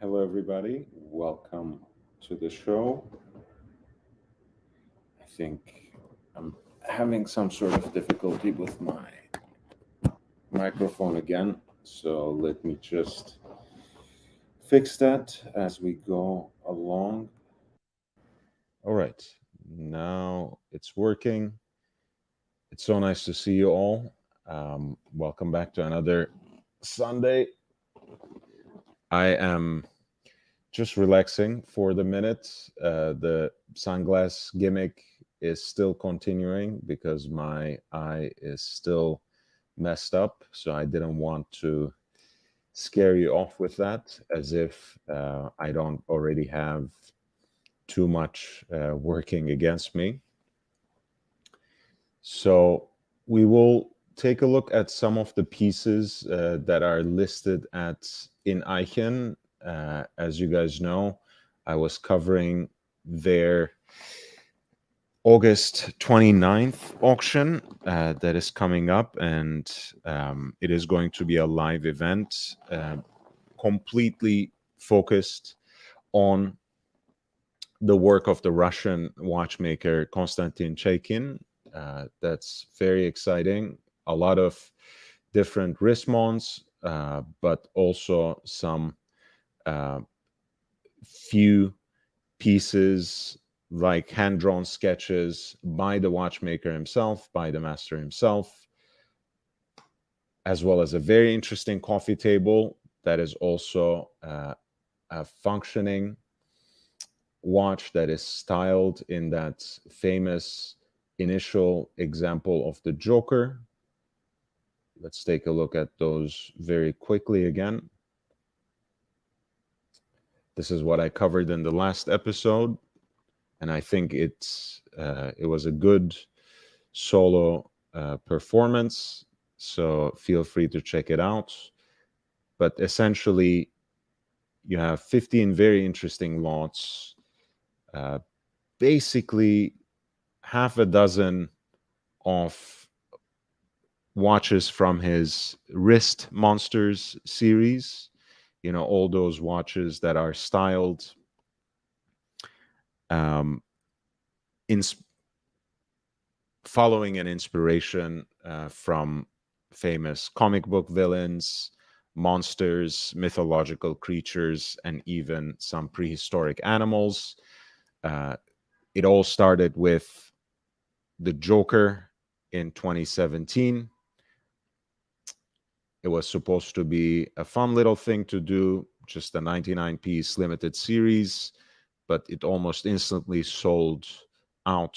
Hello, everybody. Welcome to the show. I think I'm having some sort of difficulty with my microphone again. So let me just fix that as we go along. All right. Now it's working. It's so nice to see you all. Welcome back to another Sunday. I am just relaxing for the minute. The sunglass gimmick is still continuing because my eye is still messed up. So I didn't want to scare you off with that, as if I don't already have too much working against me. So we will take a look at some of the pieces that are listed at in Eichen. As you guys know, I was covering their August 29th auction that is coming up, and it is going to be a live event completely focused on the work of the Russian watchmaker Konstantin Chaikin. That's very exciting. A lot of different wristmonts, but also some uh, few pieces like hand drawn sketches by the watchmaker himself, by the master himself, as well as a very interesting coffee table that is also a functioning watch that is styled in that famous initial example of the Joker. Let's take a look at those very quickly again. This is what I covered in the last episode, and I think it was a good solo performance. So feel free to check it out. But essentially, you have 15 very interesting lots, uh, basically half a dozen of watches from his Wrist Monsters series. You know, all those watches that are styled um, in following an inspiration from famous comic book villains, monsters, mythological creatures, and even some prehistoric animals. Uh, it all started with the Joker in 2017. It was supposed to be a fun little thing to do, just a 99-piece limited series, but it almost instantly sold out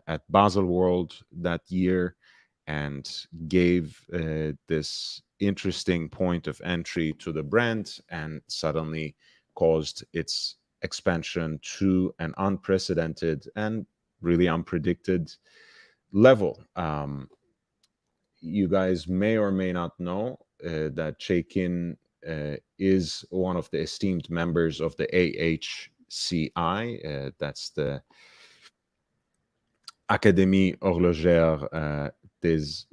at Baselworld that year and gave this interesting point of entry to the brand and suddenly caused its expansion to an unprecedented and really unpredicted level. You guys may or may not know that Chaikin is one of the esteemed members of the AHCI. That's the Académie horlogère des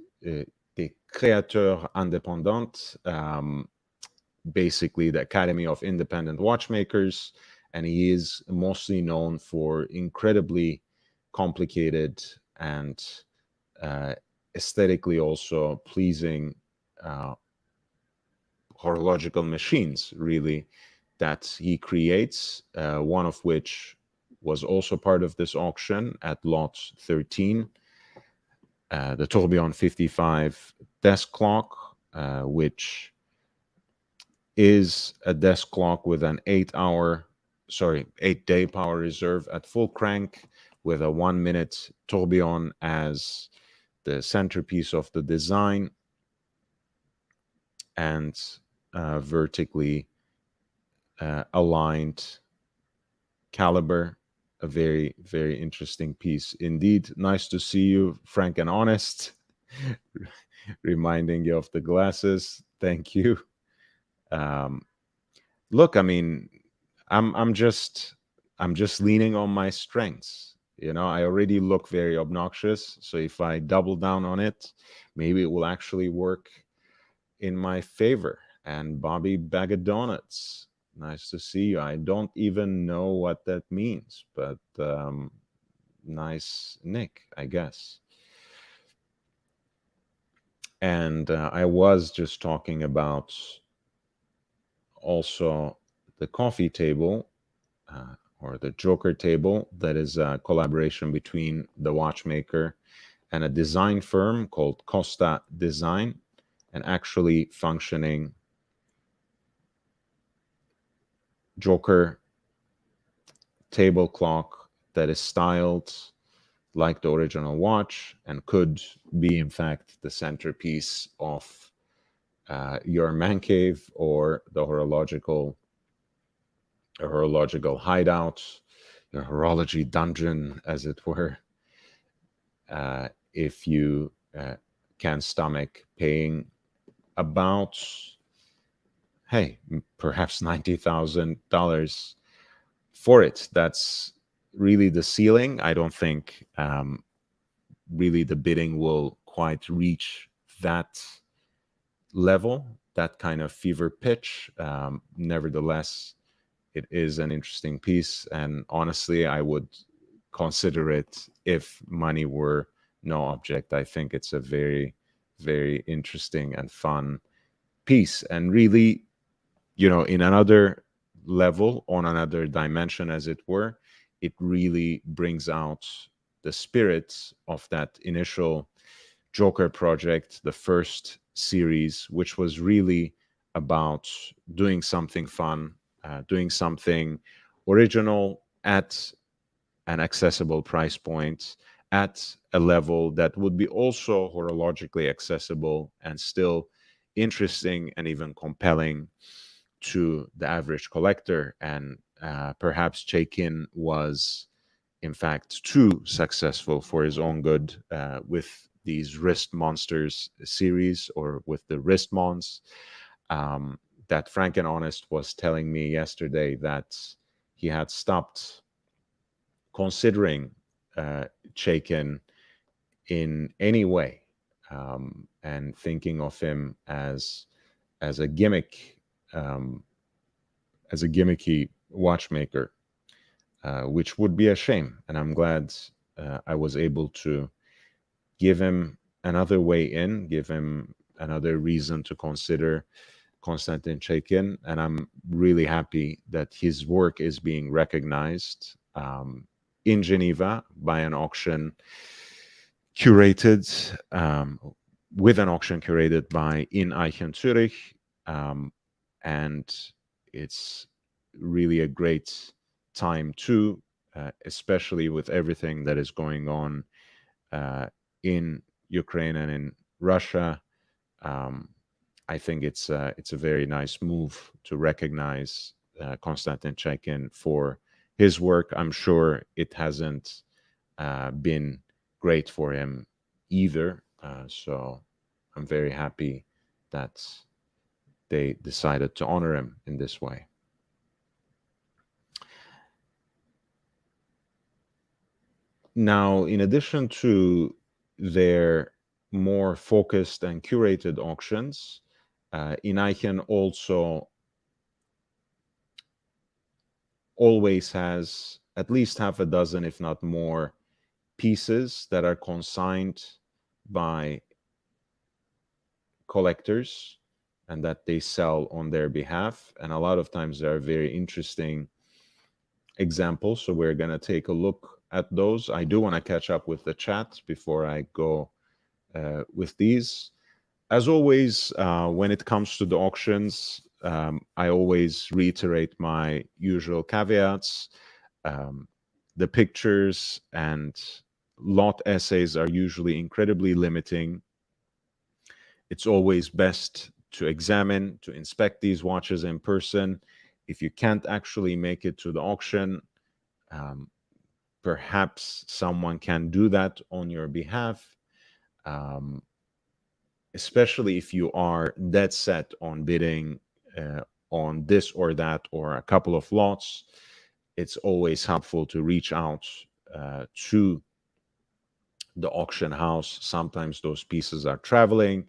créateurs indépendants, basically the Academy of Independent Watchmakers. And he is mostly known for incredibly complicated and uh, aesthetically also pleasing uh, horological machines, really, that he creates, one of which was also part of this auction at lot 13, the Tourbillon 55 desk clock, which is a desk clock with an 8-day power reserve at full crank with a 1 minute tourbillon as the centerpiece of the design, and vertically aligned caliber. A very, very interesting piece indeed. Nice to see you, frank and honest. Reminding you of the glasses. Thank you. Um, Look, I mean, I'm just leaning on my strengths. You know, I already look very obnoxious, so if I double down on it, maybe it will actually work in my favor. And Bobby Bag of Donuts, Nice to see you. I don't even know what that means, but nice nick, I guess. And I was just talking about also the coffee table, or the Joker table, that is a collaboration between the watchmaker and a design firm called Costa Design, an actually functioning Joker table clock that is styled like the original watch and could be, in fact, the centerpiece of your man cave or the horological hideout, your horology dungeon, as it were, if you can stomach paying about, hey, perhaps $90,000 for it. That's really the ceiling. I don't think really the bidding will quite reach that level, that kind of fever pitch. Nevertheless, it is an interesting piece, and honestly, I would consider it if money were no object. I think it's a very, very interesting and fun piece, and really, in another level, on another dimension, as it were, it really brings out the spirit of that initial Joker project, the first series, which was really about doing something fun, doing something original at an accessible price point, at a level that would be also horologically accessible and still interesting and even compelling to the average collector. And perhaps Chaikin was, in fact, too successful for his own good with these Wrist Monsters series, or with the Wrist Mons. That Frank and Honest was telling me yesterday that he had stopped considering Chaikin in any way, and thinking of him as a gimmick, as a gimmicky watchmaker, which would be a shame. And I'm glad I was able to give him another way in, give him another reason to consider Konstantin Chaikin. And I'm really happy that his work is being recognized in Geneva by an auction curated, with an auction curated by In Eichen Zurich. And it's really a great time too, especially with everything that is going on in Ukraine and in Russia. I think it's a very nice move to recognize Konstantin Chaikin for his work. I'm sure it hasn't been great for him either. So I'm very happy that they decided to honor him in this way. Now, in addition to their more focused and curated auctions, In Eichen also always has at least half a dozen, if not more, pieces that are consigned by collectors and that they sell on their behalf. And a lot of times there are very interesting examples. So we're going to take a look at those. I do want to catch up with the chat before I go with these. As always, when it comes to the auctions, I always reiterate my usual caveats. The pictures and lot essays are usually incredibly limiting. It's always best to examine, to inspect these watches in person. If you can't actually make it to the auction, perhaps someone can do that on your behalf, especially if you are dead set on bidding on this or that or a couple of lots. It's always helpful to reach out to the auction house. Sometimes those pieces are traveling.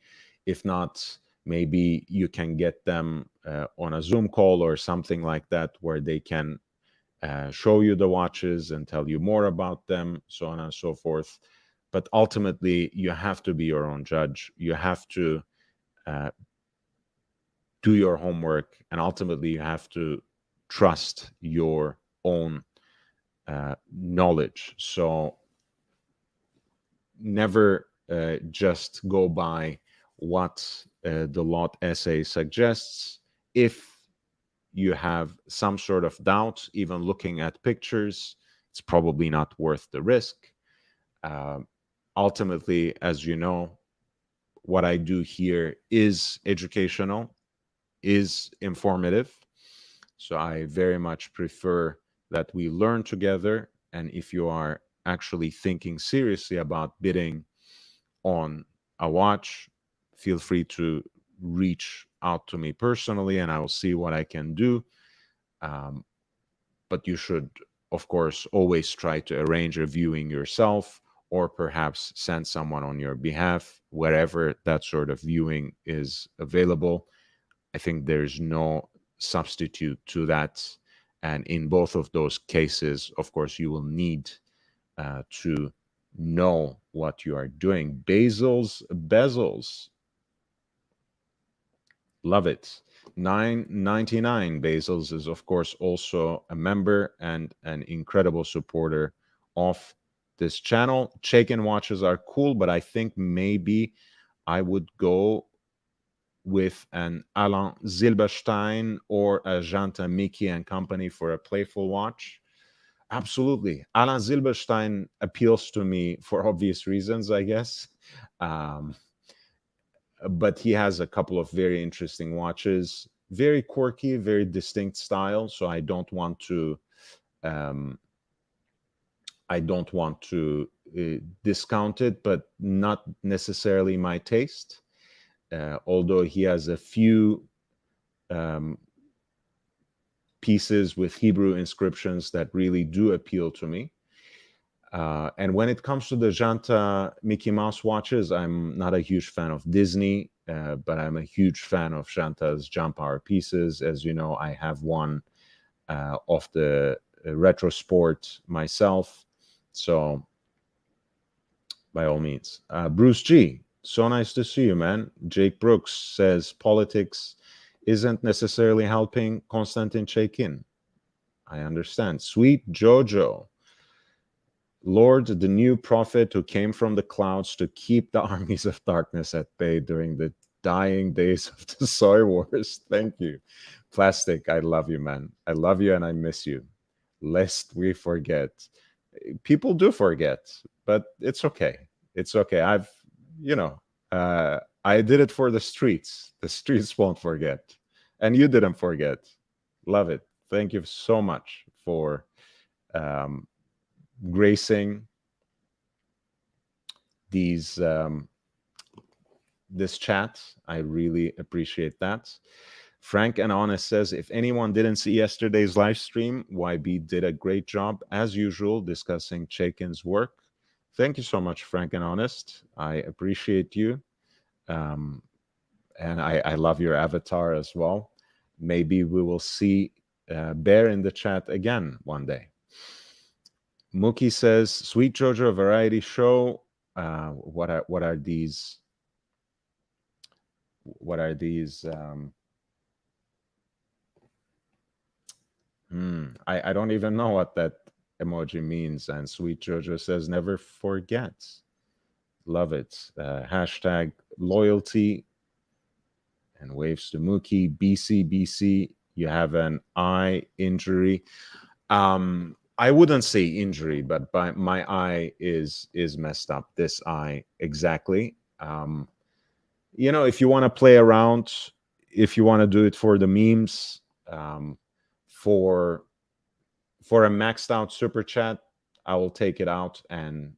If not, maybe you can get them on a Zoom call or something like that, where they can show you the watches and tell you more about them, so on and so forth. But ultimately, you have to be your own judge. You have to do your homework, and ultimately, you have to trust your own knowledge. So never just go by what the lot essay suggests. If you have some sort of doubt, even looking at pictures, it's probably not worth the risk. Ultimately, as you know, what I do here is educational, is informative. So I very much prefer that we learn together. And if you are actually thinking seriously about bidding on a watch, feel free to reach out to me personally and I will see what I can do. But you should, of course, always try to arrange a viewing yourself, or perhaps send someone on your behalf wherever that sort of viewing is available. I think there's no substitute to that. And in both of those cases, of course, you will need to know what you are doing. Bezels. Love it. 9.99. Bezels is, of course, also a member and an incredible supporter of this channel. Chaikin watches are cool, but I think maybe I would go with an Alain Zilberstein or a Janta Mickey and Company for a playful watch. Absolutely. Alain Zilberstein appeals to me for obvious reasons, I guess. But he has a couple of very interesting watches, very quirky, very distinct style. So um, I don't want to discount it, but not necessarily my taste. Although he has a few um, pieces with Hebrew inscriptions that really do appeal to me. And when it comes to the Janta Mickey Mouse watches, I'm not a huge fan of Disney, but I'm a huge fan of Janta's Jump Hour pieces. As you know, I have one of the Retro Sport myself. So by all means. Bruce G, so nice to see you, man. Jake Brooks says politics isn't necessarily helping Konstantin Chaikin. I understand. Sweet Jojo. Lord, the new prophet who came from the clouds to keep the armies of darkness at bay during the dying days of the soy wars. Thank you. Plastic, I love you, man. I love you and I miss you. Lest we forget. People do forget, but it's okay. It's okay. I did it for the streets. The streets won't forget. And you didn't forget. Love it. Thank you so much for gracing these this chat. I really appreciate that. Frank and Honest says, if anyone didn't see yesterday's live stream, YB did a great job, as usual, discussing Chaikin's work. Thank you so much, Frank and Honest. I appreciate you. And I love your avatar as well. Maybe we will see Bear in the chat again one day. Mookie says, Sweet Jojo variety show. What are these? What are these? I don't even know what that emoji means. And Sweet Jojo says, never forget. Love it. Hashtag loyalty and waves to Mookie. BC, you have an eye injury. I wouldn't say injury, but my eye is messed up. This eye exactly. If you want to play around, if you want to do it for the memes, for a maxed out super chat, I will take it out and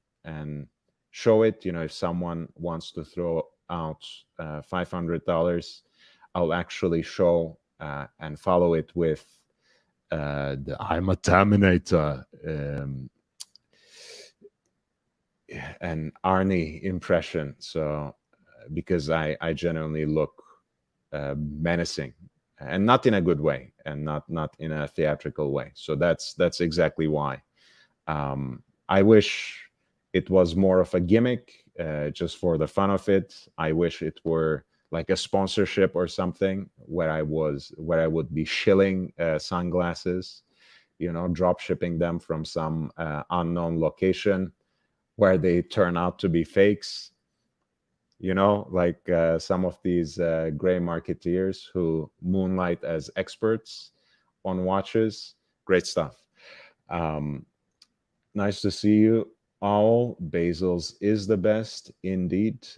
show it. If someone wants to throw out $500, I'll actually show and follow it with the I'm a Terminator an Arnie impression. So because I genuinely look menacing and not in a good way, and not in a theatrical way. So that's exactly why. I wish it was more of a gimmick, just for the fun of it. I wish it were like a sponsorship or something where I would be shilling sunglasses, drop shipping them from some unknown location where they turn out to be fakes. Like some of these gray marketeers who moonlight as experts on watches. Great stuff. Um, Nice to see you all. Basil's is the best indeed.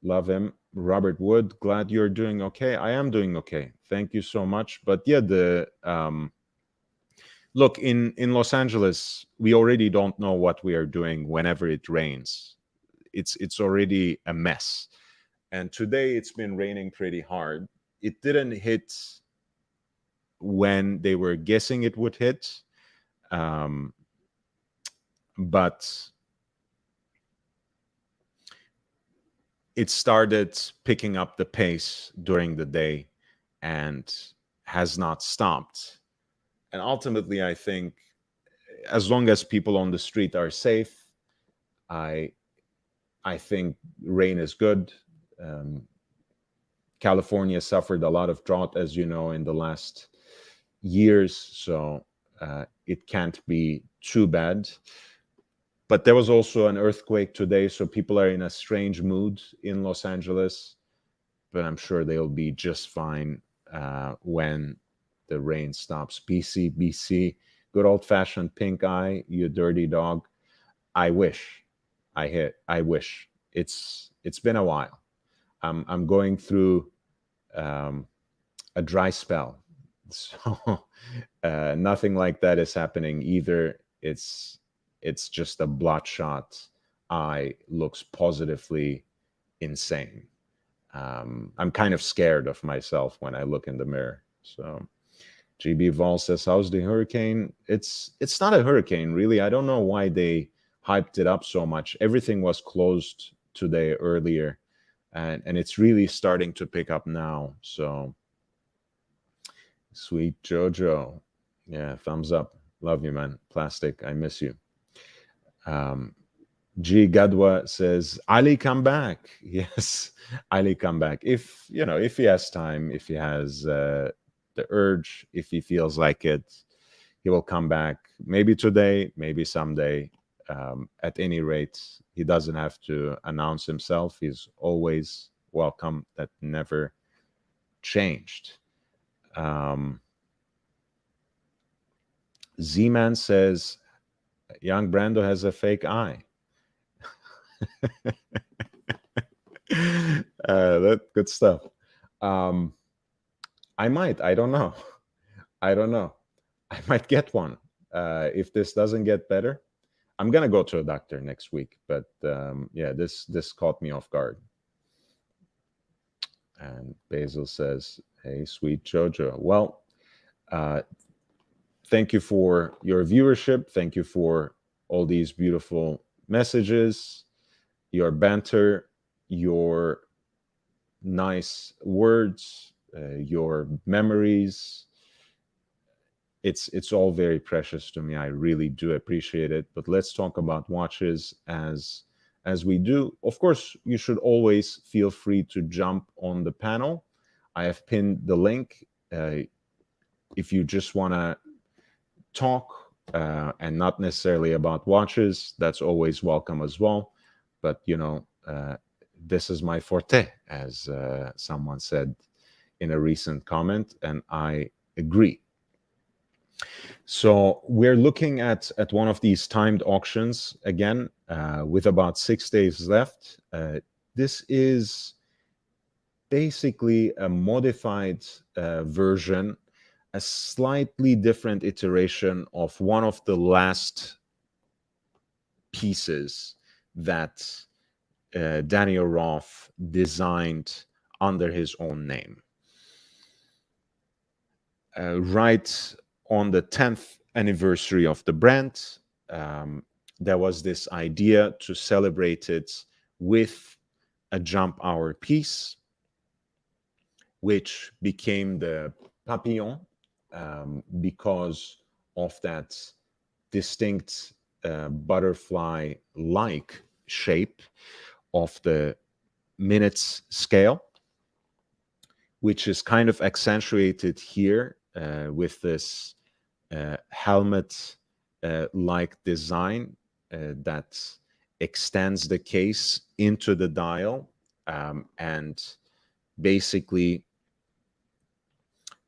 Love him. Robert Wood, glad you're doing okay. I am doing okay. Thank you so much. But yeah, the look, in Los Angeles, we already don't know what we are doing whenever it rains. It's already a mess. And today it's been raining pretty hard. It didn't hit when they were guessing it would hit. But it started picking up the pace during the day and has not stopped. And ultimately, I think as long as people on the street are safe, I think rain is good. California suffered a lot of drought, as you know, in the last years, so it can't be too bad. But there was also an earthquake today, so people are in a strange mood in Los Angeles. But I'm sure they'll be just fine when the rain stops. BC, good old-fashioned pink eye, you dirty dog. I wish. I wish. It's been a while. I'm going through a dry spell, so nothing like that is happening either. It's just a bloodshot eye, looks positively insane. I'm kind of scared of myself when I look in the mirror. So GB Vol says, how's the hurricane? It's not a hurricane, really. I don't know why they hyped it up so much. Everything was closed today earlier, and it's really starting to pick up now. So sweet Jojo. Yeah, thumbs up. Love you, man. Plastic, I miss you. G Gadwa says, Ali, come back. Yes, Ali, come back. If he has time, if he has the urge, if he feels like it, he will come back. Maybe today, maybe someday. At any rate, he doesn't have to announce himself. He's always welcome. That never changed. Z-Man says, young Brando has a fake eye. That good stuff. I might. I don't know. I might get one if this doesn't get better. I'm gonna go to a doctor next week, but yeah, this caught me off guard. And Basil says, "Hey, sweet Jojo." Well, thank you for your viewership. Thank you for all these beautiful messages, your banter, your nice words, your memories. It's all very precious to me. I really do appreciate it. But let's talk about watches as we do. Of course, you should always feel free to jump on the panel. I have pinned the link. If you just want to talk and not necessarily about watches, that's always welcome as well. But this is my forte, as someone said in a recent comment, and I agree. So we're looking at one of these timed auctions again, with about 6 days left. This is basically a modified version, a slightly different iteration of one of the last pieces that Daniel Roth designed under his own name. Right on the 10th anniversary of the brand, there was this idea to celebrate it with a jump hour piece, which became the papillon because of that distinct butterfly-like shape of the minutes scale, which is kind of accentuated here with this helmet-like design that extends the case into the dial and basically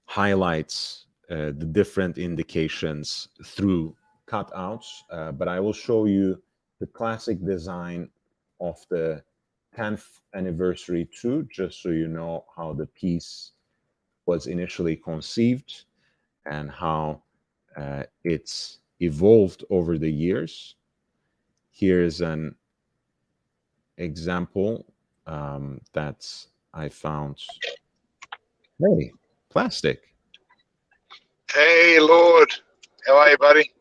highlights the different indications through cutouts. But I will show you the classic design of the 10th anniversary too, just so you know how the piece was initially conceived and how it's evolved over the years. Here's an example that I found. Hey, plastic. Hey, Lord. How are you, buddy?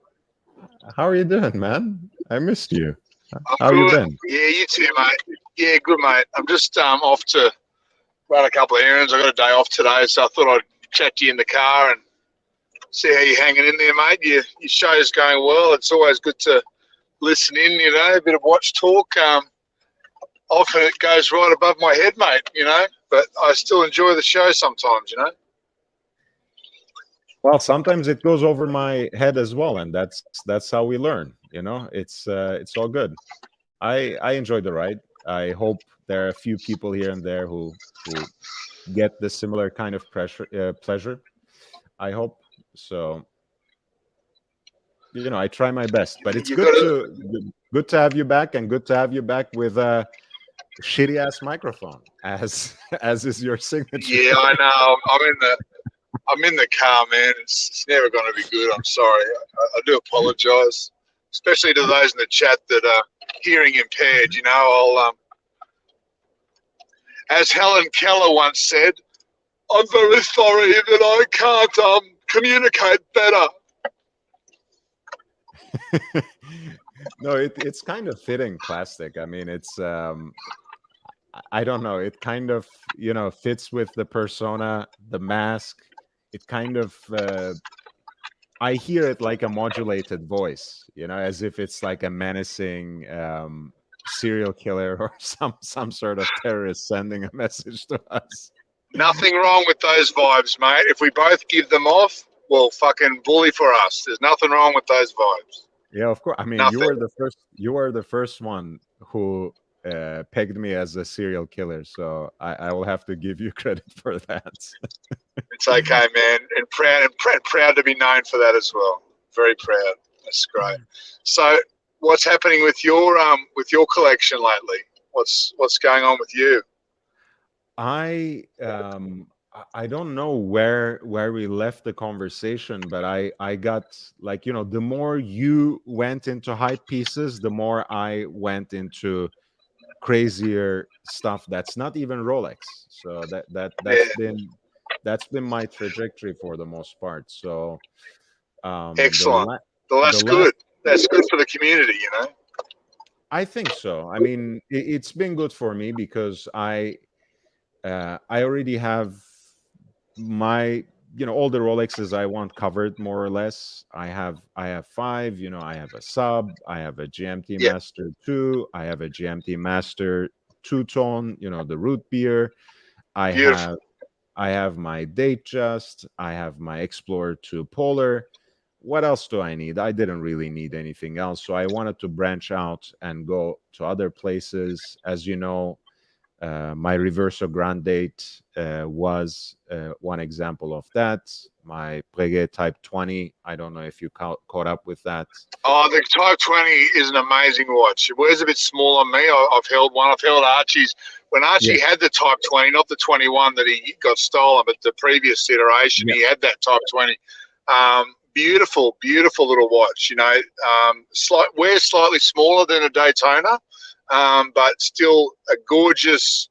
How are you doing, man? I missed you. I'm How good. you been? Yeah, you too, mate. Yeah, good, mate. I'm just off to run a couple of errands. I got a day off today, so I thought I'd chat to you in the car and see how you're hanging in there, mate. Your show's going well. It's always good to listen in, you know, a bit of watch talk. Often it goes right above my head, mate, you know, but I still enjoy the show sometimes, you know. Well, sometimes it goes over my head as well, and that's how we learn. You know, it's all good. I enjoyed the ride. I hope there are a few people here and there who get the similar kind of pleasure. I hope so. You know, I try my best, but it's good to have you back, and good to have you back with a shitty ass microphone, as is your signature. Yeah, I know. I'm in the car, man. It's never going to be good. I'm sorry. I do apologise, especially to those in the chat that are hearing impaired. You know, as Helen Keller once said, I'm very sorry that I can't communicate better. No, it's kind of fitting, plastic. I mean, it's I don't know. It kind of, you know, fits with the persona, the mask. It kind of I hear it like a modulated voice, you know, as if it's like a menacing serial killer or some sort of terrorist sending a message to us. Nothing wrong with those vibes, mate. If we both give them off, well, fucking bully for us. There's nothing wrong with those vibes. Yeah, of course. I mean, Nothing. you were the first one who pegged me as a serial killer, so I will have to give you credit for that. It's okay, man, and proud to be known for that as well. Very proud. That's great. So, what's happening with your collection lately? What's going on with you? I don't know where we left the conversation, but I got, like, you know, the more you went into hype pieces, the more I went into crazier stuff that's not even Rolex. So that's been my trajectory for the most part. So Excellent. Well, that's good. That's good for the community, you know. I think so. I mean, it's been good for me because I already have my, you know, all the Rolexes I want covered more or less. I have 5. You know, I have a sub, I have a GMT Master 2, I have a GMT Master 2-tone, you know, the root beer. I have my Datejust, I have my Explorer 2 Polar. What else do I need? I didn't really need anything else, so I wanted to branch out and go to other places. As you know, my Reverso Grande was one example of that. My Breguet Type 20, I don't know if you caught up with that. Oh, the Type 20 is an amazing watch. It wears a bit small on me. I've held one. I've held Archie's. When Archie had the Type 20, not the 21 that he got stolen, but the previous iteration, he had that Type 20. Beautiful, beautiful little watch. You know, wears slightly smaller than a Daytona, but still a gorgeous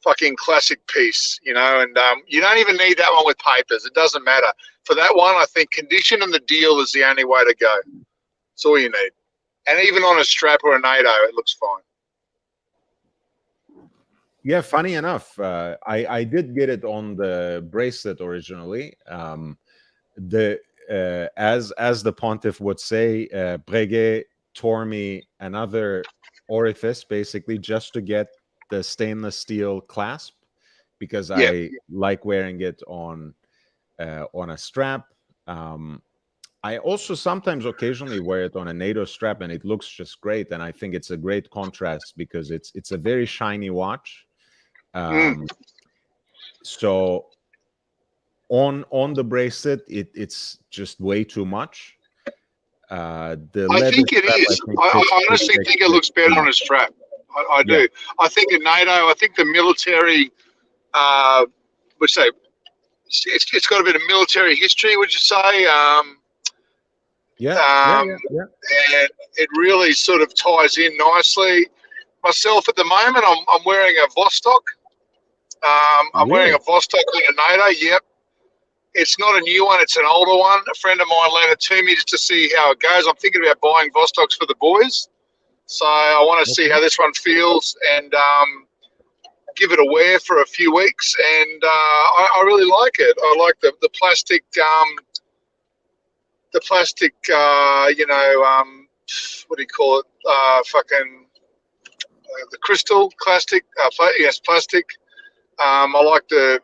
fucking classic piece, you know, and you don't even need that one with papers. It doesn't matter. For that one, I think condition and the deal is the only way to go. That's all you need. And even on a strap or a NATO, it looks fine. Yeah, funny enough, I did get it on the bracelet originally. The as the pontiff would say, Breguet tore me another orifice basically just to get the stainless steel clasp, because Yeah. I like wearing it on a strap. I also sometimes occasionally wear it on a NATO strap, and it looks just great. And I think it's a great contrast because it's a very shiny watch. Mm. So on the bracelet, it's just way too much. The I leather think it strap, I is. think, fits I honestly think it looks better on a strap. I Yeah. do. I think in NATO, I think the military, would say, it's got a bit of military history, would you say? Yeah. And it really sort of ties in nicely. Myself at the moment, I'm wearing a Vostok. I'm wearing Really? a Vostok on a NATO. Yep. It's not a new one, it's an older one. A friend of mine lent it to me just to see how it goes. I'm thinking about buying Vostoks for the boys. So I want to see how this one feels and give it a wear for a few weeks. And I really like it. I like the plastic, what do you call it? The crystal plastic. Yes, plastic. I like the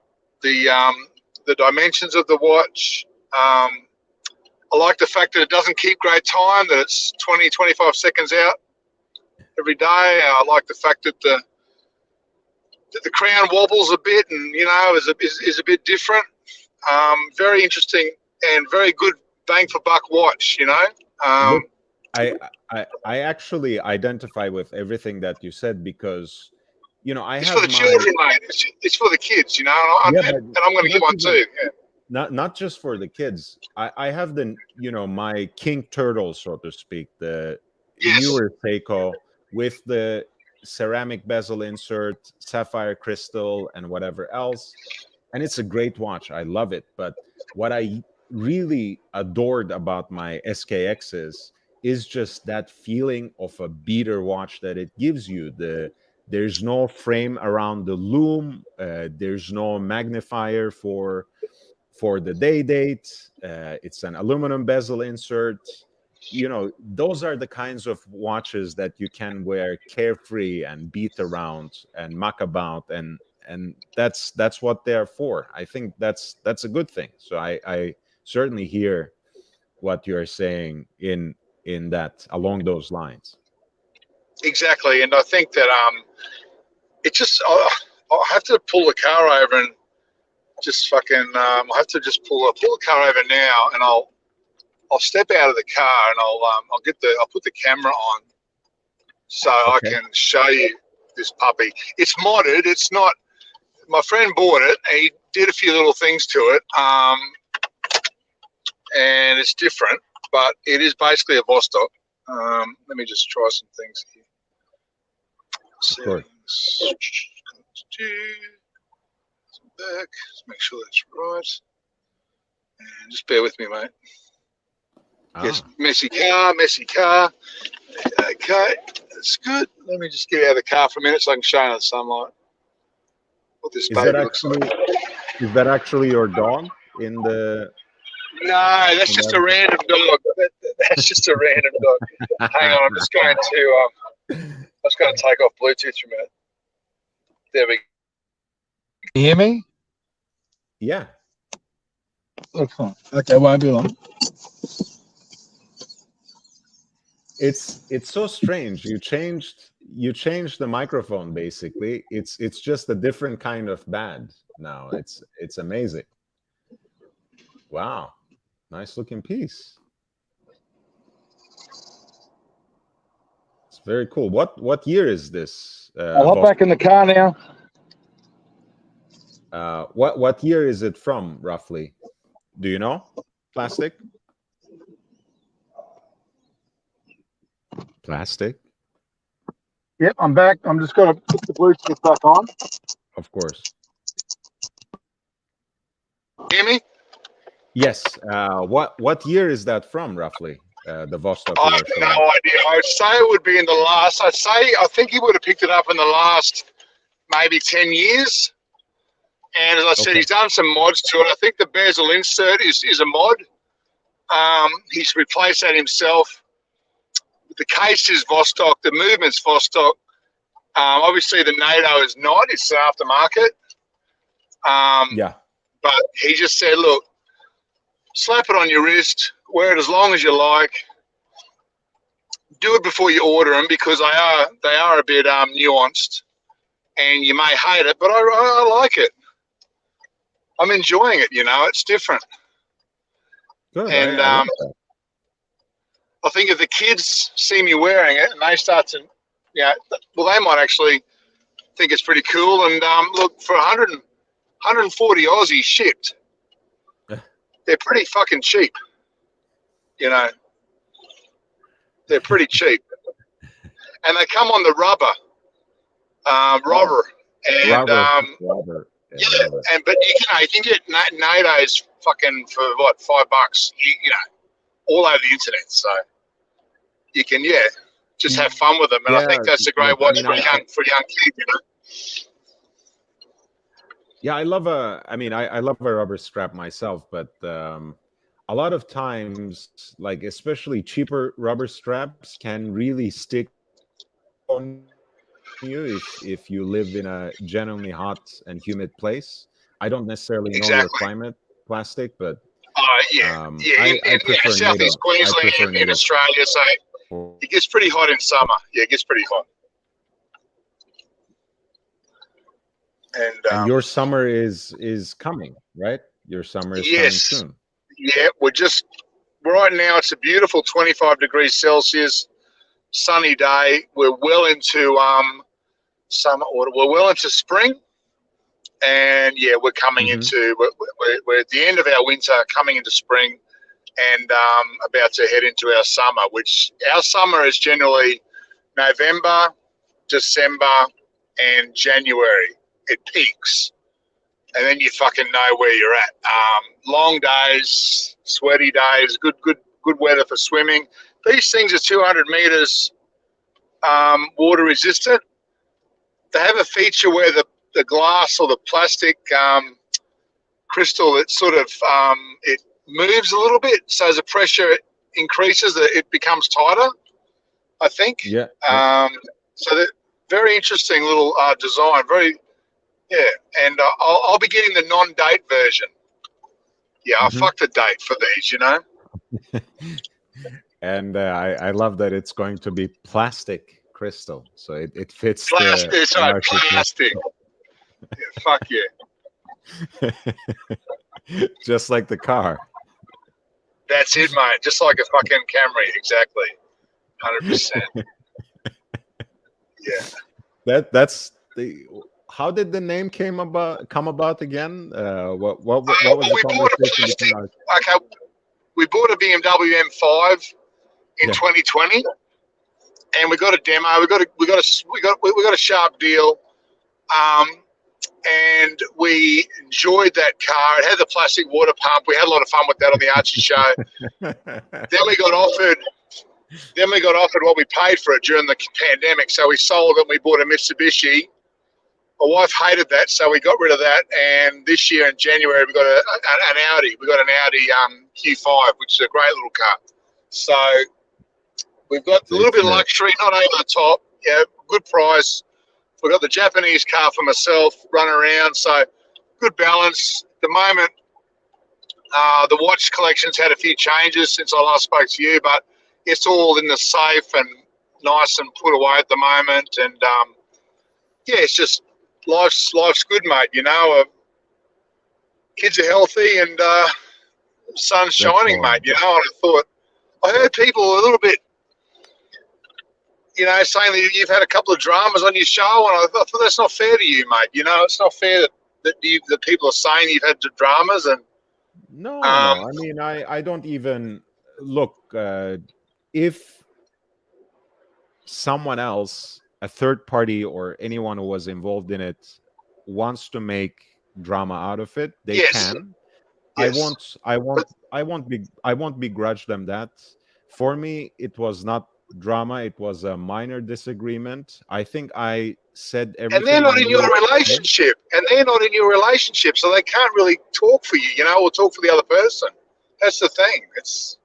dimensions of the watch. I like the fact that it doesn't keep great time, that it's 20, 25 seconds out every day. I like the fact that the crown wobbles a bit and, is a bit different. Very interesting and very good bang for buck watch, Look, I actually identify with everything that you said because, I it's have for the children, mate. It's for the kids, and I'm going to get one too. Yeah. Not just for the kids. I have my King Turtle, so to speak, the newer Seiko with the ceramic bezel insert, sapphire crystal, and whatever else. And it's a great watch. I love it. But what I really adored about my SKXs is just that feeling of a beater watch that it gives you. There's no frame around the loom. There's no magnifier for the day date. It's an aluminum bezel insert. Those are the kinds of watches that you can wear carefree and beat around and muck about, and that's what they're for. I think that's a good thing. So I certainly hear what you're saying in that, along those lines. Exactly, and I think that it just I'll have to pull the car over and just fucking I'll have to just pull the car over now, and I'll step out of the car and I'll put the camera on so I can show you this puppy. It's modded. It's not. My friend bought it. And he did a few little things to it, and it's different, but it is basically a Vostok. Let me just try some things here. Sure. Back. Just make sure that's right. And just bear with me, mate. Yes, messy car. Okay, that's good. Let me just get out of the car for a minute so I can show you the sunlight what this baby looks like. Is that actually your dog in the? No, that's just a random dog. That's just a random dog. Hang on, I'm just going to take off Bluetooth for a minute. There we go. Can you hear me? Yeah. Excellent. Okay, won't be long. It's so strange. You changed the microphone basically. It's just a different kind of band now. It's amazing. Wow. Nice looking piece. It's very cool. What year is this? I'll hop back in the car now. What year is it from, roughly? Do you know? Plastic? Yep, I'm back. I'm just going to put the Bluetooth back on. Of course. Hear me? Yes. What year is that from, roughly? The Vostok. I have no idea. I'd say it would be in the last. I think he would have picked it up in the last maybe 10 years. And as I said, Okay. he's done some mods to it. I think the bezel insert is a mod. He's replaced that himself. The case is Vostok. The movement's Vostok. Obviously, the NATO is not. It's an aftermarket. Yeah. But he just said, look, slap it on your wrist, wear it as long as you like. Do it before you order them because they are a bit nuanced, and you may hate it, but I like it. I'm enjoying it. It's different. Good. And I like that. I think if the kids see me wearing it and they start to, they might actually think it's pretty cool. And look, for 140 Aussie shipped, they're pretty fucking cheap. They're pretty cheap. And they come on the rubber. And Robert. yeah, but you can get NATO's fucking for what, $5? All over the internet. So you can just have fun with them, and I think that's a great watch for a young kid. Yeah, I love I love a rubber strap myself, but a lot of times, like especially cheaper rubber straps can really stick on you if you live in a genuinely hot and humid place. I don't necessarily know your climate, plastic, but I prefer Southeast Queensland in Australia, so it gets pretty hot in summer. Yeah, it gets pretty hot. And your summer is coming, right? Your summer is coming soon. Yeah, right now it's a beautiful 25 degrees Celsius, sunny day. We're well into summer. We're well into spring, and we're coming into we're at the end of our winter, coming into spring, and about to head into our summer. Which our summer is generally November, December, and January. It peaks, and then you fucking know where you're at. Long days, sweaty days, good weather for swimming. These things are 200 meters water resistant. They have a feature where the glass or the plastic crystal, it sort of it moves a little bit, so as the pressure increases, it becomes tighter, I think. Yeah. So that very interesting little design. And I'll be getting the non-date version. Yeah, I fucked a date for these, And I love that it's going to be plastic crystal, so it fits. Plastic, plastic. Yeah, fuck yeah. Just like the car. That's it, mate. Just like a fucking Camry, exactly. 100%. Yeah. That's the. How did the name come about again? What was the conversation between us? Okay, we bought a BMW M5 in 2020, and we got a demo. We got a sharp deal, and we enjoyed that car. It had the plastic water pump. We had a lot of fun with that on the Archie show. Then we got offered what we paid for it during the pandemic, so we sold it. And we bought a Mitsubishi. My wife hated that, so we got rid of that. And this year in January, we got an Audi. We got an Audi Q5, which is a great little car. So we've got a little bit of luxury, not over the top. Yeah, good price. We've got the Japanese car for myself, run around. So good balance. At the moment, the watch collection's had a few changes since I last spoke to you, but it's all in the safe and nice and put away at the moment. And it's just life's good, mate. Kids are healthy and sun's shining, mate. And I heard people a little bit, saying that you've had a couple of dramas on your show, and I thought that's not fair to you, mate. It's not fair that people are saying you've had the dramas. And no. I mean, I don't even look. If someone else, a third party, or anyone who was involved in it wants to make drama out of it, they can. Yes. I won't begrudge them that. For me, it was not drama. It was a minor disagreement. I think I said And everything. they're not I in your knew. relationship. And they're not in your relationship, so they can't really talk for you, you know, or talk for the other person. That's the thing. It's,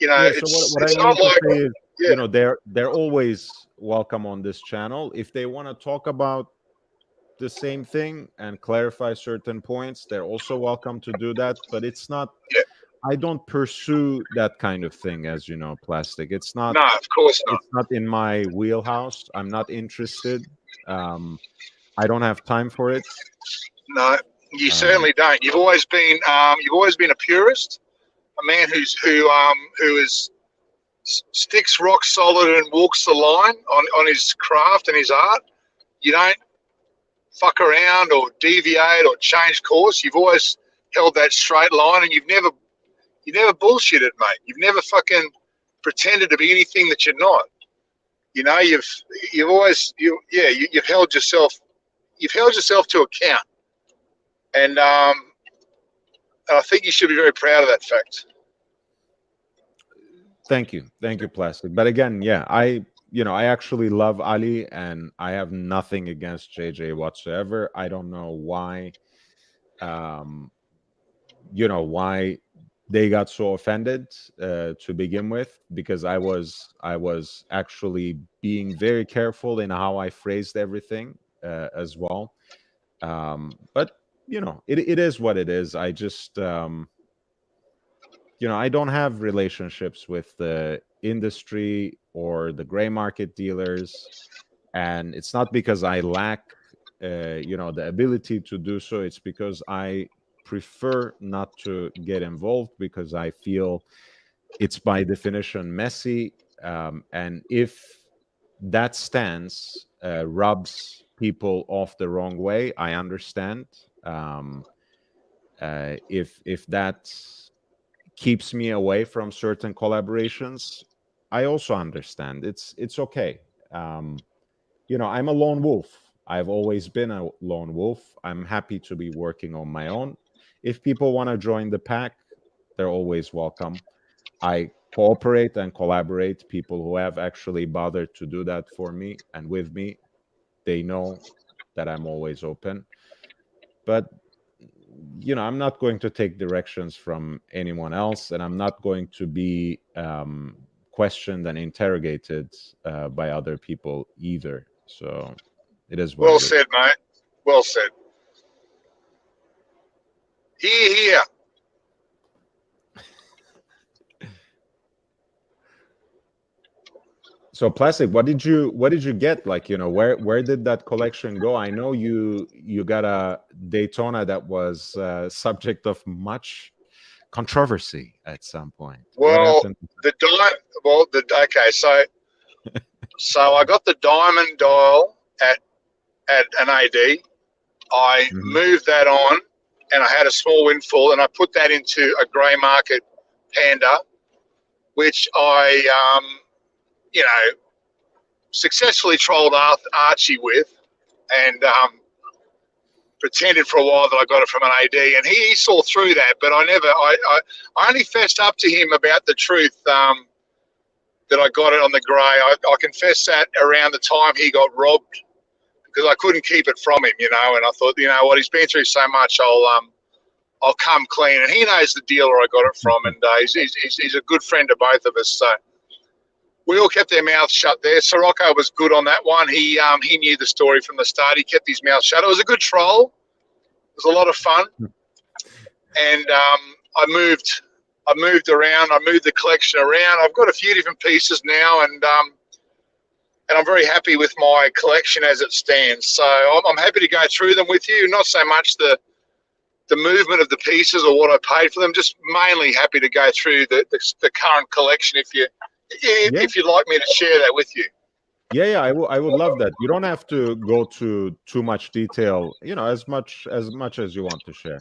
you know, Yeah. So what I it's mean not to like, say is, yeah, they're always welcome on this channel. If they want to talk about the same thing and clarify certain points, they're also welcome to do that. But it's not. yeah. I don't pursue that kind of thing, as you know, Plastic. It's not. No, of course not. It's not in my wheelhouse. I'm not interested. I don't have time for it. No, you Um, certainly don't. You've always been a purist, a man who is sticks rock solid and walks the line on his craft and his art. You don't fuck around or deviate or change course. You've always held that straight line, and you've never bullshitted, mate. You've never fucking pretended to be anything that you're not. You know, you've held yourself to account, and I think you should be very proud of that fact. Thank you, Plastic. But again, yeah, I actually love Ali, and I have nothing against JJ whatsoever. I don't know why, why they got so offended to begin with, because I was actually being very careful in how I phrased everything as well. But it is what it is. I just I don't have relationships with the industry or the gray market dealers, and it's not because I lack the ability to do so. It's because I prefer not to get involved, because I feel it's by definition messy, and if that stance rubs people off the wrong way, I understand. If that keeps me away from certain collaborations, I also understand. It's okay. I'm a lone wolf. I've always been a lone wolf. I'm happy to be working on my own. If people want to join the pack, they're always welcome. I cooperate and collaborate. People who have actually bothered to do that for me and with me, they know that I'm always open. But I'm not going to take directions from anyone else, and I'm not going to be questioned and interrogated by other people either. So it is what Well it is. said, mate. Well said. Here. So Plastic, what did you get? Like, where did that collection go? I know you got a Daytona that was subject of much controversy at some point. Well, what happened? So I got the diamond dial at an AD. I moved that on, and I had a small windfall, and I put that into a grey market Panda, which I successfully trolled Archie with, and pretended for a while that I got it from an AD, and he saw through that. But I only fessed up to him about the truth that I got it on the grey. I confessed that around the time he got robbed, because I couldn't keep it from him, and I thought, what, he's been through so much, I'll come clean. And he knows the dealer I got it from, and he's a good friend of both of us. So we all kept our mouths shut there. Sirocco was good on that one. He knew the story from the start. He kept his mouth shut. It was a good troll. It was a lot of fun. And I moved around. I moved the collection around. I've got a few different pieces now, and I'm very happy with my collection as it stands. So I'm happy to go through them with you. Not so much the movement of the pieces or what I paid for them. Just mainly happy to go through the current collection. If you'd like me to share that with you. Yeah, I would love that. You don't have to go to too much detail. As much as you want to share.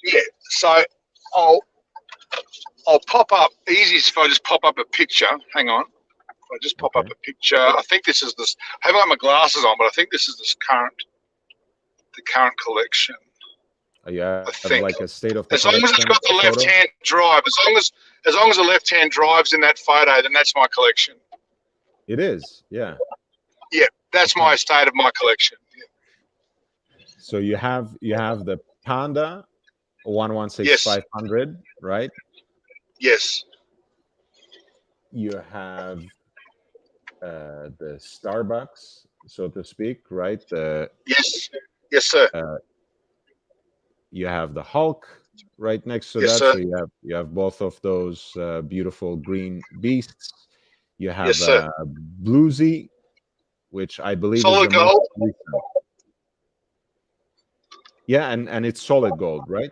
Yeah. So I'll pop up. Easiest if I just pop up a picture. Hang on. I just pop up a picture. I think this is this. I haven't got my glasses on, but I think this is the current collection. Yeah, I think like a state of the as long as it's got the left-hand drive, as long as the left-hand drive's in that photo, then that's my collection. It is, yeah. Yeah, that's my state of my collection. Yeah. So you have the Panda 116 Yes. 500, right? Yes. You have the Starbucks, so to speak, right? Yes. Yes, sir. You have the Hulk right next to Yes, that. sir. So you have both of those beautiful green beasts. You Yes, have sir. Bluesy, which I believe is Solid the most gold. recent. Yeah, and it's solid gold, right?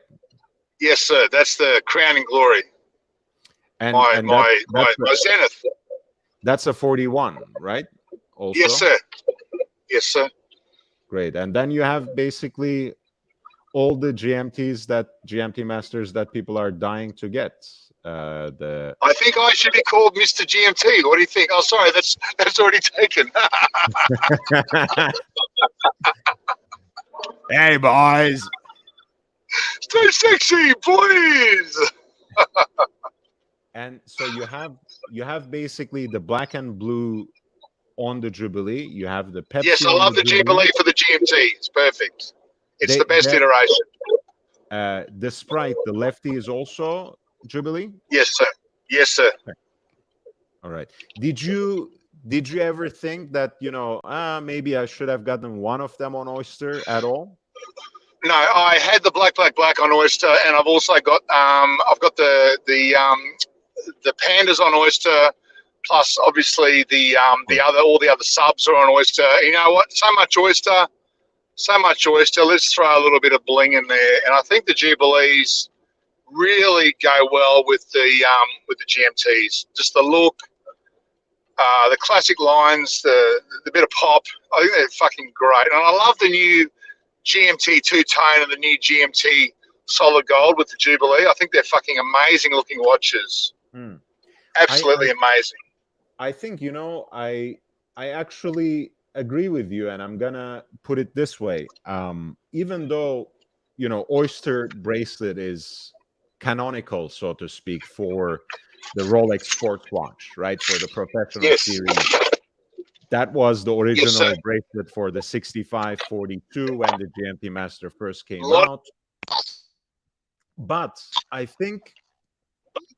Yes, sir. That's the crowning glory. And My and my my, my zenith. that's a 41, right? Yes, Also, sir. Yes, sir. great. And then you have basically all the GMT masters that people are dying to get. The I think I should be called Mr. GMT. What do you think? Oh, sorry, that's already taken. Hey boys. Stay sexy, please. And so you have basically the black and blue on the Jubilee. You have the Yes, Pepsi I on love the the Jubilee. Jubilee for the GMT. It's perfect. It's They, the best they iteration. the Sprite, the lefty is also Jubilee. Yes, sir. Yes, sir. All right. Did you ever think that maybe I should have gotten one of them on Oyster at all? No, I had the black on Oyster, and I've also got I've got the pandas on Oyster, plus obviously the other all the other subs are on Oyster. You know what? So much Oyster. Let's throw a little bit of bling in there, and I think the Jubilees really go well with the GMTs. Just the look, the classic lines, the bit of pop. I think they're fucking great, and I love the new GMT two-tone and the new GMT solid gold with the Jubilee. I think they're fucking amazing looking watches. Absolutely amazing. I think I actually agree with you, and I'm gonna put it this way. Even though Oyster bracelet is canonical, so to speak, for the Rolex sports watch, right? For the professional Yes. series. That was the original Yes, bracelet for the 6542 when the GMT Master first came out. But I think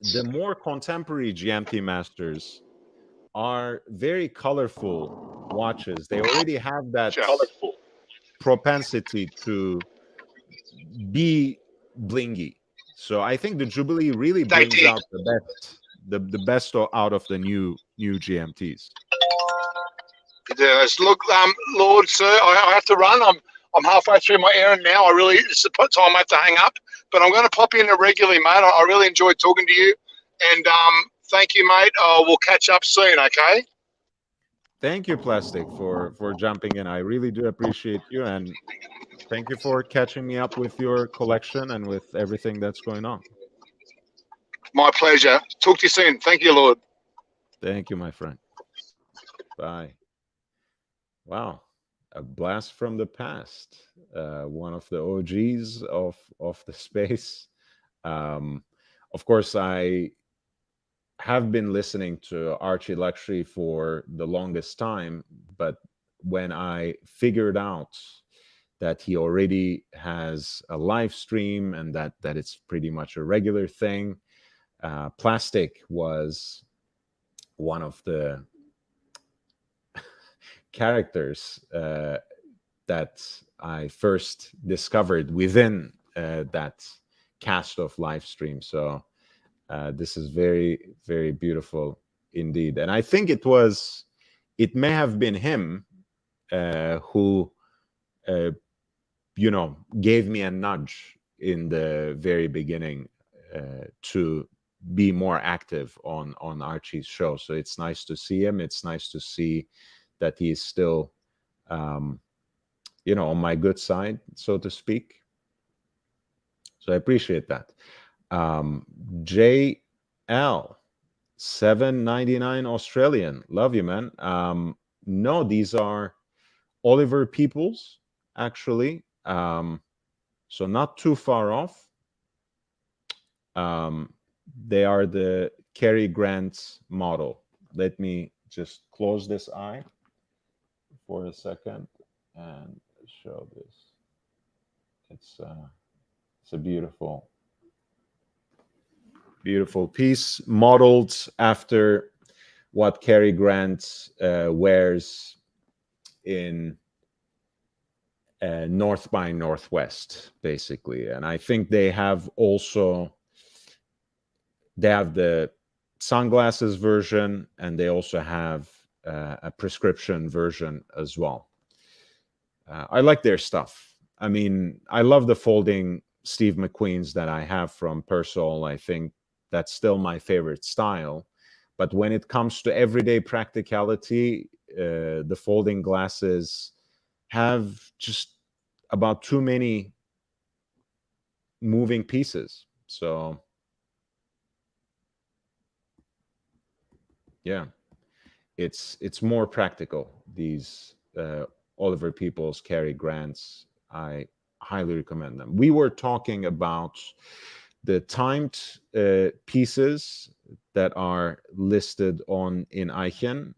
the more contemporary GMT Masters are very colorful watches. They already have that propensity to be blingy. So I think the Jubilee really brings out the best, the best out of the new GMTs. It does. Look, Lord, sir, I have to run. I'm halfway through my errand now. It's the time I have to hang up, but I'm going to pop in regularly, mate. I really enjoyed talking to you, and thank you, mate. We'll catch up soon, okay? Thank you, Plastic, for jumping in. I really do appreciate you, and thank you for catching me up with your collection and with everything that's going on. My pleasure. Talk to you soon. Thank you, Lord. Thank you, my friend. Bye. Wow, a blast from the past. One of the OGs of the space. Of course, I have been listening to Archie Luxury for the longest time, but when I figured out that he already has a live stream and that it's pretty much a regular thing, Plastic was one of the characters that I first discovered within that cast of live stream. So this is very, very beautiful indeed. And I think it may have been him who, gave me a nudge in the very beginning to be more active on Archie's show. So it's nice to see him. It's nice to see that he's still, on my good side, so to speak. So I appreciate that. JL 7.99 Australian. Love you, man. No, these are Oliver Peoples, actually. So not too far off. They are the Cary Grant model. Let me just close this eye for a second and show this. It's a beautiful piece, modeled after what Cary Grant wears in North by Northwest, basically. And I think they have the sunglasses version, and they also have a prescription version as well. I like their stuff. I mean, I love the folding Steve McQueen's that I have from Persol. I think that's still my favorite style. But when it comes to everyday practicality, the folding glasses have just about too many moving pieces. So yeah, it's more practical. These Oliver Peoples, Cary Grants, I highly recommend them. We were talking about the timed pieces that are listed in Eichen.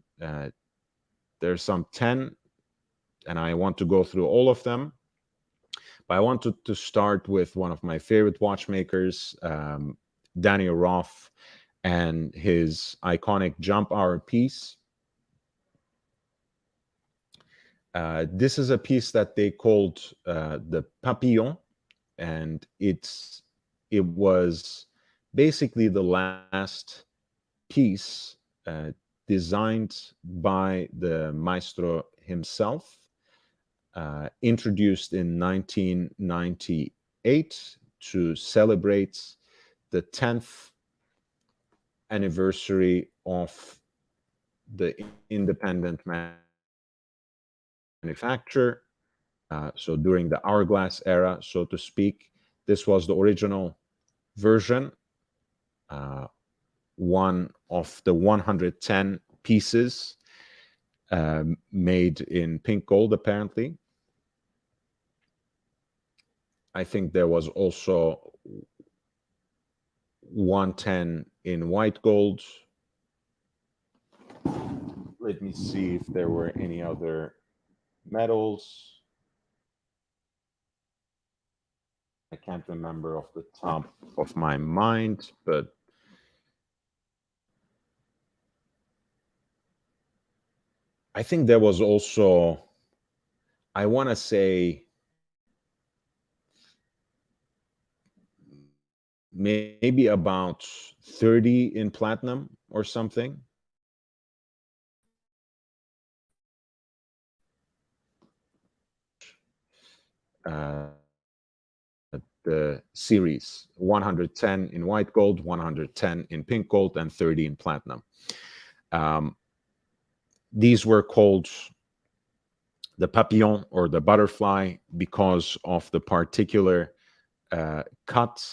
There's some 10, and I want to go through all of them. But I wanted to start with one of my favorite watchmakers, Daniel Roth, and his iconic jump hour piece. This is a piece that they called the Papillon, and it was basically the last piece designed by the maestro himself, introduced in 1998 to celebrate the 10th anniversary of the independent manufacture. So during the hourglass era, so to speak, this was the original version, one of the 110 pieces made in pink gold, apparently. I think there was also 110 in white gold. Let me see if there were any other metals. I can't remember off the top of my mind, but I think there was also, I want to say, maybe about 30 in platinum or something. The series 110 in white gold, 110 in pink gold, and 30 in platinum. These were called the papillon, or the butterfly, because of the particular cut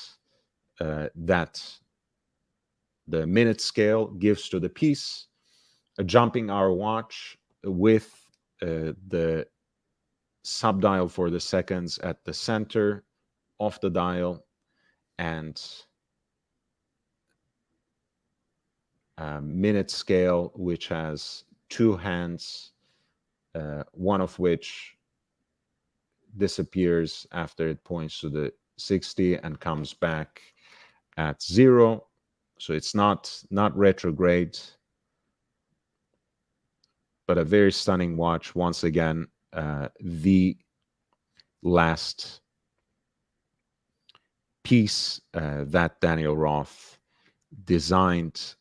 that the minute scale gives to the piece, a jumping hour watch with the subdial for the seconds at the center of the dial, and minute scale, which has two hands, one of which disappears after it points to the 60 and comes back at 0. So it's not retrograde, but a very stunning watch. Once again, the last piece that Daniel Roth designed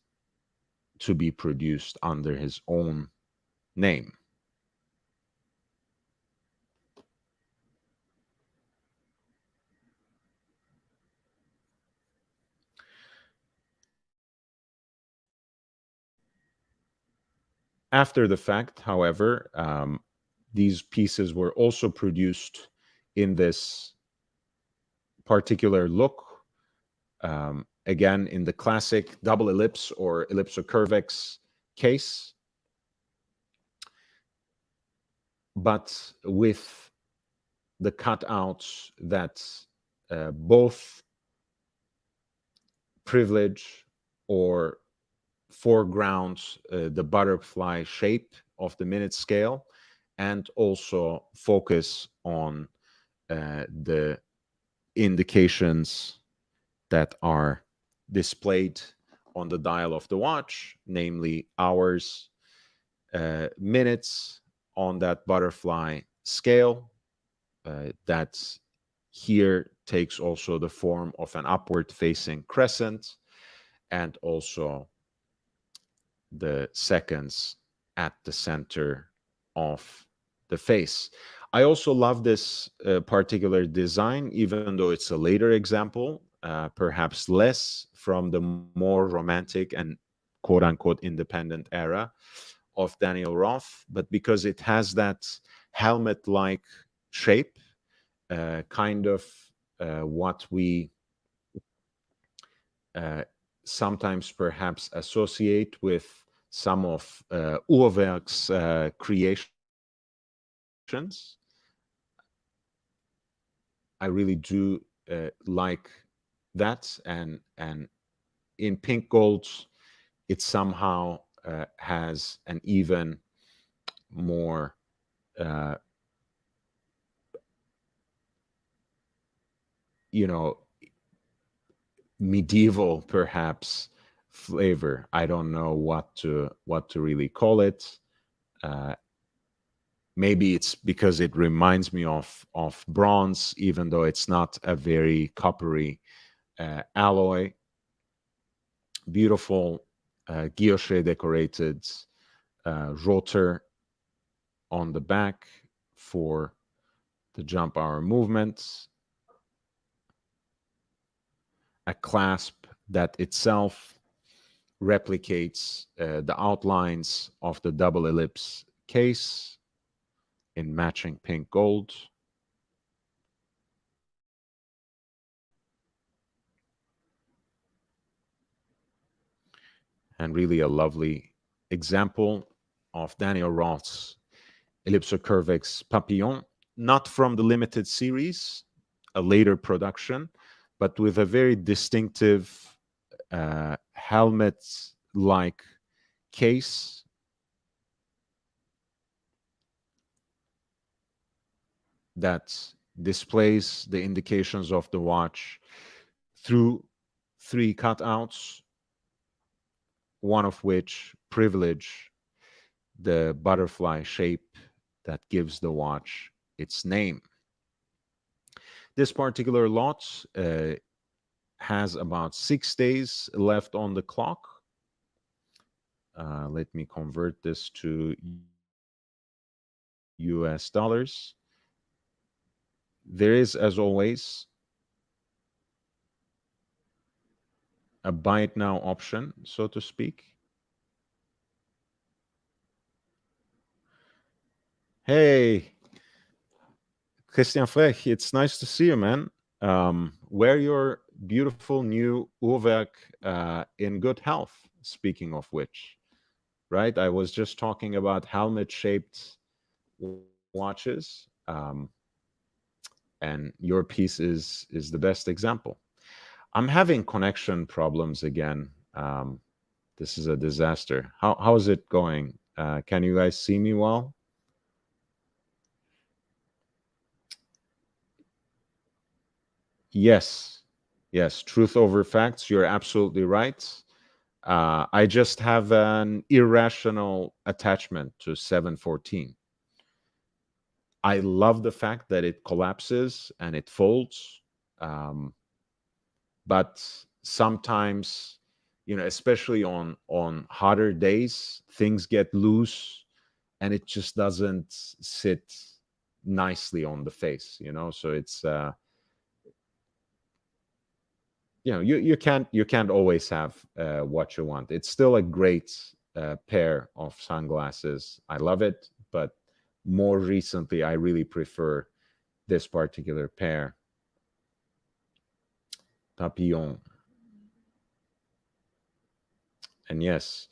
to be produced under his own name. After the fact, however, these pieces were also produced in this particular look, again in the classic double ellipse or ellipsocurvex case, but with the cutouts that both privilege or foreground the butterfly shape of the minute scale, and also focus on the indications that are displayed on the dial of the watch, namely hours, minutes on that butterfly scale. That here takes also the form of an upward facing crescent, and also the seconds at the center of the face. I also love this particular design, even though it's a later example, perhaps less from the more romantic and quote unquote independent era of Daniel Roth, but because it has that helmet like shape, kind of what we sometimes perhaps associate with some of Uhrwerk's creations. I really do like that, and in pink gold, it somehow has an even more medieval perhaps flavor. I don't know what to really call it. Maybe it's because it reminds me of bronze, even though it's not a very coppery alloy. Beautiful guilloche decorated rotor on the back for the jump hour movements. A clasp that itself replicates the outlines of the double ellipse case in matching pink gold. And really a lovely example of Daniel Roth's Ellipsocurvex Papillon, not from the limited series, a later production, but with a very distinctive helmet-like case. That displays the indications of the watch through 3 cutouts, one of which privilege the butterfly shape that gives the watch its name. This particular lot has about 6 days left on the clock. Let me convert this to US dollars. There is, as always, a buy it now option, so to speak. Hey, Christian Frech, it's nice to see you, man. Wear your beautiful new Uhrwerk in good health, speaking of which, right? I was just talking about helmet-shaped watches, and your piece is the best example. I'm having connection problems again. This is a disaster. How is it going? Can you guys see me well? Yes. Truth over facts. You're absolutely right. I just have an irrational attachment to 714. I love the fact that it collapses and it folds. But sometimes, especially on hotter days, things get loose and it just doesn't sit nicely on the face, so it's you can't always have what you want. It's still a great pair of sunglasses. I love it, but more recently I really prefer this particular pair. Papillon. And yes,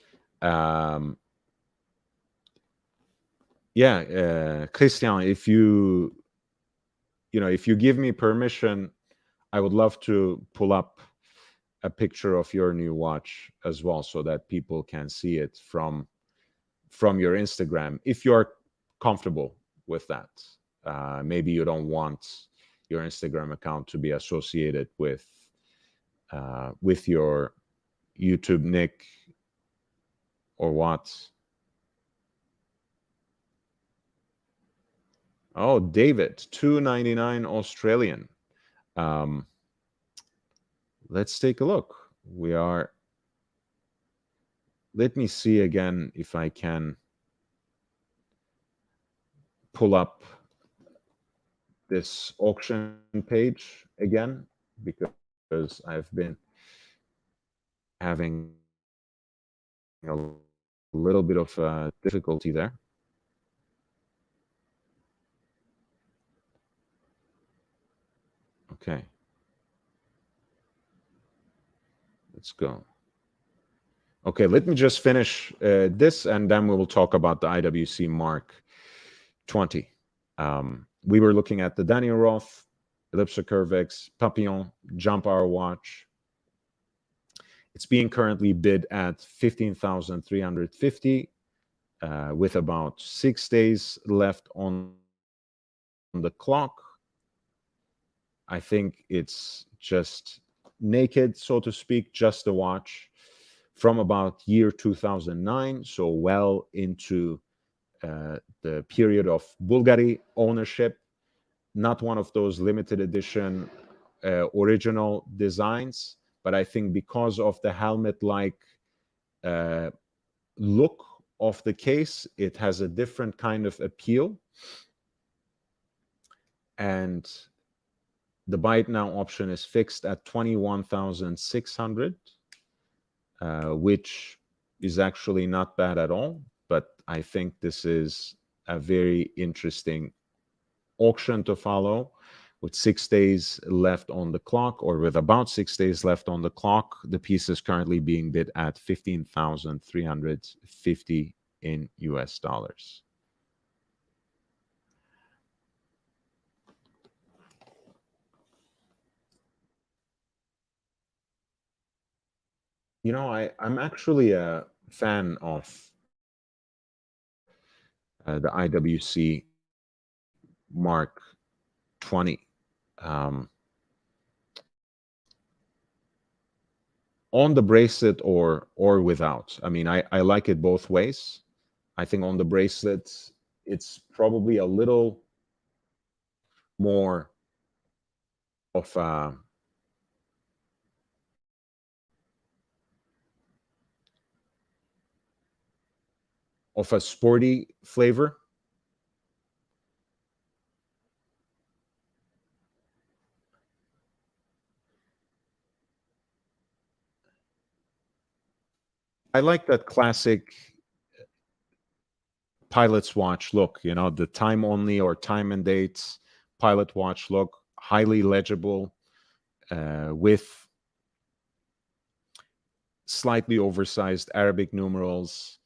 Christian, if you give me permission, I would love to pull up a picture of your new watch as well, so that people can see it from your Instagram. If you're comfortable with that. Maybe you don't want your Instagram account to be associated with your YouTube nick or what. Oh, David, 2.99 Australian. Let's take a look. Let me see again if I can pull up this auction page again, because I've been having a little bit of difficulty there. Okay. Let's go. Okay, let me just finish this, and then we will talk about the IWC Mark 20. We were looking at the Daniel Roth, Ellipsa Curvex, Papillon, Jump Hour watch. It's being currently bid at 15,350 with about 6 days left on the clock. I think it's just naked, so to speak, just a watch from about year 2009, so well into the period of Bulgari ownership. Not one of those limited edition original designs, but I think because of the helmet-like look of the case, it has a different kind of appeal. And the buy it now option is fixed at 21,600, which is actually not bad at all. But I think this is a very interesting auction to follow. With 6 days left on the clock, or with about 6 days left on the clock, the piece is currently being bid at 15,350 in US dollars. You know, I'm actually a fan of the IWC Mark 20. On the bracelet or without. I mean, I like it both ways. I think on the bracelet, it's probably a little more of a sporty flavor. I like that classic pilot's watch look, you know, the time only or time and dates pilot watch look, highly legible, with slightly oversized Arabic numerals,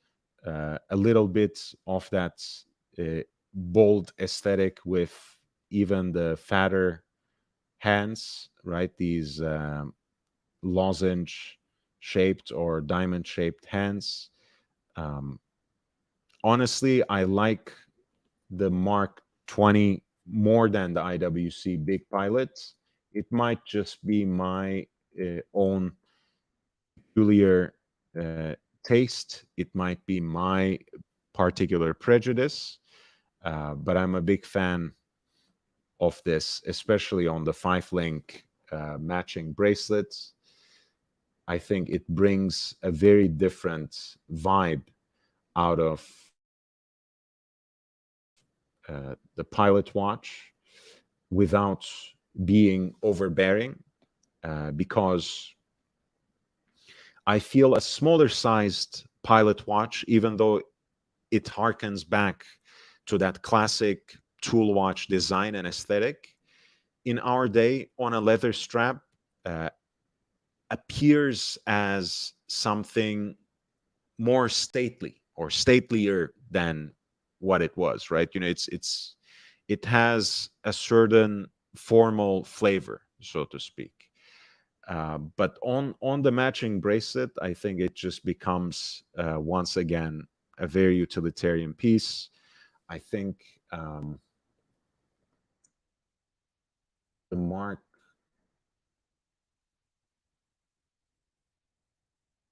a little bit of that bold aesthetic with even the fatter hands, right? These lozenge shaped or diamond shaped hands. Honestly, I like the Mark 20 more than the IWC Big Pilot. It might just be my own peculiar taste. It might be my particular prejudice, but I'm a big fan of this, especially on the 5-link matching bracelets. I think it brings a very different vibe out of the pilot watch without being overbearing, because I feel a smaller sized pilot watch, even though it harkens back to that classic tool watch design and aesthetic, in our day on a leather strap appears as something more stately or statelier than what it was, right? You know, it has a certain formal flavor, so to speak. But on the matching bracelet, I think it just becomes once again a very utilitarian piece. I think the mark,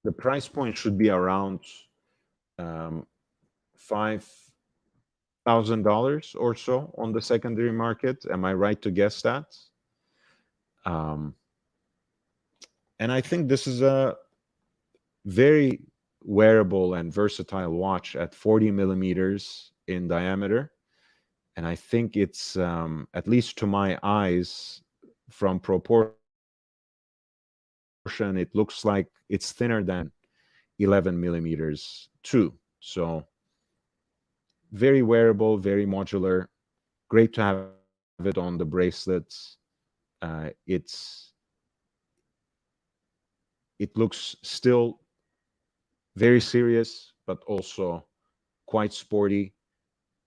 the price point should be around $5,000 or so on the secondary market. Am I right to guess that? Um, and I think this is a very wearable and versatile watch at 40 millimeters in diameter. And I think it's, at least to my eyes, from proportion, it looks like it's thinner than 11 millimeters too. So very wearable, very modular, great to have it on the bracelets. It looks still very serious, but also quite sporty.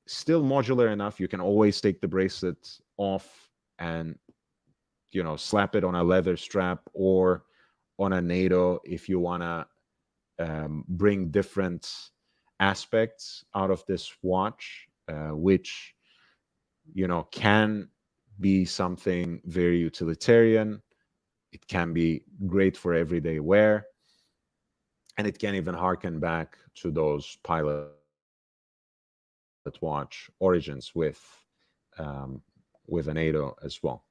Still modular enough. You can always take the bracelet off and, you know, slap it on a leather strap or on a NATO if you want to bring different aspects out of this watch, which, you know, can be something very utilitarian. It can be great for everyday wear, and it can even harken back to those pilot watch origins with an NATO as well.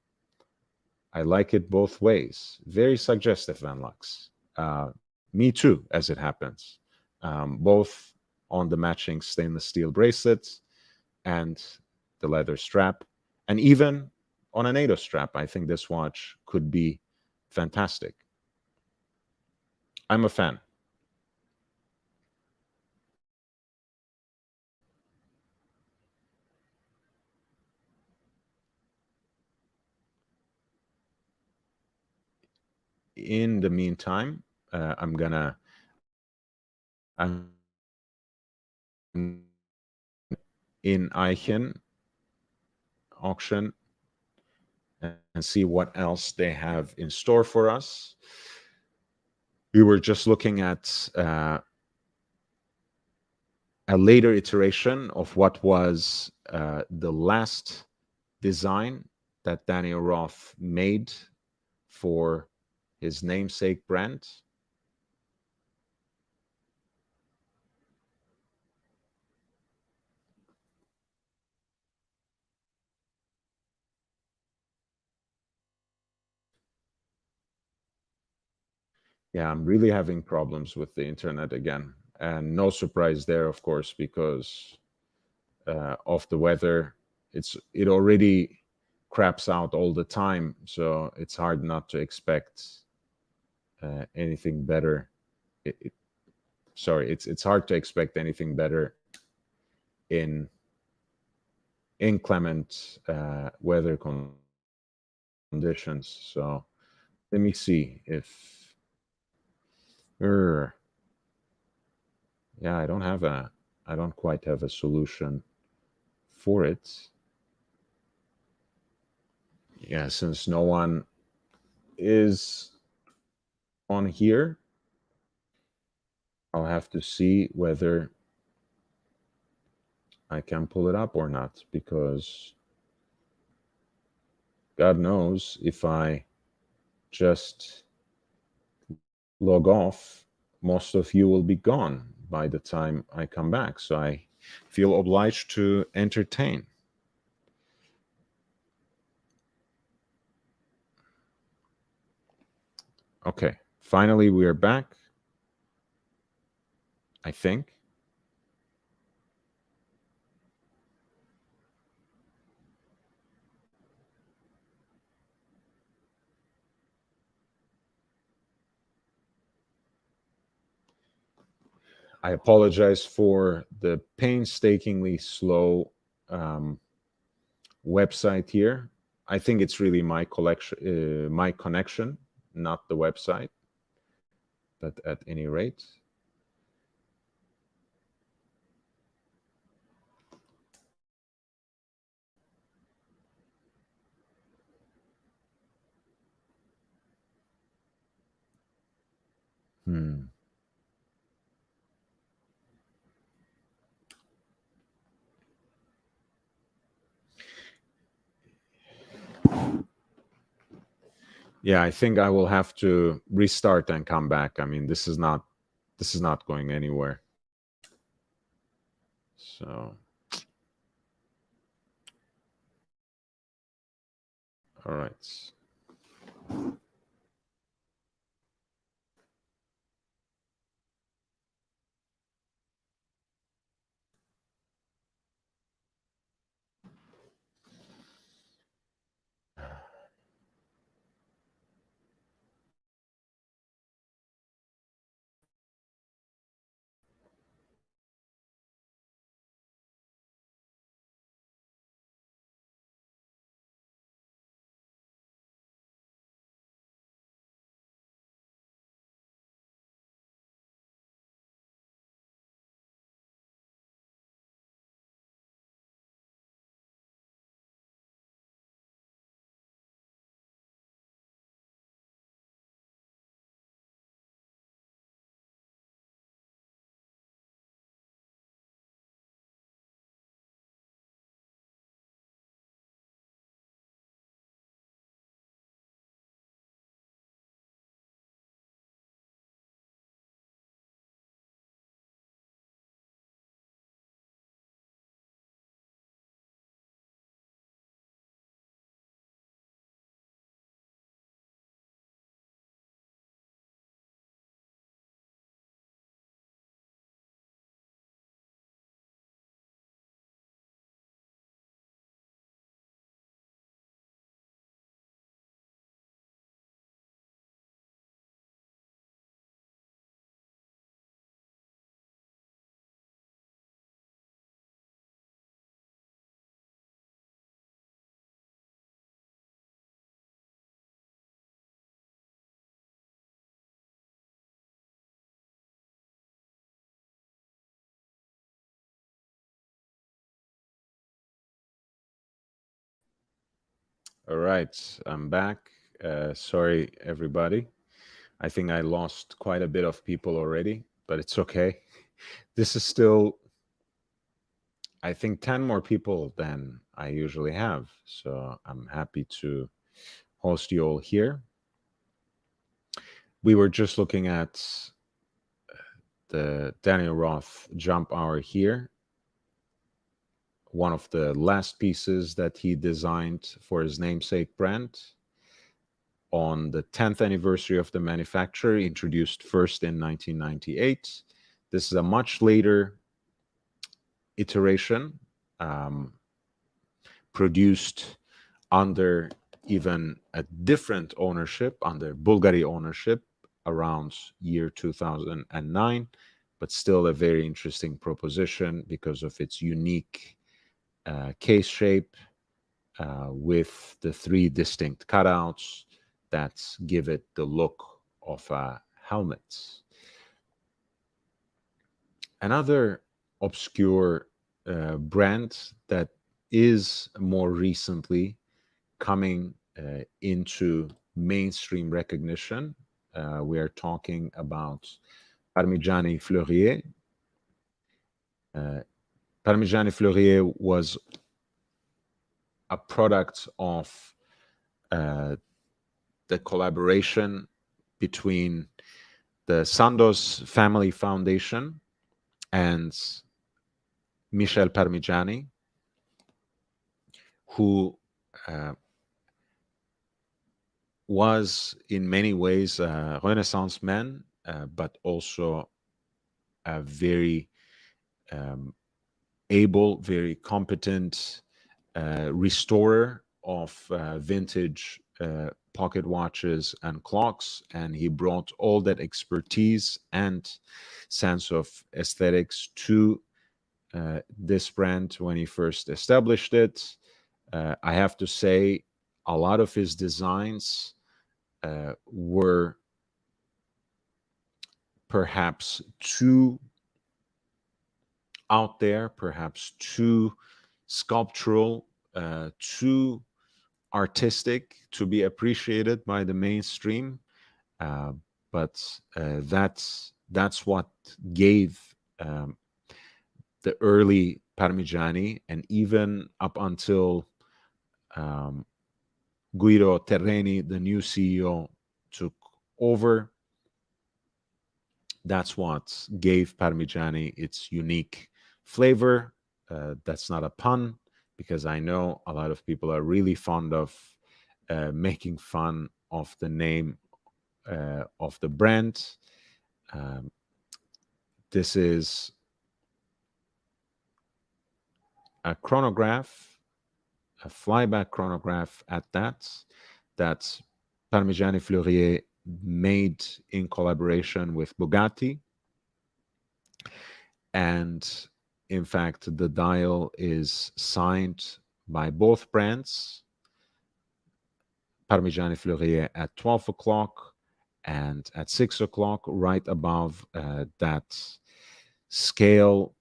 I like it both ways. Very suggestive, Van Lux. Me too, as it happens. Both on the matching stainless steel bracelets and the leather strap, and even on a NATO strap. I think this watch could be fantastic. I'm a fan. In the meantime, I'm in Eichen auction and see what else they have in store for us. We were just looking at a later iteration of what was the last design that Daniel Roth made for his namesake brand. Yeah, I'm really having problems with the internet again. And no surprise there, of course, because of the weather. It already craps out all the time, so it's hard not to expect anything better. It's hard to expect anything better in inclement weather conditions. So let me see if. Yeah, I don't quite have a solution for it. Yeah, since no one is on here, I'll have to see whether I can pull it up or not, because God knows if I just log off, most of you will be gone by the time I come back. So I feel obliged to entertain. Okay, finally we are back, I think. I apologize for the painstakingly slow website here. I think it's really my connection, not the website. But at any rate, Yeah, I think I will have to restart and come back. I mean, this is not going anywhere. So, all right. All right, I'm back. Sorry, everybody. I think I lost quite a bit of people already, but it's okay. This is still, I think, 10 more people than I usually have. So I'm happy to host you all here. We were just looking at the Daniel Roth jump hour here, one of the last pieces that he designed for his namesake brand on the 10th anniversary of the manufacture, introduced first in 1998. This is a much later iteration, produced under even a different ownership, under Bulgari ownership, around year 2009, but still a very interesting proposition because of its unique case shape with the three distinct cutouts that give it the look of a helmet. Another obscure brand that is more recently coming into mainstream recognition. We are talking about Parmigiani Fleurier. Parmigiani Fleurier was a product of the collaboration between the Sandoz Family Foundation and Michel Parmigiani, who was in many ways a Renaissance man, but also a very able, very competent restorer of vintage pocket watches and clocks. And he brought all that expertise and sense of aesthetics to this brand when he first established it. I have to say, a lot of his designs were perhaps too out there, perhaps too sculptural, too artistic to be appreciated by the mainstream. But that's what gave the early Parmigiani, and even up until Guido Terreni, the new CEO, took over. That's what gave Parmigiani its unique flavor. That's not a pun, because I know a lot of people are really fond of making fun of the name of the brand. Um, this is a chronograph, a flyback chronograph at that Parmigiani Fleurier made in collaboration with Bugatti. And in fact, the dial is signed by both brands, Parmigiani Fleurier at 12 o'clock and at 6 o'clock, right above that scale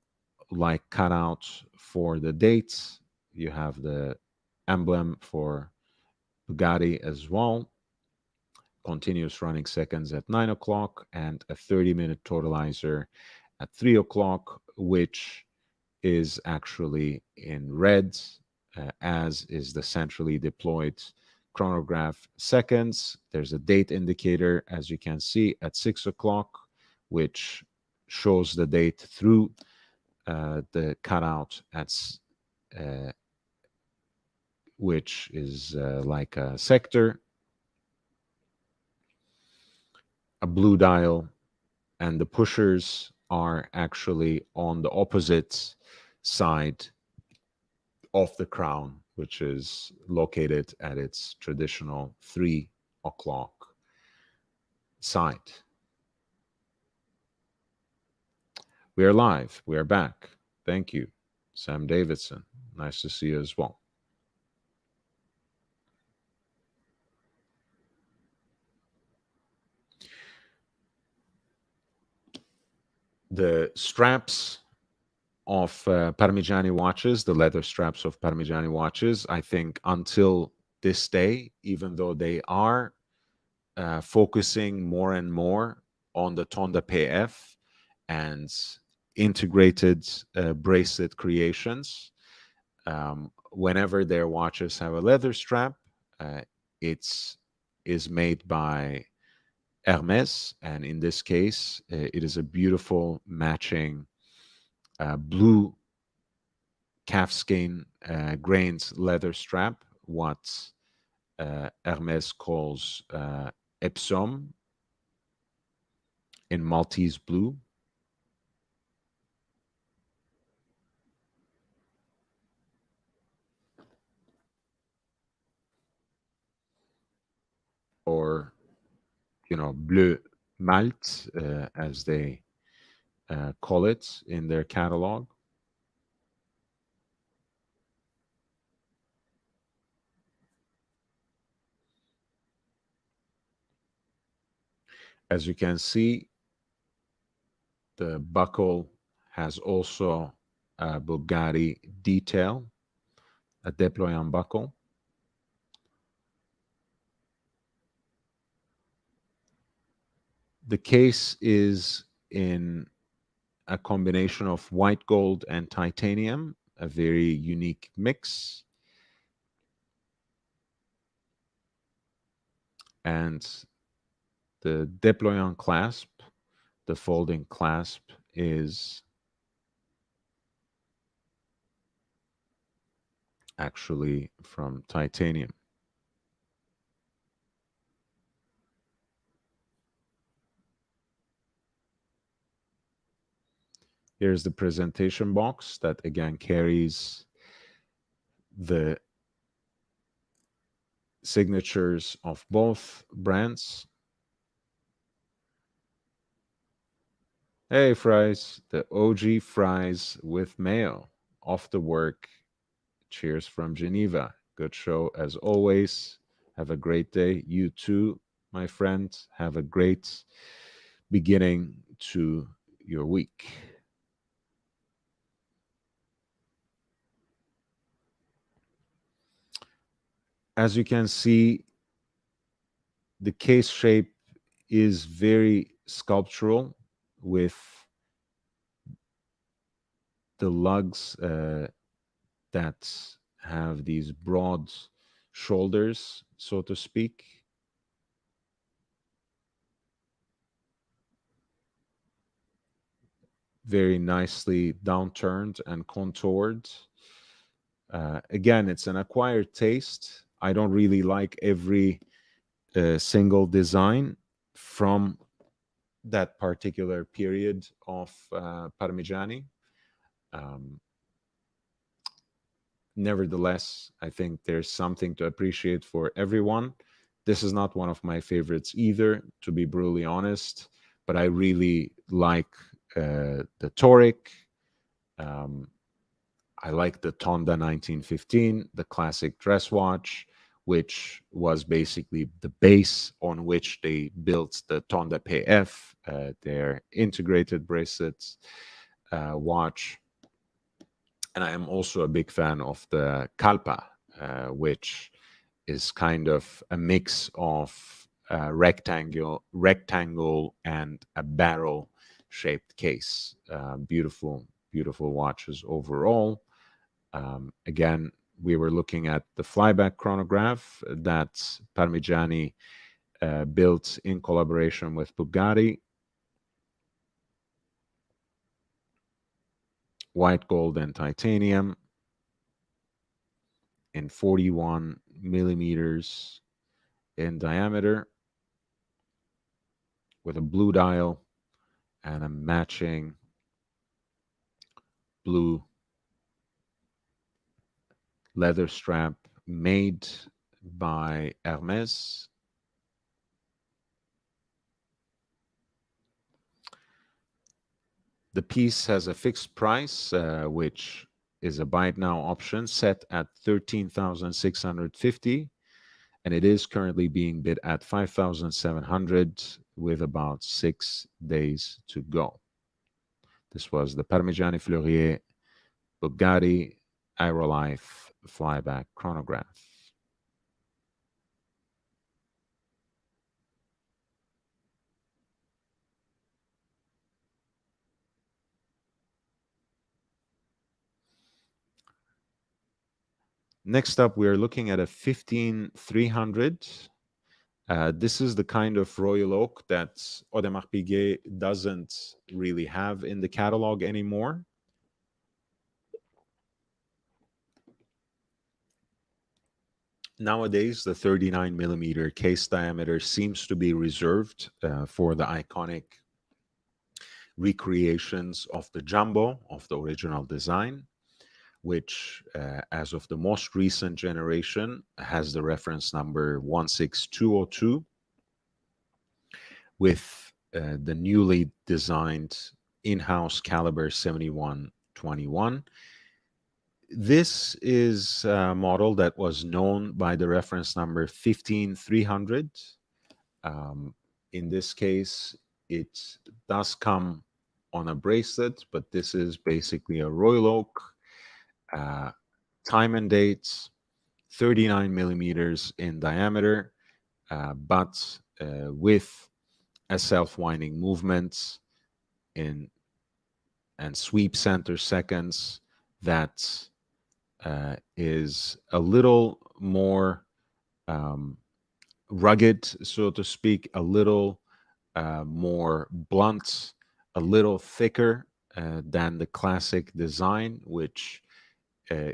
like cutout for the dates. You have the emblem for Bugatti as well. Continuous running seconds at 9 o'clock and a 30-minute totalizer at 3 o'clock, which is actually in red, as is the centrally deployed chronograph seconds. There's a date indicator, as you can see, at 6 o'clock, which shows the date through the cutout at which is like a sector, a blue dial, and the pushers are actually on the opposite side of the crown, which is located at its traditional 3 o'clock side. We are live. We are back. Thank you, Sam Davidson. Nice to see you as well. The straps of Parmigiani watches, the leather straps of Parmigiani watches, I think until this day, even though they are focusing more and more on the Tonda PF and integrated bracelet creations, whenever their watches have a leather strap, it is made by Hermes, and in this case, it is a beautiful matching blue calfskin grains leather strap, what Hermes calls Epsom in Maltese blue. Or, bleu malt, as they call it in their catalog. As you can see, the buckle has also a Bugatti detail, a déployant buckle. The case is in a combination of white gold and titanium, a very unique mix. And the déployant clasp, the folding clasp, is actually from titanium. Here's the presentation box that again carries the signatures of both brands. Hey, fries, the OG fries with mayo. Off the work. Cheers from Geneva. Good show as always. Have a great day. You too, my friend. Have a great beginning to your week. As you can see, the case shape is very sculptural, with the lugs that have these broad shoulders, so to speak. Very nicely downturned and contoured. Again, it's an acquired taste. I don't really like every single design from that particular period of Parmigiani. Nevertheless, I think there's something to appreciate for everyone. This is not one of my favorites either, to be brutally honest, but I really like the Toric. I like the Tonda 1915, the classic dress watch, which was basically the base on which they built the Tonda PF, their integrated bracelets watch. And I am also a big fan of the Kalpa, which is kind of a mix of rectangle and a barrel shaped case. Beautiful, beautiful watches overall. Again, we were looking at the flyback chronograph that Parmigiani built in collaboration with Bugatti. White gold and titanium in 41 millimeters in diameter with a blue dial and a matching blue leather strap made by Hermes. The piece has a fixed price, which is a buy it now option set at 13,650, and it is currently being bid at 5,700 with about 6 days to go. This was the Parmigiani Fleurier Bugatti Aerolife flyback chronograph. Next up, we are looking at a 15300. This is the kind of Royal Oak that Audemars Piguet doesn't really have in the catalog anymore. Nowadays, the 39 millimeter case diameter seems to be reserved for the iconic recreations of the Jumbo, of the original design, which, as of the most recent generation, has the reference number 16202, with the newly designed in-house caliber 7121. This is a model that was known by the reference number 15300. In this case, it does come on a bracelet, but this is basically a Royal Oak, time and dates, 39 millimeters in diameter, but with a self-winding movement and sweep center seconds that is a little more rugged, so to speak, a little more blunt, a little thicker than the classic design, which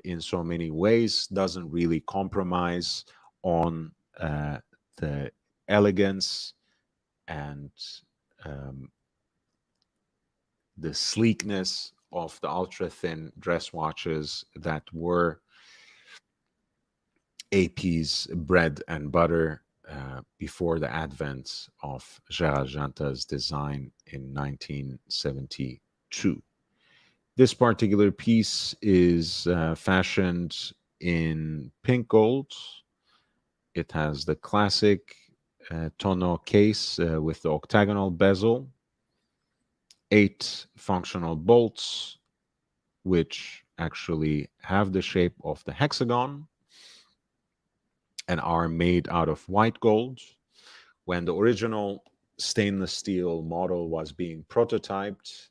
in so many ways doesn't really compromise on the elegance and the sleekness of the ultra thin dress watches that were AP's bread and butter before the advent of Gérald Janta's design in 1972. This particular piece is fashioned in pink gold. It has the classic tonneau case with the octagonal bezel, 8 functional bolts, which actually have the shape of the hexagon and are made out of white gold. When the original stainless steel model was being prototyped,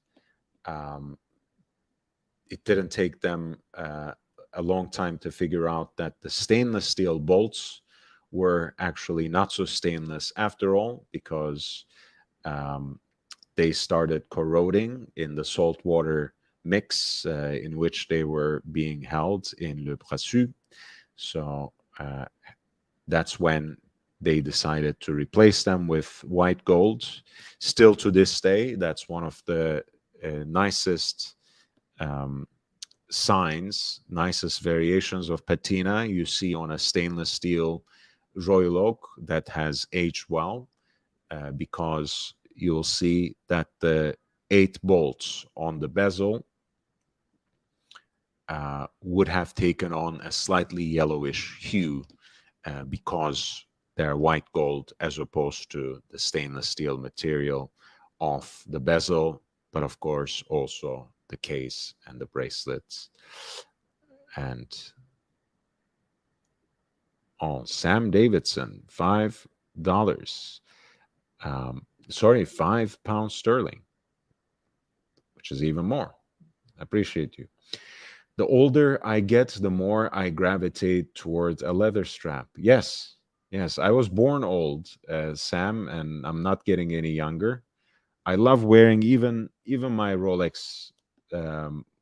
it didn't take them a long time to figure out that the stainless steel bolts were actually not so stainless after all, because they started corroding in the saltwater mix in which they were being held in Le Brassus. So that's when they decided to replace them with white gold. Still to this day, that's one of the nicest signs, nicest variations of patina you see on a stainless steel Royal Oak that has aged well, because you'll see that the 8 bolts on the bezel would have taken on a slightly yellowish hue because they're white gold as opposed to the stainless steel material of the bezel, but of course also the case and the bracelets. And Sam Davidson, $5. Sorry, £5 sterling, which is even more. I appreciate you. The older I get, the more I gravitate towards a leather strap. Yes, I was born old, Sam, and I'm not getting any younger. I love wearing even my Rolex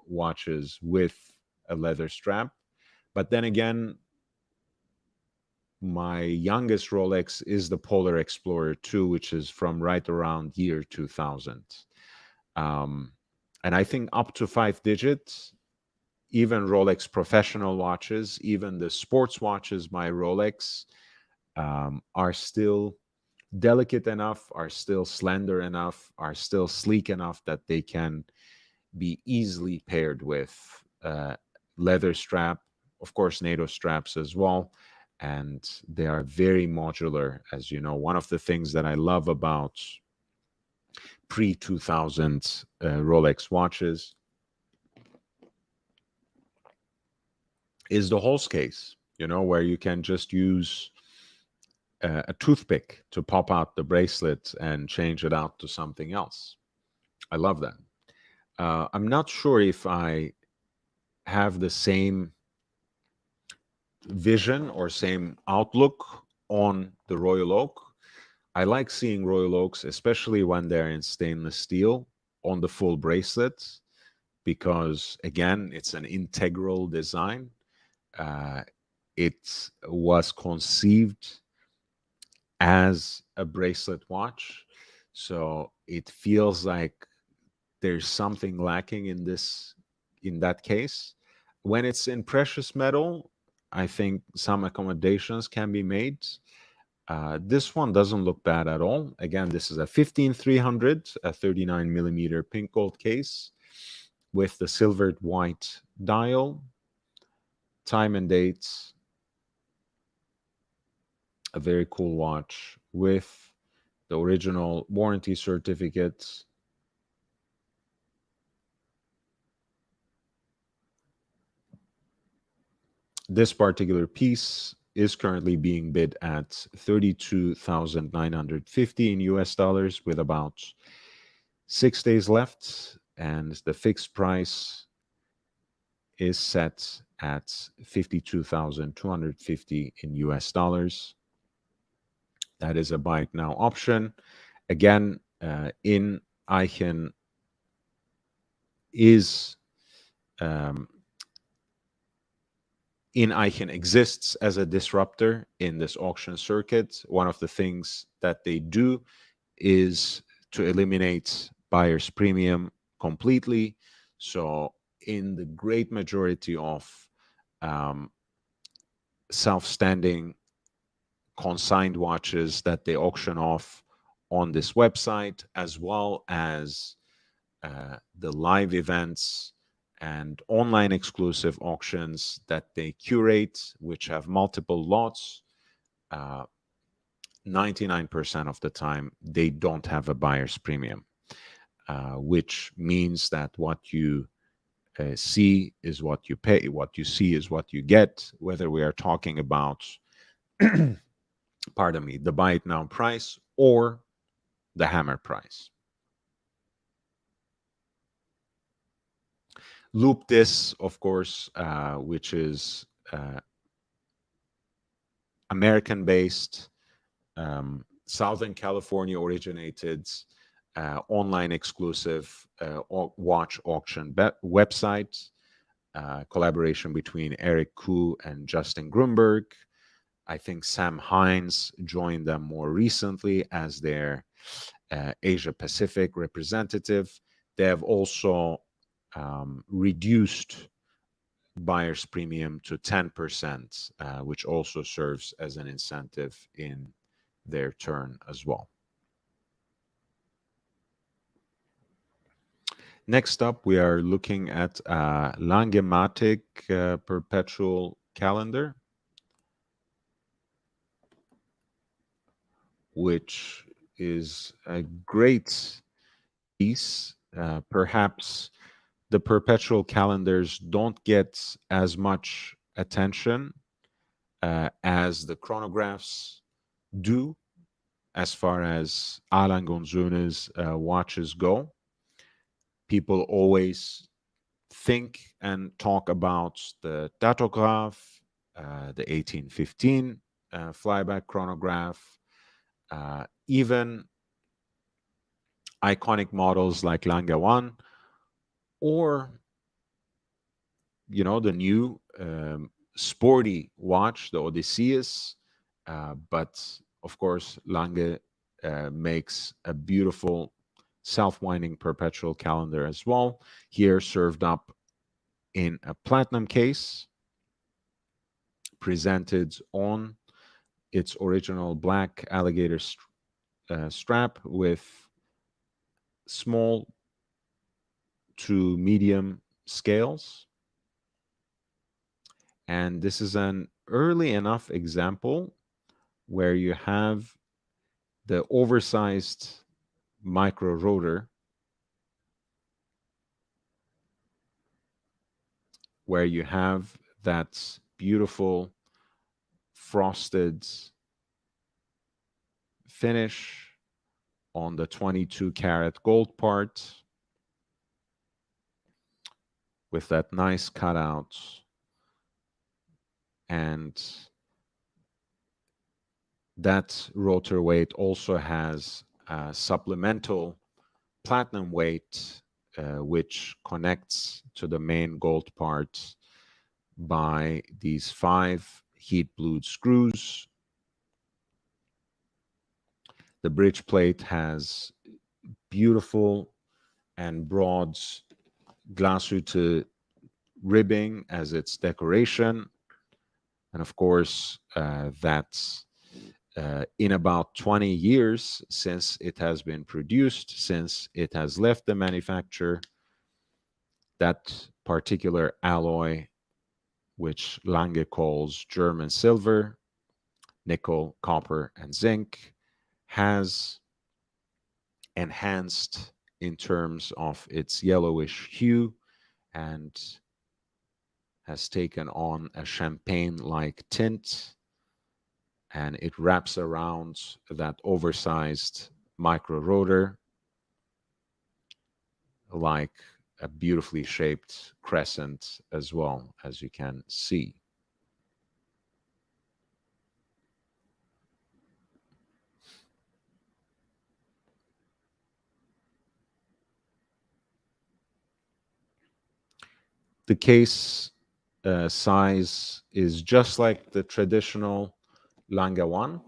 watches with a leather strap. But then again, my youngest Rolex is the Polar Explorer 2, which is from right around year 2000. And I think up to 5 digits, even Rolex professional watches, even the sports watches, my Rolex, are still delicate enough, are still slender enough, are still sleek enough that they can be easily paired with leather strap, of course, NATO straps as well. And they are very modular, as you know. One of the things that I love about pre-2000 Rolex watches is the Hulse case, where you can just use a toothpick to pop out the bracelet and change it out to something else. I love that. I'm not sure if I have the same vision or same outlook on the Royal Oak. I like seeing Royal Oaks, especially when they're in stainless steel, on the full bracelets, because again, it's an integral design. It was conceived as a bracelet watch, so it feels like there's something lacking in that case. When it's in precious metal, I think some accommodations can be made. This one doesn't look bad at all. Again, this is a 15300, a 39 millimeter pink gold case with the silvered white dial, time and dates. A very cool watch with the original warranty certificates. This particular piece is currently being bid at $32,950 in US dollars, with about 6 days left, and the fixed price is set at $52,250 in US dollars. That is a buy it now option. Again, in Eichen exists as a disruptor in this auction circuit. One of the things that they do is to eliminate buyer's premium completely. So in the great majority of self-standing consigned watches that they auction off on this website, as well as the live events and online exclusive auctions that they curate, which have multiple lots, 99% of the time, they don't have a buyer's premium, which means that what you see is what you pay, what you see is what you get, whether we are talking about, pardon me, the buy it now price or the hammer price. Loop This, of course, which is American-based, Southern California originated, online exclusive watch auction website, collaboration between Eric Koo and Justin Grunberg. I think Sam Hines joined them more recently as their Asia Pacific representative. They have also reduced buyer's premium to 10%, which also serves as an incentive in their turn as well. Next up, we are looking at Langematic perpetual calendar, which is a great piece. Perhaps the perpetual calendars don't get as much attention as the chronographs do, as far as Alan Gonzuna's watches go. People always think and talk about the Datograph, the 1815 flyback chronograph, even iconic models like Lange 1, or the new sporty watch, the Odysseus. But of course, Lange makes a beautiful self-winding perpetual calendar as well, here served up in a platinum case, presented on its original black alligator strap with small to medium scales. And this is an early enough example where you have the oversized micro rotor, where you have that beautiful frosted finish on the 22 karat gold part, with that nice cutout, and that rotor weight also has a supplemental platinum weight, which connects to the main gold part by these 5 heat-blued screws. The bridge plate has beautiful and broad glashütte ribbing as its decoration. And of course, that's in about 20 years since it has been produced, since it has left the manufacturer, that particular alloy, which Lange calls German silver, nickel, copper, and zinc, has enhanced in terms of its yellowish hue and has taken on a champagne-like tint, and it wraps around that oversized micro rotor like a beautifully shaped crescent as well, as you can see. The case size is just like the traditional Lange 1.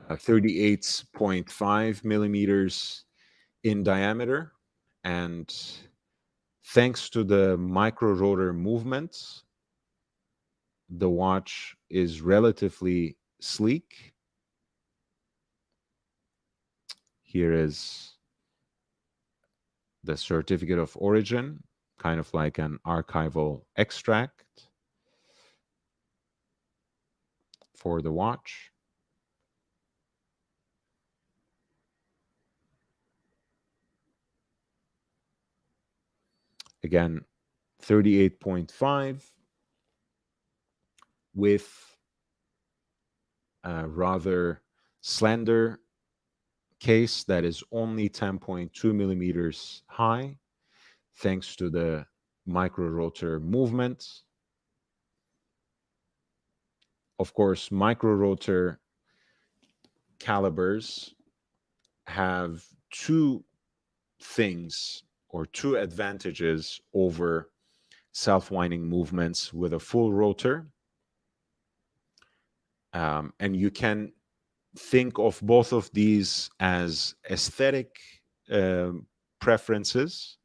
Uh, 38.5 millimeters in diameter, and thanks to the micro rotor movement, the watch is relatively sleek. Here is the certificate of origin, kind of like an archival extract for the watch. Again, 38.5. with a rather slender case that is only 10.2 millimeters high, thanks to the micro rotor movement. Of course, micro rotor calibers have two things or two advantages over self-winding movements with a full rotor. And you can think of both of these as aesthetic preferences,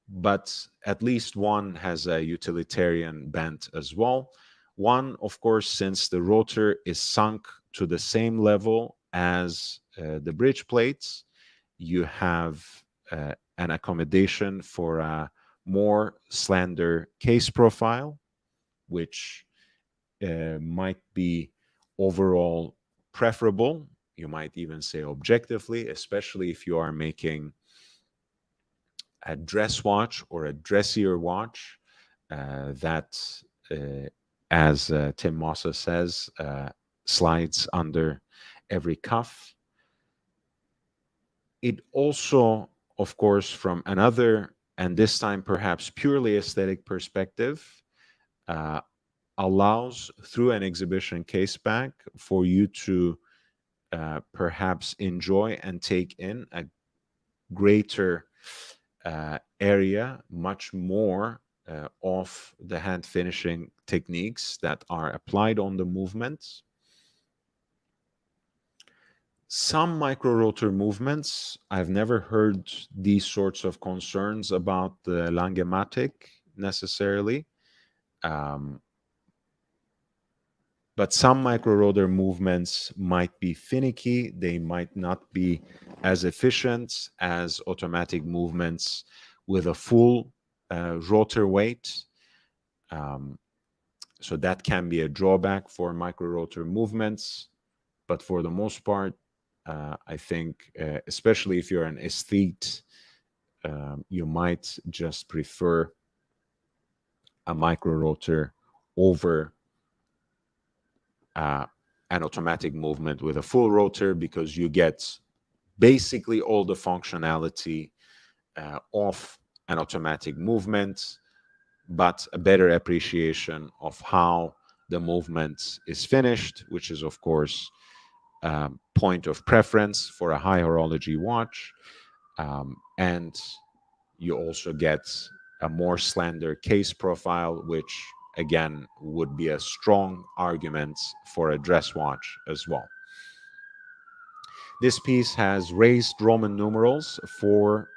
but at least one has a utilitarian bent as well. One, of course, since the rotor is sunk to the same level as the bridge plates, you have an accommodation for a more slender case profile, which might be overall preferable. You might even say objectively, especially if you are making a dress watch or a dressier watch that, as Tim Mossa says, slides under every cuff. It also, of course, from another, and this time perhaps purely aesthetic perspective, allows through an exhibition case back for you to perhaps enjoy and take in a greater area, much more of the hand finishing techniques that are applied on the movements. Some micro rotor movements, I've never heard these sorts of concerns about the Langematic necessarily. But some micro rotor movements might be finicky. They might not be as efficient as automatic movements with a full rotor weight. So that can be a drawback for micro rotor movements. But for the most part, I think, especially if you're an aesthete, you might just prefer a micro rotor over an automatic movement with a full rotor, because you get basically all the functionality of an automatic movement, but a better appreciation of how the movement is finished, which is, of course, point of preference for a high horology watch. And you also get a more slender case profile, which again would be a strong argument for a dress watch as well. This piece has raised Roman numerals for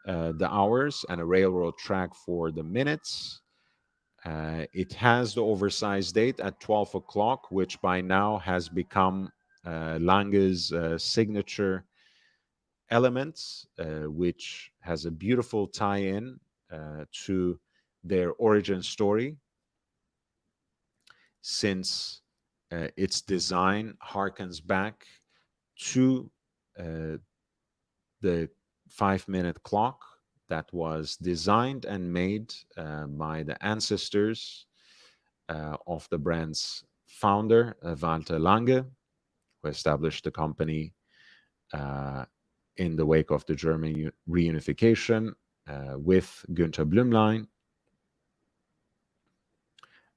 the hours and a railroad track for the minutes. It has the oversized date at 12 o'clock, which by now has become Lange's signature elements, which has a beautiful tie-in to their origin story, since its design harkens back to the 5-minute clock that was designed and made by the ancestors of the brand's founder, Walter Lange, who established the company in the wake of the German reunification with Günther Blümlein.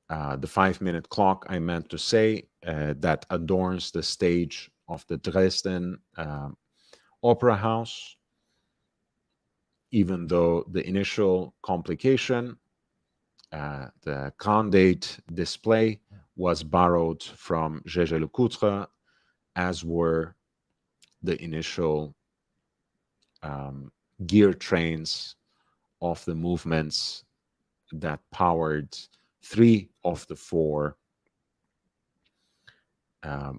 The 5-minute clock, I meant to say, that adorns the stage of the Dresden Opera House, even though the initial complication, the Grand Date display, was borrowed from Jaeger-LeCoultre, as were the initial gear trains of the movements that powered 3 of the 4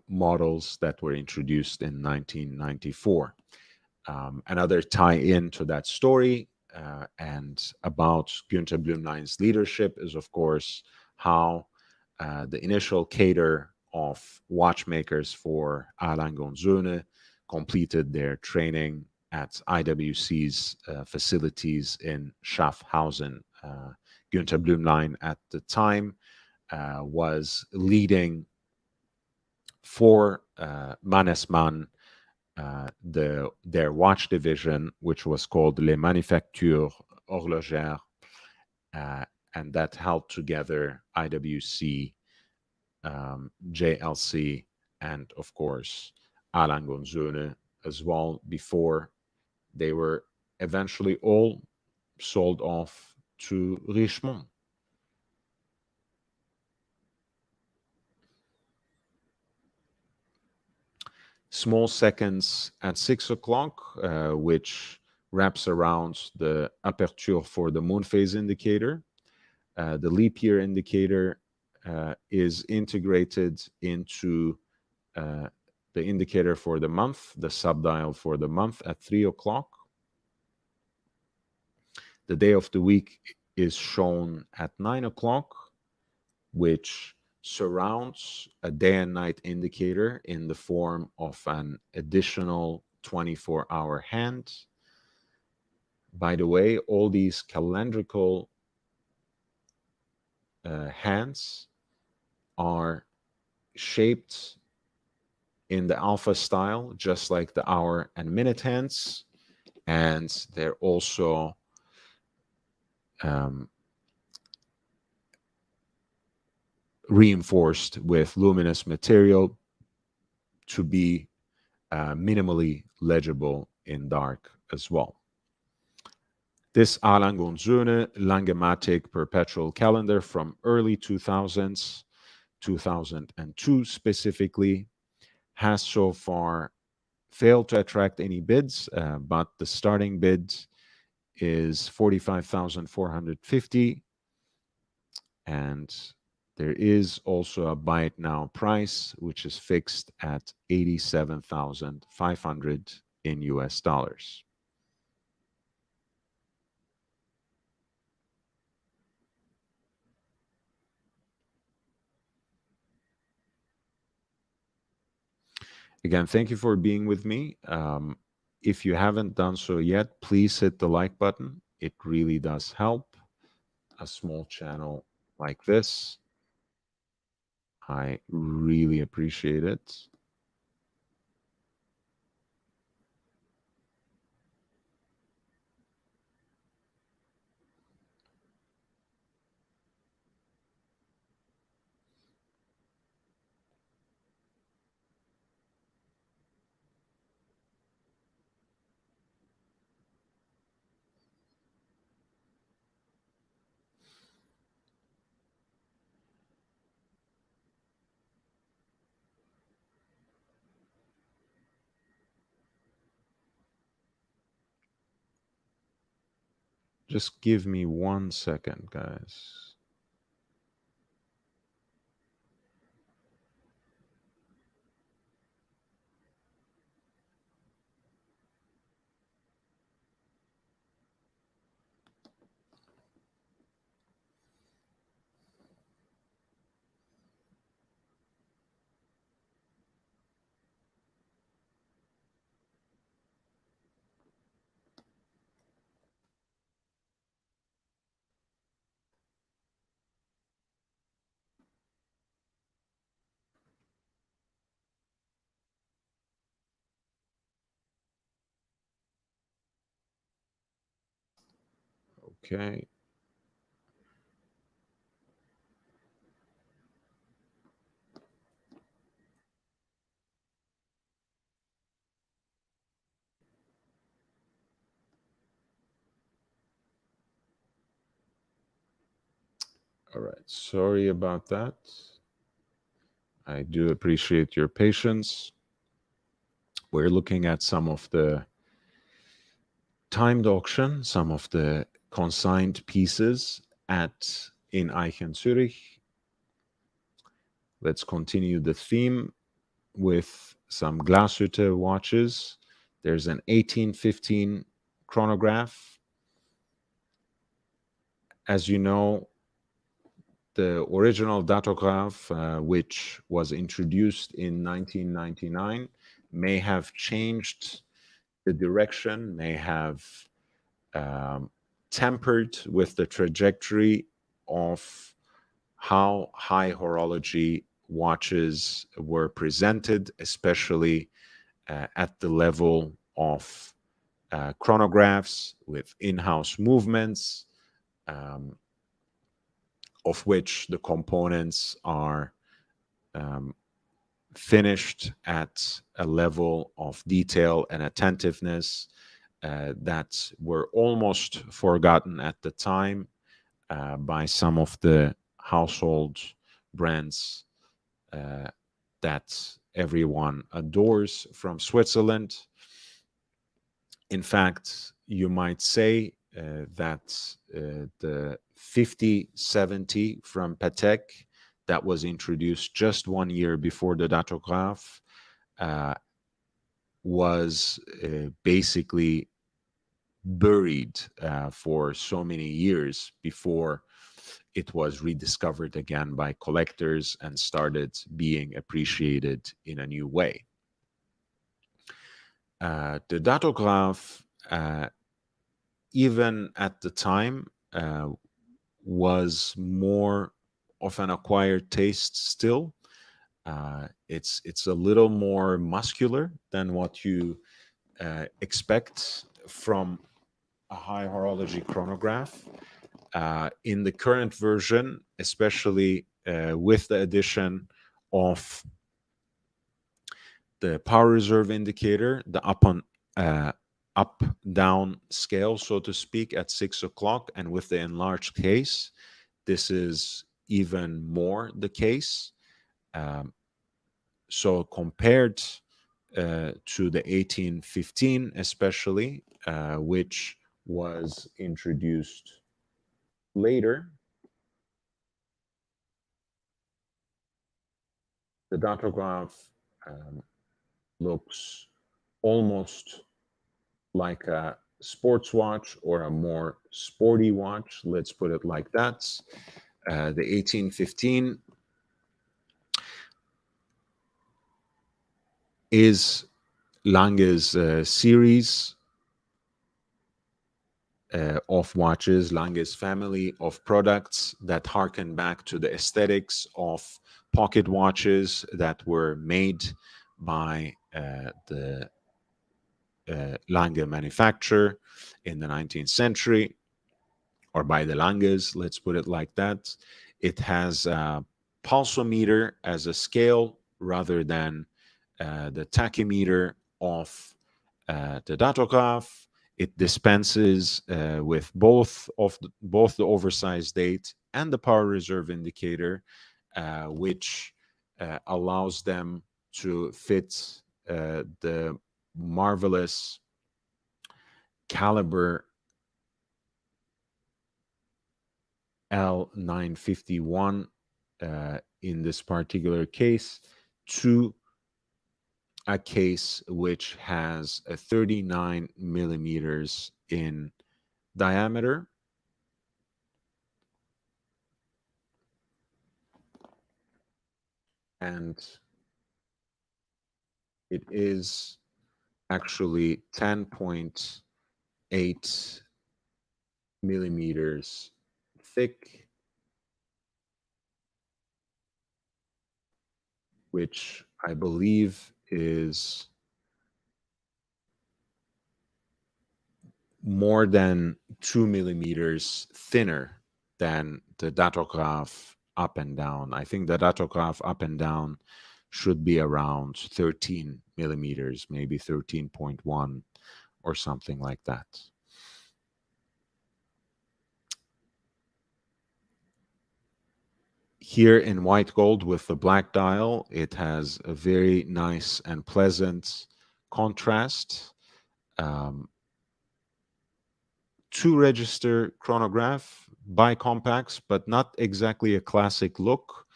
models that were introduced in 1994. Another tie-in to that story and about Günther Blümlein's leadership is, of course, how the initial cadre of watchmakers for A. Lange & Söhne completed their training at IWC's facilities in Schaffhausen. Günther Blümlein at the time was leading for Mannesmann their watch division, which was called Les Manufactures Horlogères, and that held together IWC, JLC, and of course A. Lange & Söhne as well, before they were eventually all sold off to Richemont. Small seconds at 6 o'clock, which wraps around the aperture for the moon phase indicator. The leap year indicator is integrated into the indicator for the month, the subdial for the month at 3 o'clock. The day of the week is shown at 9 o'clock, which surrounds a day and night indicator in the form of an additional 24-hour hand. By the way, all these calendrical hands are shaped in the alpha style, just like the hour and minute hands, and they're also reinforced with luminous material to be minimally legible in dark as well. This A. Lange & Söhne Langematik perpetual calendar from early 2000s, 2002 specifically, has so far failed to attract any bids, but the starting bid is 45,450, and there is also a buy it now price, which is fixed at 87,500 in US dollars. Again, thank you for being with me. If you haven't done so yet, please hit the like button. It really does help a small channel like this. I really appreciate it. Just give me 1 second, guys. Okay. All right. Sorry about that. I do appreciate your patience. We're looking at some of the timed auction, some of the consigned pieces in Eichen Zürich. Let's continue the theme with some Glashütte watches. There's an 1815 chronograph. As you know, the original datograph, which was introduced in 1999, may have changed the direction, may have tempered with the trajectory of how high horology watches were presented, especially at the level of chronographs with in-house movements, um, of which the components are finished at a level of detail and attentiveness that were almost forgotten at the time by some of the household brands that everyone adores from Switzerland. In fact, you might say that the 5070 from Patek that was introduced just 1 year before the Datograph was basically buried for so many years before it was rediscovered again by collectors and started being appreciated in a new way. The Datograph, even at the time, was more of an acquired taste still. It's a little more muscular than what you expect from a high horology chronograph. In the current version, especially with the addition of the power reserve indicator, the up down scale, so to speak, at 6 o'clock, and with the enlarged case, this is even more the case. So compared to the 1815, especially, which was introduced later, the Datograph looks almost like a sports watch or a more sporty watch, let's put it like that. The 1815 is Lange's series of watches, Lange's family of products that harken back to the aesthetics of pocket watches that were made by the Lange manufacturer in the 19th century, or by the Langes, let's put it like that. It has a pulsometer as a scale rather than the tachymeter of the Datograph. It dispenses with both the oversized date and the power reserve indicator, which allows them to fit the marvelous caliber L951 in this particular case to a case which has a 39 millimeters in diameter. And it is actually 10.8 millimeters thick, which I believe is more than 2 millimeters thinner than the Datograph up and down. I think the Datograph up and down should be around 13 millimeters, maybe 13.1 or something like that. Here in white gold with the black dial, it has a very nice and pleasant contrast. Two-register chronograph, bicompax, but not exactly a classic look.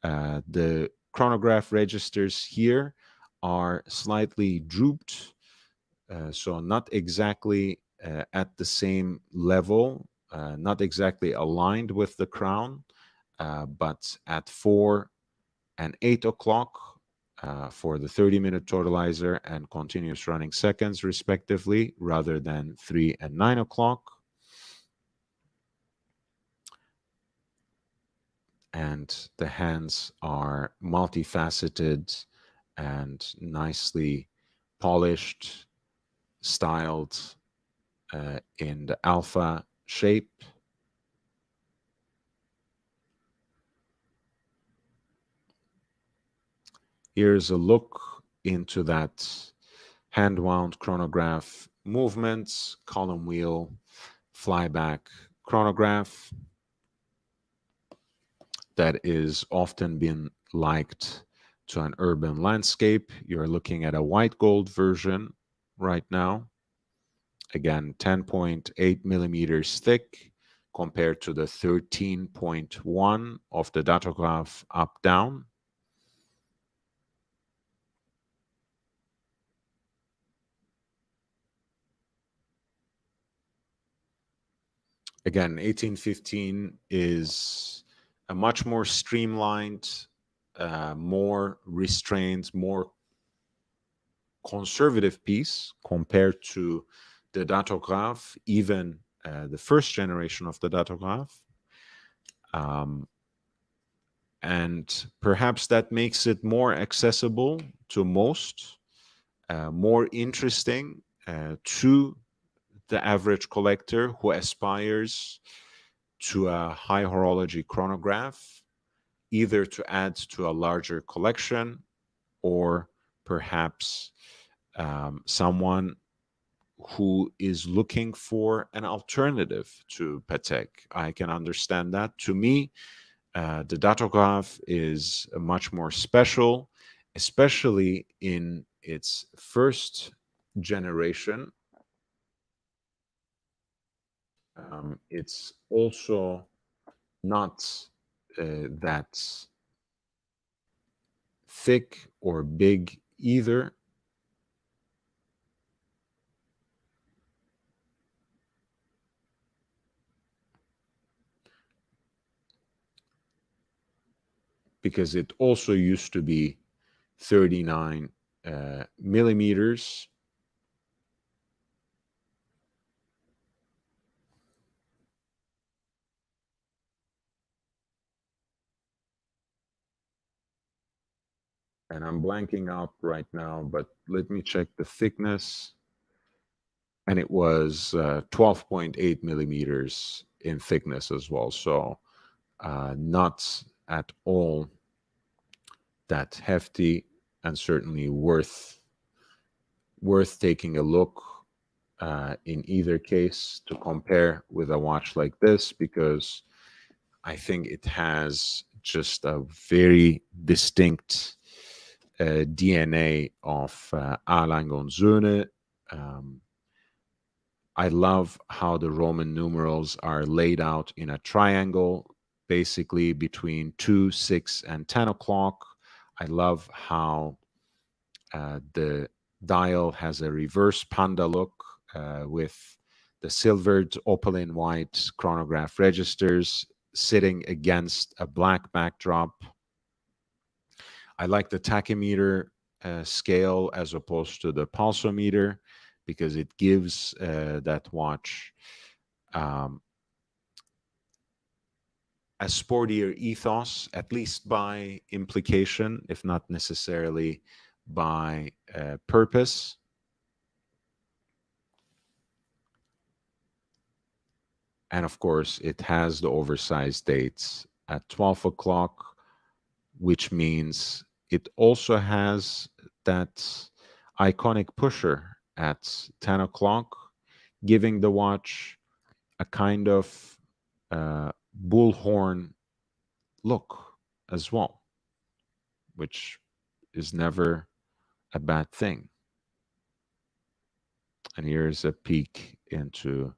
The chronograph registers here are slightly drooped, so not exactly at the same level, not exactly aligned with the crown, but at 4 and 8 o'clock for the 30-minute totalizer and continuous running seconds, respectively, rather than 3 and 9 o'clock. and the hands are multifaceted and nicely polished, styled in the alpha shape. Here's a look into that hand-wound chronograph movements, column wheel, flyback chronograph that is often been liked to an urban landscape. You're looking at a white gold version right now. Again, 10.8 millimeters thick compared to the 13.1 of the Datograph up-down. Again, 1815 is a much more streamlined, more restrained, more conservative piece compared to the Datograph, even the first generation of the Datograph. And perhaps that makes it more accessible to most, more interesting to the average collector who aspires to a high horology chronograph, either to add to a larger collection or perhaps someone who is looking for an alternative to Patek. I can understand that. To me, the Datograph is much more special, especially in its first generation. It's also not that thick or big either. Because it also used to be 39 millimeters. And I'm blanking out right now, but let me check the thickness. And it was 12.8 millimeters in thickness as well. So not at all that hefty, and certainly worth taking a look in either case to compare with a watch like this, because I think it has just a very distinct DNA of A. Lange & Söhne. I love how the Roman numerals are laid out in a triangle, basically between 2, 6, and 10 o'clock. I love how the dial has a reverse panda look with the silvered opaline white chronograph registers sitting against a black backdrop. I like the tachymeter scale as opposed to the pulsometer because it gives that watch a sportier ethos, at least by implication, if not necessarily by purpose. And of course, it has the oversized dates at 12 o'clock, which means it also has that iconic pusher at 10 o'clock, giving the watch a kind of bullhorn look as well, which is never a bad thing. And here's a peek into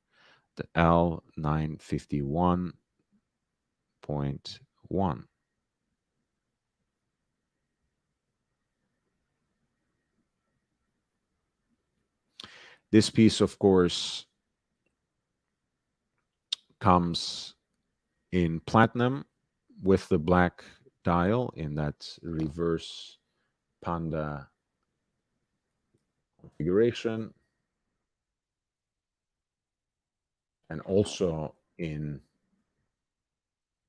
the L951.1. This piece, of course, comes in platinum with the black dial in that reverse panda configuration, and also in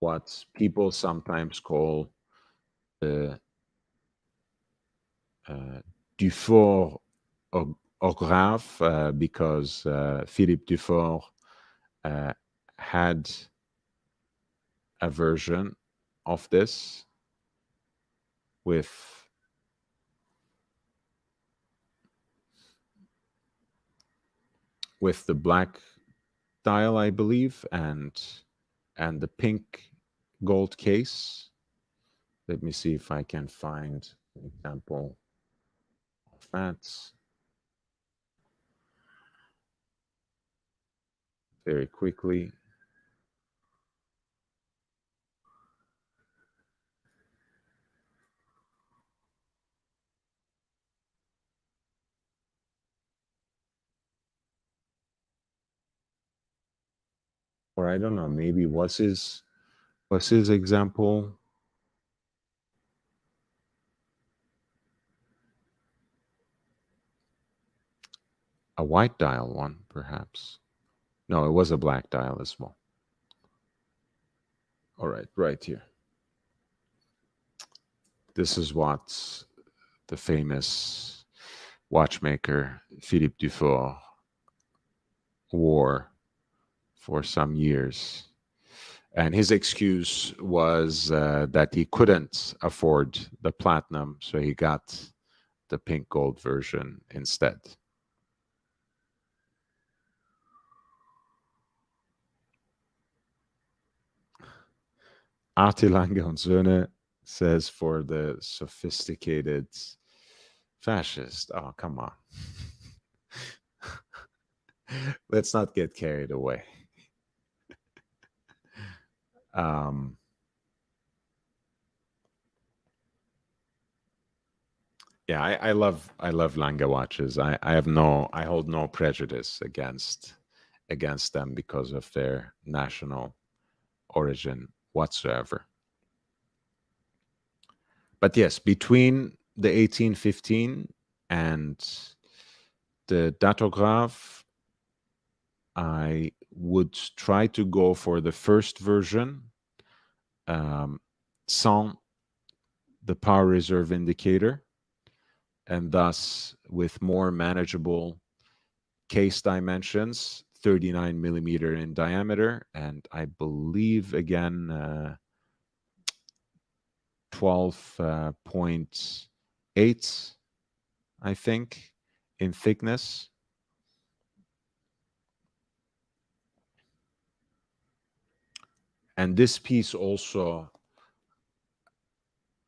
what people sometimes call the Dufour Orgraphe, because Philippe Dufour had a version of this with the black dial, I believe, and the pink gold case. Let me see if I can find an example of that very quickly. Or I don't know, maybe was his example a white dial one, perhaps? No, it was a black dial as well. All right, right here. This is what the famous watchmaker Philippe Dufour wore for some years. And his excuse was that he couldn't afford the platinum, so he got the pink gold version instead. Artilange und Söhne says, for the sophisticated fascist. Oh, come on. Let's not get carried away. Yeah, I love Lange watches. I hold no prejudice against them because of their national origin whatsoever. But yes, between the 1815 and the Datograph, I would try to go for the first version, sans the power reserve indicator, and thus with more manageable case dimensions, 39 millimeter in diameter, and I believe again 12.8, I think, in thickness. And this piece also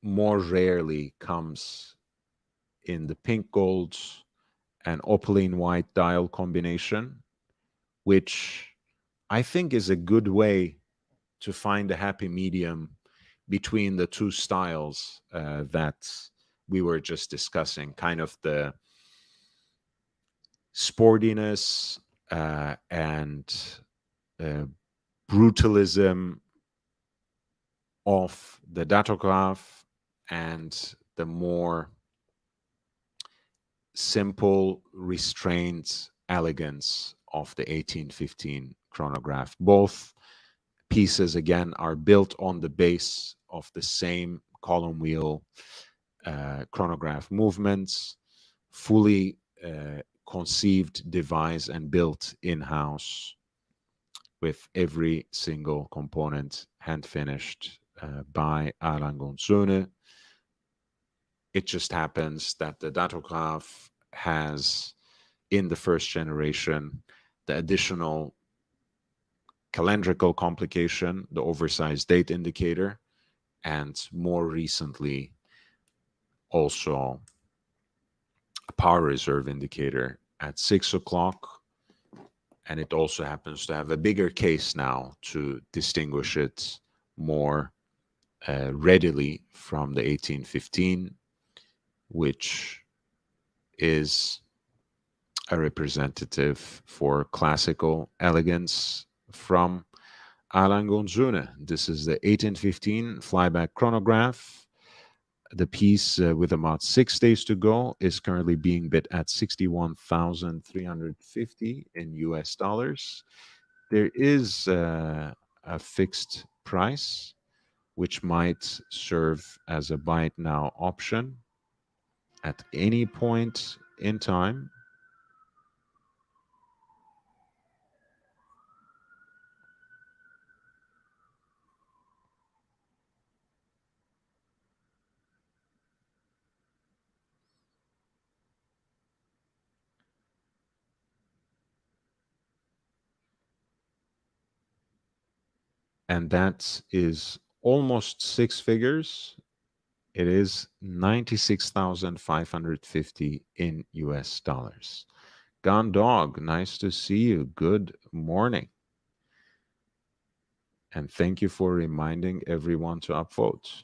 more rarely comes in the pink gold and opaline white dial combination, which I think is a good way to find a happy medium between the two styles that we were just discussing, kind of the sportiness and brutalism of the Datograph and the more simple, restrained elegance of the 1815 chronograph. Both pieces, again, are built on the base of the same column wheel chronograph movements, fully conceived, devised, and built in-house with every single component hand-finished by Erlang und Söhne. It just happens that the Datograph has, in the first generation, the additional calendrical complication, the oversized date indicator, and more recently, also a power reserve indicator at 6 o'clock. And it also happens to have a bigger case now to distinguish it more readily from the 1815, which is a representative for classical elegance from Erlang und Söhne. This is the 1815 flyback chronograph. The piece with about 6 days to go is currently being bid at $61,350 in US dollars. There is a a fixed price, which might serve as a buy it now option at any point in time. And that is almost six figures. It is 96,550 in US dollars. Gone Dog, nice to see you. Good morning. And thank you for reminding everyone to upvote.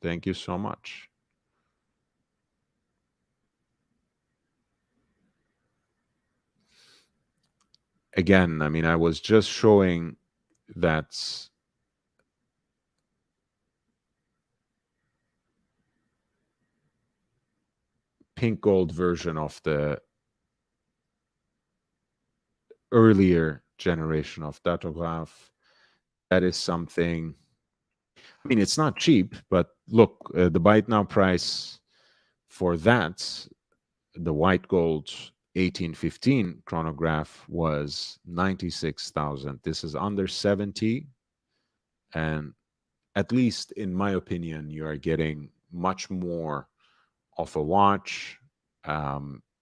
Thank you so much. Again, I mean, I was just showing that pink gold version of the earlier generation of Datograph. That is something, I mean, it's not cheap, but look, the buy it now price for that, the white gold 1815 chronograph was 96,000. This is under 70. And at least in my opinion, you are getting much more of a watch.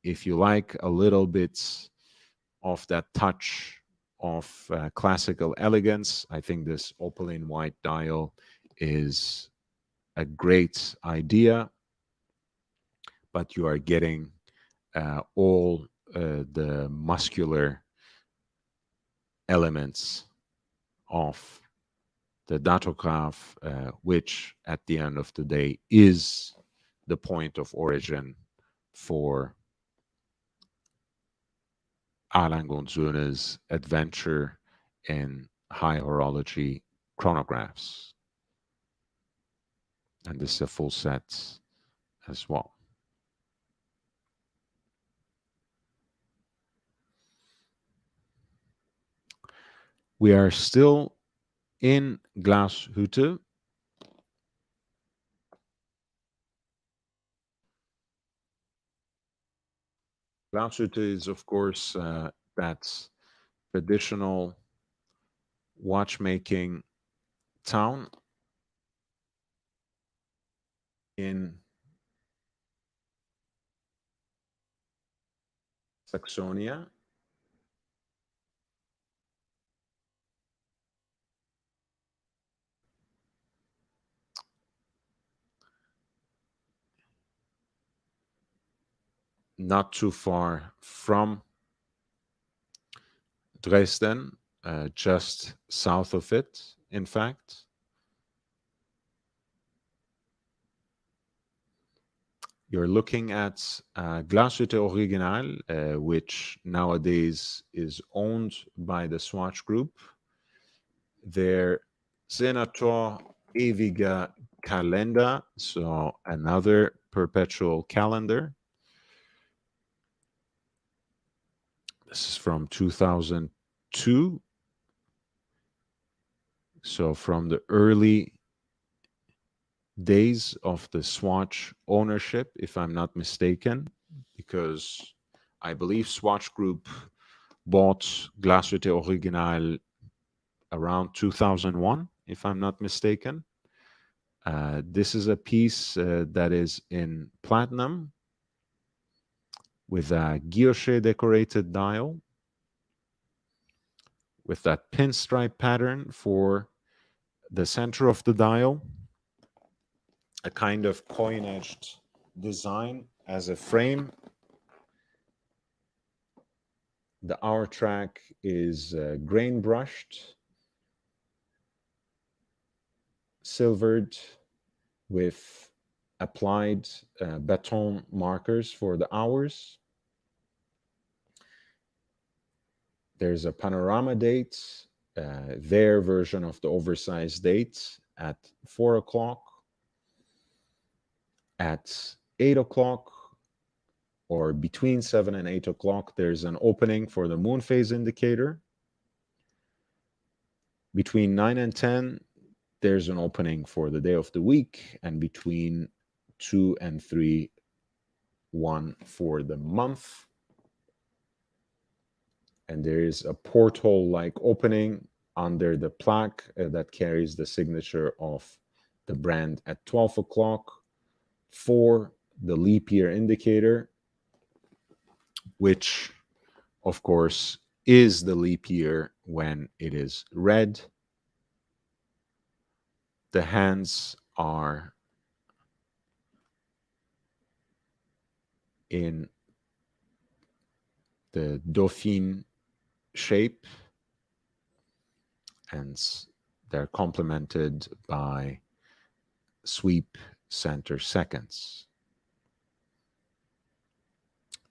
If you like a little bit of that touch of classical elegance, I think this opaline white dial is a great idea, but you are getting all the muscular elements of the datograph, which at the end of the day is the point of origin for Alan Gonzuna's adventure in high horology chronographs. And this is a full set as well. We are still in Glashütte. Glashütte is, of course, that traditional watchmaking town in Saxonia. Not too far from Dresden, just south of it, in fact. You're looking at Glashütte Original, which nowadays is owned by the Swatch Group. Their Senator Ewiger Kalender, so another perpetual calendar. This is from 2002. So from the early days of the Swatch ownership, if I'm not mistaken, because I believe Swatch Group bought Glashütte Original around 2001, if I'm not mistaken. This is a piece that is in platinum with a guilloche decorated dial with that pinstripe pattern for the center of the dial, a kind of coin-edged design as a frame. The hour track is grain brushed, silvered with applied baton markers for the hours. There's a panorama date, their version of the oversized date at 4 o'clock. At 8 o'clock, or between 7 and 8 o'clock, there's an opening for the moon phase indicator. Between 9 and 10, there's an opening for the day of the week, and between 2 and 3, one for the month. And there is a porthole-like opening under the plaque that carries the signature of the brand at 12 o'clock for the leap year indicator, which, of course, is the leap year when it is red. The hands are in the Dauphine shape, and they're complemented by sweep center seconds.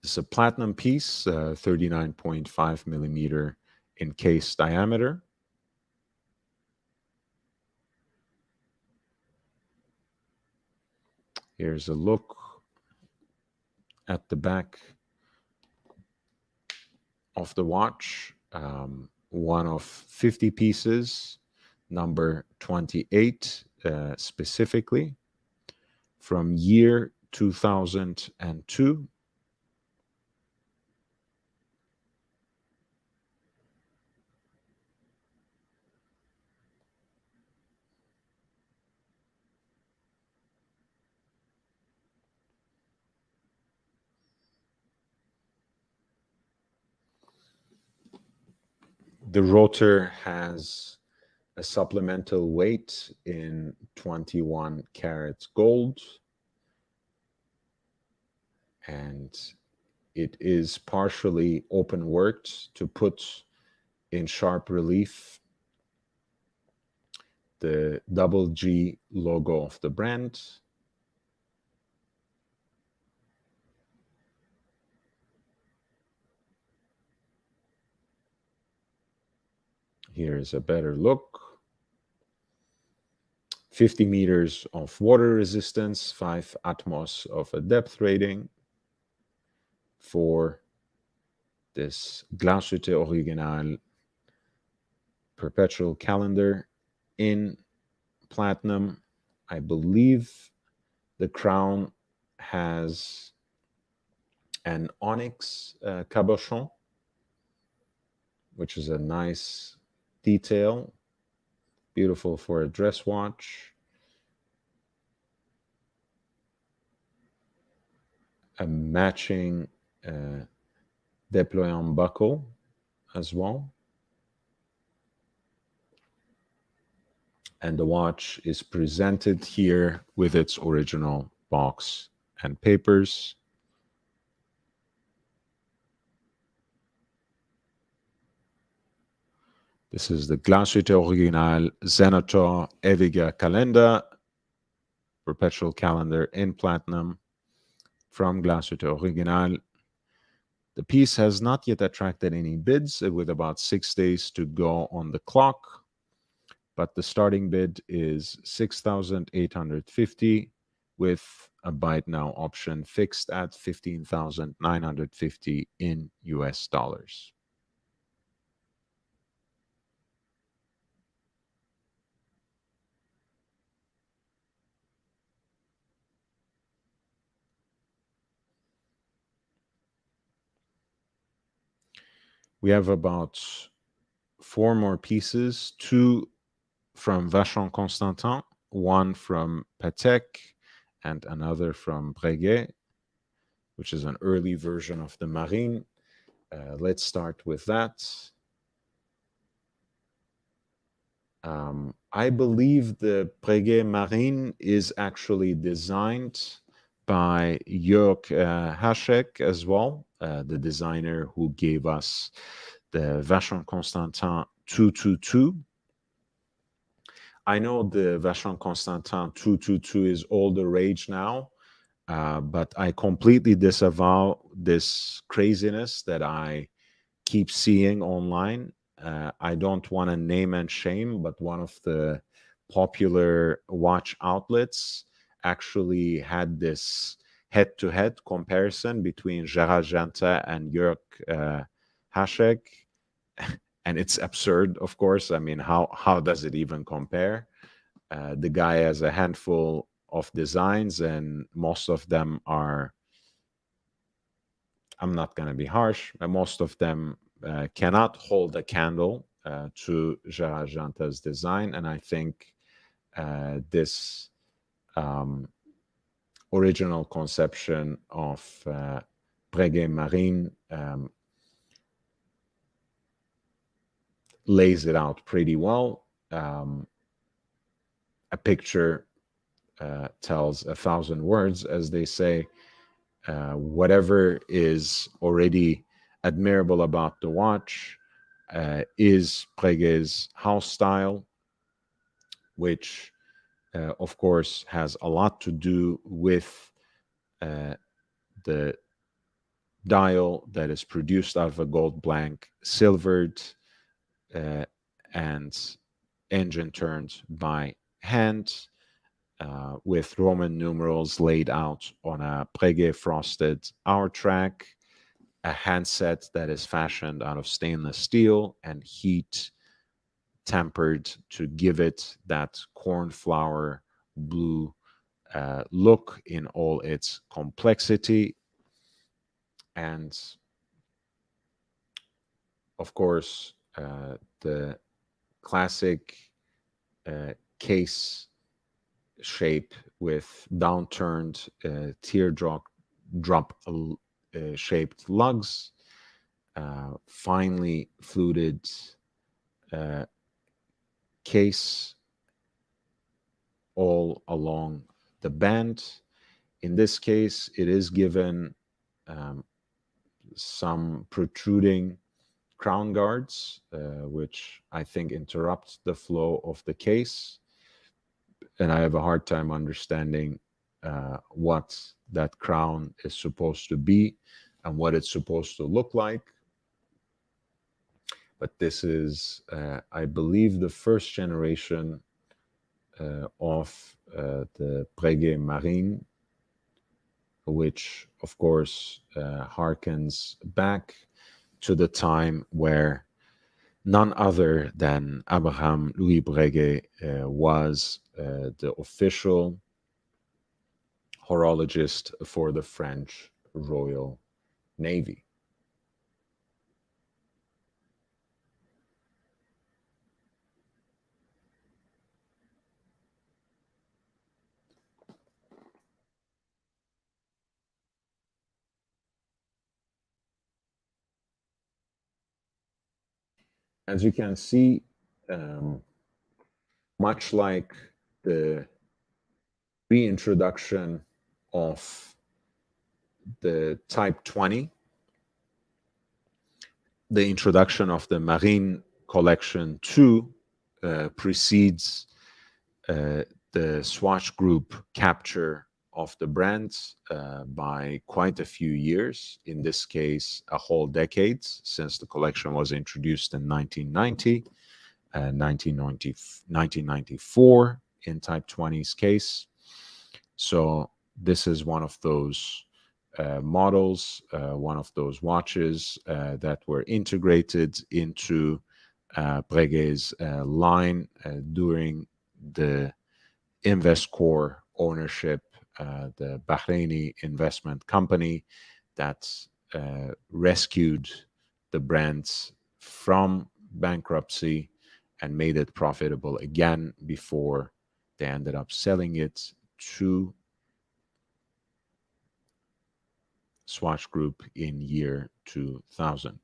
This is a platinum piece, 39.5 millimeter in case diameter. Here's a look at the back of the watch. One of 50 pieces, number 28 specifically, from year 2002. The rotor has a supplemental weight in 21 karat gold, and it is partially open worked to put in sharp relief the double G logo of the brand. Here's a better look. 50 meters of water resistance, 5 atmos of a depth rating for this Glashütte Original perpetual calendar in platinum. I believe the crown has an onyx cabochon, which is a nice detail, beautiful for a dress watch. A matching déployant buckle as well. And the watch is presented here with its original box and papers. This is the Glashütte Original Senator Ewiger Kalender, perpetual calendar in platinum from Glashütte Original. The piece has not yet attracted any bids, with about 6 days to go on the clock, but the starting bid is $6,850 with a buy now option fixed at $15,950 in US dollars. We have about 4 more pieces, 2 from Vacheron Constantin, 1 from Patek, and another from Breguet, which is an early version of the Marine. Let's start with that. I believe the Breguet Marine is actually designed by Jörg Haschek as well, the designer who gave us the Vacheron Constantin 222. I know the Vacheron Constantin 222 is all the rage now, but I completely disavow this craziness that I keep seeing online. I don't want to name and shame, but one of the popular watch outlets actually had this head-to-head comparison between Gerard Genta and Jörg Haschek. and it's absurd, of course. I mean, how does it even compare? The guy has a handful of designs, and most of them are, I'm not going to be harsh, but most of them cannot hold a candle to Gérard Janta's design. And I think this original conception of Breguet Marine lays it out pretty well. A picture tells 1,000 words, as they say. Whatever is already admirable about the watch is Breguet's house style, which, of course, has a lot to do with the dial that is produced out of a gold blank, silvered, and engine turned by hand, with Roman numerals laid out on a Breguet frosted hour track, a handset that is fashioned out of stainless steel and heat tempered to give it that cornflower blue look in all its complexity. And of course, the classic case shape with downturned teardrop shaped lugs, finely fluted case all along the band. In this case, it is given some protruding crown guards, which I think interrupt the flow of the case. And I have a hard time understanding what that crown is supposed to be and what it's supposed to look like. But this is, I believe, the first generation of the Breguet Marine, which, of course, harkens back to the time where none other than Abraham Louis Breguet was the official horologist for the French Royal Navy. As you can see, much like the reintroduction of the Type 20, the introduction of the Marine Collection 2 precedes the Swatch Group capture of the brand by quite a few years. In this case, a whole decade, since the collection was introduced in 1990, 1994 in Type 20's case. So this is one of those models, one of those watches that were integrated into Breguet's line during the Investcorp ownership, the Bahraini investment company that rescued the brands from bankruptcy and made it profitable again before they ended up selling it to Swatch Group in year 2000.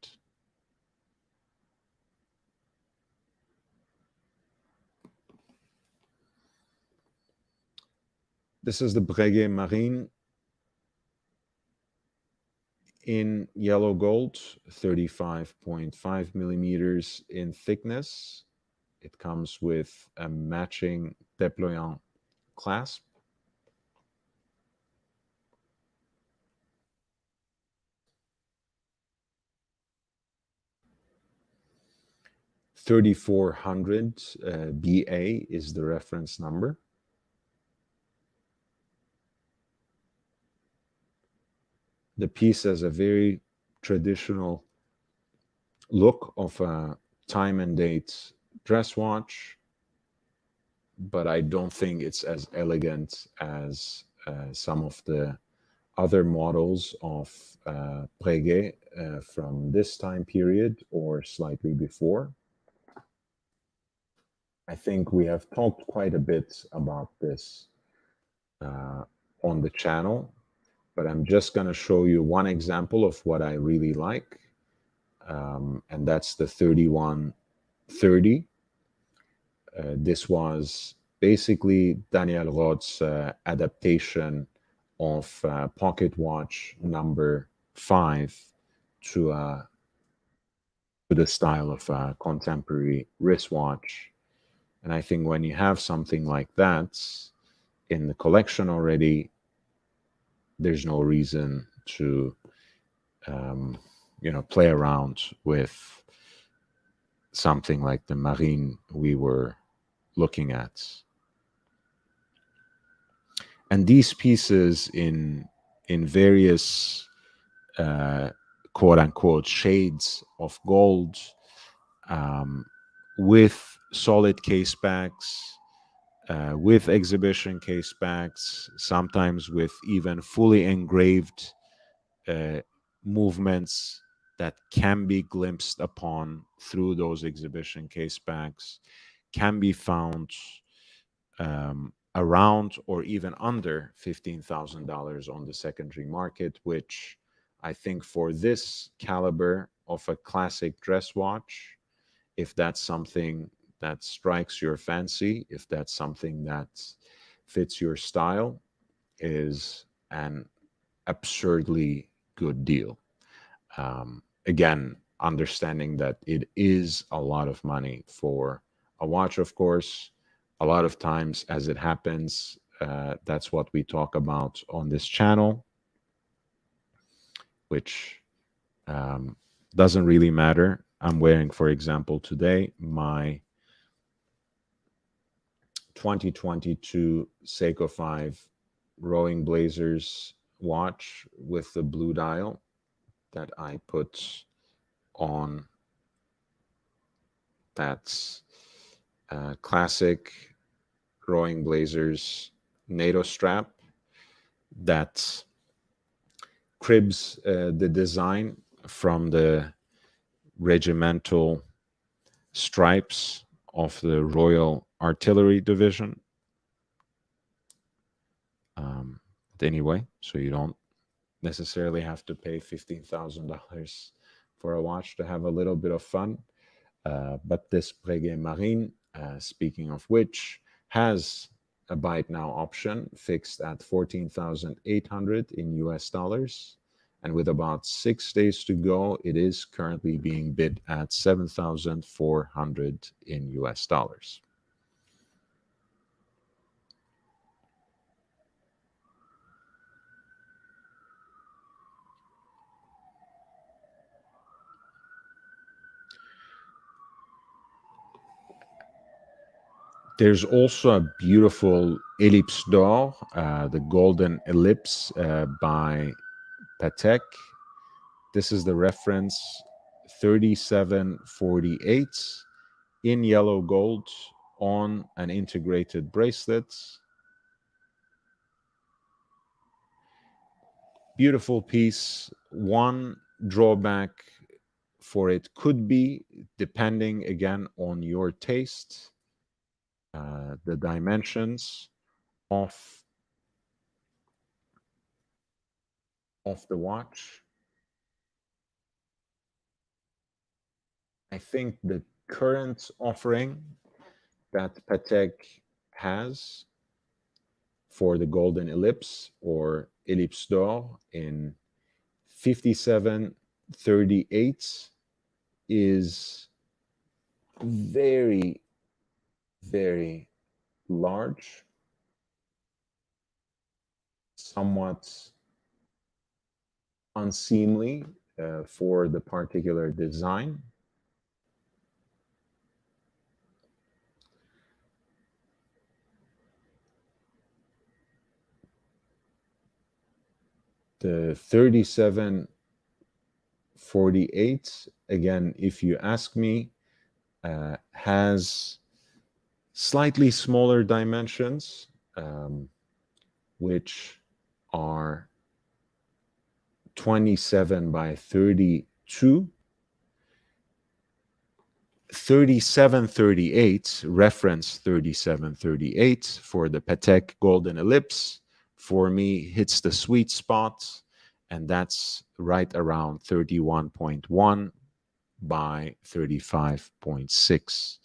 This is the Breguet Marine in yellow gold, 35.5 millimeters in thickness. It comes with a matching déployant clasp. $3,400 BA is the reference number. The piece has a very traditional look of a time and date dress watch, but I don't think it's as elegant as some of the other models of Breguet from this time period or slightly before. I think we have talked quite a bit about this on the channel, but I'm just going to show you one example of what I really like, and that's the 3130. This was basically Daniel Roth's adaptation of pocket watch number 5 to the style of a contemporary wristwatch. And I think when you have something like that in the collection already, there's no reason to play around with something like the Marine we were looking at. And these pieces in various quote unquote shades of gold, with solid case backs, with exhibition case backs, sometimes with even fully engraved movements that can be glimpsed upon through those exhibition case backs, can be found around or even under $15,000 on the secondary market, which I think for this caliber of a classic dress watch, if that's something that strikes your fancy, if that's something that fits your style, is an absurdly good deal. Again, understanding that it is a lot of money for a watch, of course. A lot of times, as it happens, that's what we talk about on this channel, which doesn't really matter. I'm wearing, for example, today my 2022 Seiko 5 Rowing Blazers watch with the blue dial that I put on that classic Rowing Blazers NATO strap that cribs the design from the regimental stripes of the Royal Artillery Division. But anyway, so you don't necessarily have to pay $15,000 for a watch to have a little bit of fun. But this Breguet Marine, speaking of which, has a buy it now option fixed at 14,800 in US dollars. And with about 6 days to go, it is currently being bid at 7,400 in US dollars. There's also a beautiful Ellipse d'Or, the Golden Ellipse by Patek. This is the reference 3748 in yellow gold on an integrated bracelet. Beautiful piece. One drawback for it could be, depending again on your taste, the dimensions of the watch. I think the current offering that Patek has for the Golden Ellipse or Ellipse d'Or in 5738 is very, very large, somewhat unseemly for the particular design. The 3748, again, if you ask me, has slightly smaller dimensions, which are 27 by 32. 3738, reference 3738 for the Patek Golden Ellipse, for me hits the sweet spot, and that's right around 31.1 by 35.6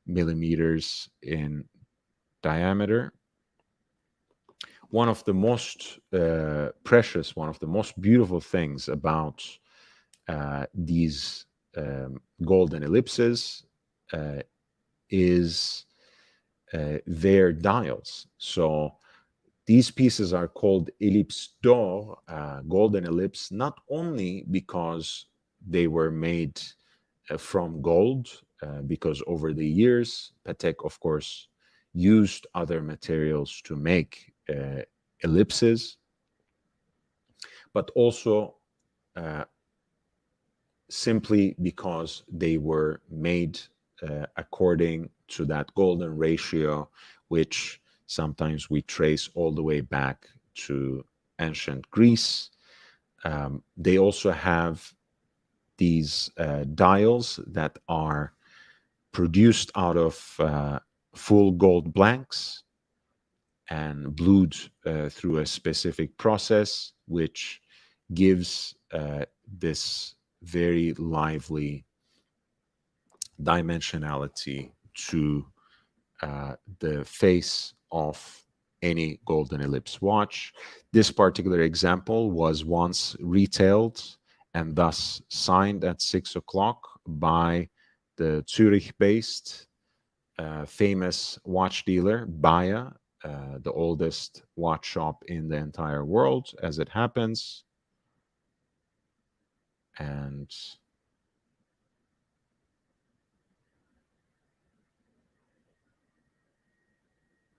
millimeters in diameter. One of the most precious, one of the most beautiful things about these golden ellipses is their dials. So these pieces are called ellipse d'or, golden ellipse, not only because they were made from gold, because over the years, Patek, of course, used other materials to make ellipses, but also simply because they were made according to that golden ratio, which sometimes we trace all the way back to ancient Greece. They also have these dials that are produced out of full gold blanks and blued through a specific process, which gives this very lively dimensionality to the face of any golden ellipse watch. This particular example was once retailed and thus signed at 6 o'clock by the Zurich-based famous watch dealer, Bayer, the oldest watch shop in the entire world, as it happens. And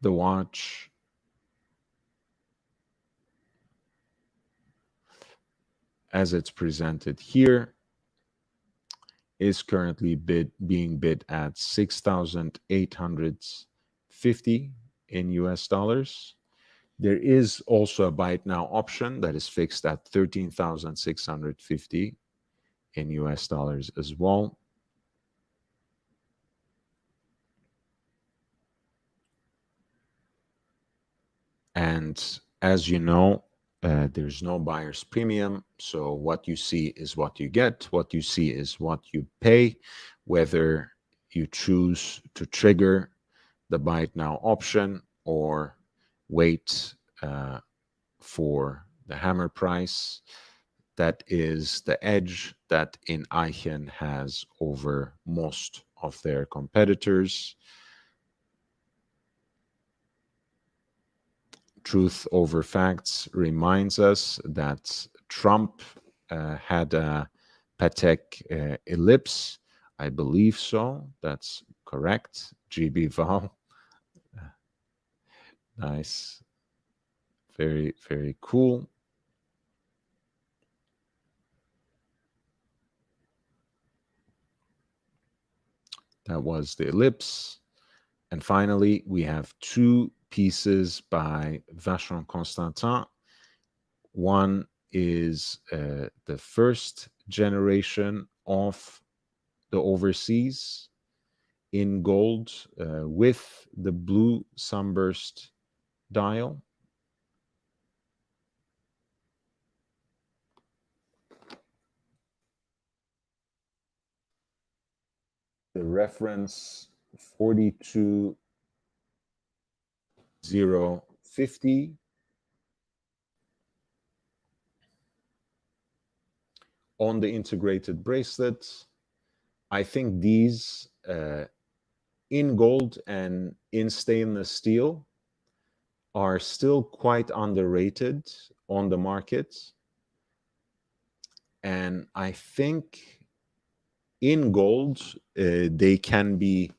the watch as it's presented here is currently being bid at $6,850 in US dollars. There is also a buy it now option that is fixed at $13,650 in US dollars as well. And as you know, there's no buyer's premium. So what you see is what you get. What you see is what you pay, whether you choose to trigger the buy it now option or wait for the hammer price. That is the edge that Inaichen has over most of their competitors. Truth Over Facts reminds us that Trump had a Patek ellipse. I believe so. That's correct. GB Val. Nice. Very, very cool. That was the ellipse. And finally, we have two pieces by Vacheron Constantin. One is the first generation of the overseas in gold with the blue sunburst dial. The reference 42050 on the integrated bracelet. I think these in gold and in stainless steel are still quite underrated on the market. And I think in gold, they can be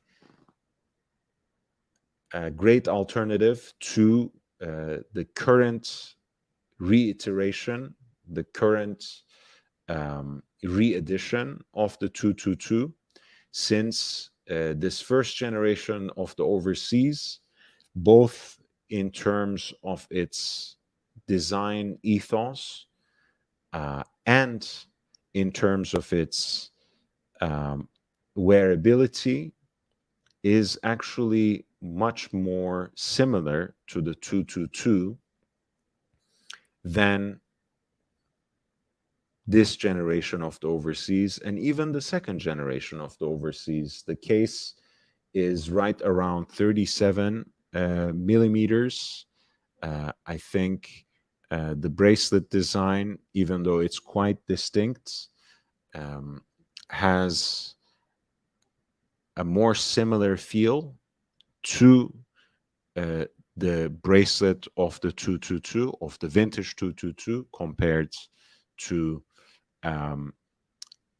a great alternative to the current reiteration, the current re-edition of the 222, since this first generation of the Overseas, both in terms of its design ethos and in terms of its wearability, is actually much more similar to the 222 than this generation of the Overseas, and even the second generation of the Overseas. The case is right around 37 millimeters. I think the bracelet design, even though it's quite distinct, has a more similar feel to the bracelet of the 222, of the vintage 222, compared to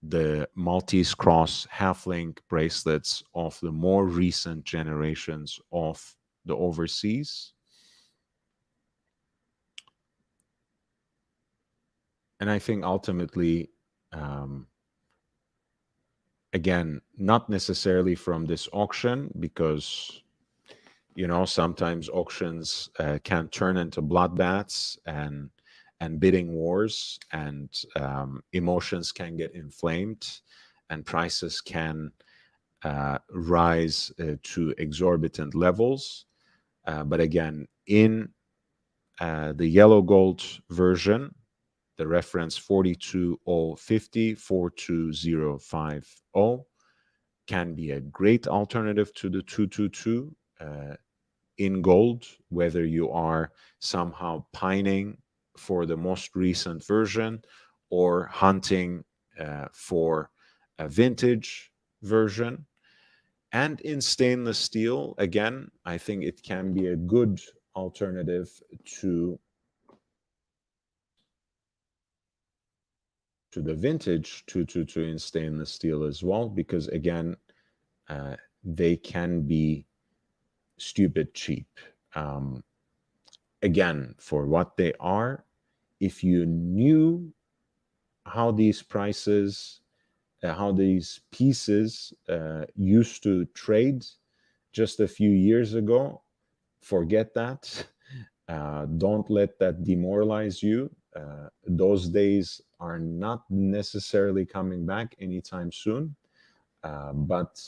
the Maltese Cross half-link bracelets of the more recent generations of the Overseas. And I think ultimately, again, not necessarily from this auction, because, you know, sometimes auctions can turn into bloodbaths and bidding wars, and emotions can get inflamed, and prices can rise to exorbitant levels. But again, in the yellow gold version, the reference 42050, 42050 can be a great alternative to the 222 in gold, whether you are somehow pining for the most recent version or hunting for a vintage version. And in stainless steel, again, I think it can be a good alternative to the vintage 222 in stainless steel as well, because again, they can be stupid cheap. Again, for what they are, if you knew how these prices, how these pieces used to trade just a few years ago, forget that. Don't let that demoralize you. Those days are not necessarily coming back anytime soon. But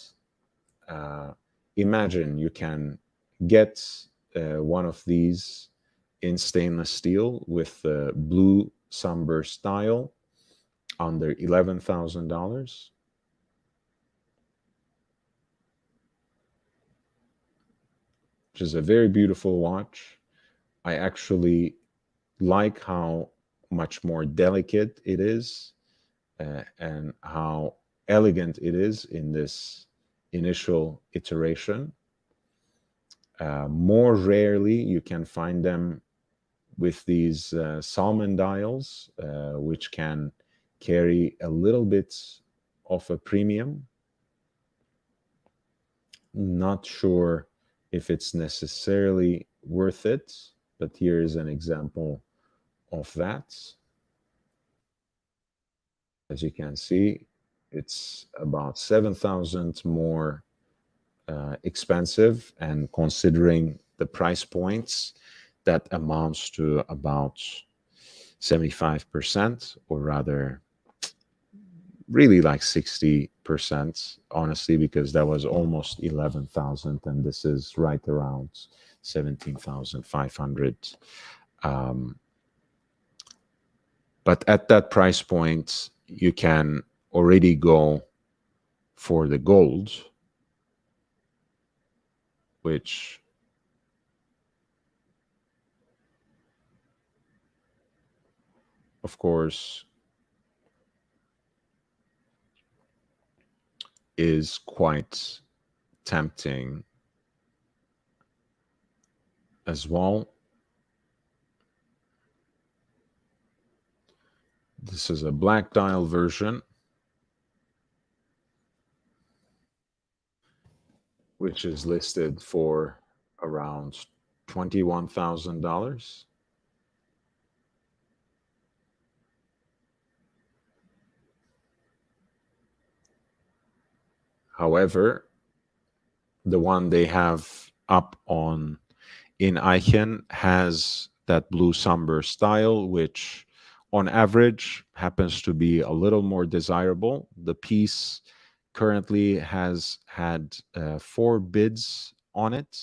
imagine you can get one of these in stainless steel with the blue sunburst style under $11,000. Which is a very beautiful watch. I actually like how much more delicate it is and how elegant it is in this initial iteration. More rarely, you can find them with these salmon dials, which can carry a little bit of a premium. Not sure if it's necessarily worth it, but here is an example of that. As you can see, it's about 7,000 more expensive, and considering the price points, that amounts to about 75%, or rather really like 60%, honestly, because that was almost 11,000 and this is right around 17,500. But at that price point, you can already go for the gold, which of course is quite tempting as well. This is a black dial version, which is listed for around $21,000. However, The one they have up on in Eichen has that blue somber style, which on average happens to be a little more desirable. The piece currently has had 4 bids on it.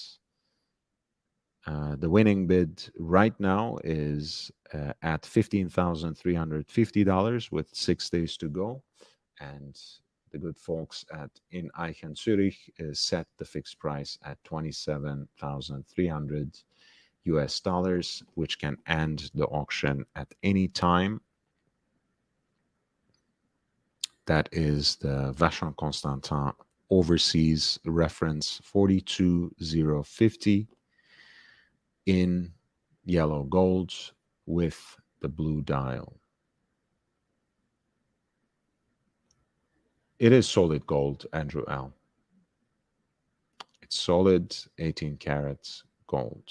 The winning bid right now is at $15,350 with 6 days to go. And the good folks at in Eichen Zurich set the fixed price at 27,300 US dollars, which can end the auction at any time. That is the Vacheron Constantin overseas reference 42050 in yellow gold with the blue dial. It is solid gold, Andrew L. It's solid 18 carats gold.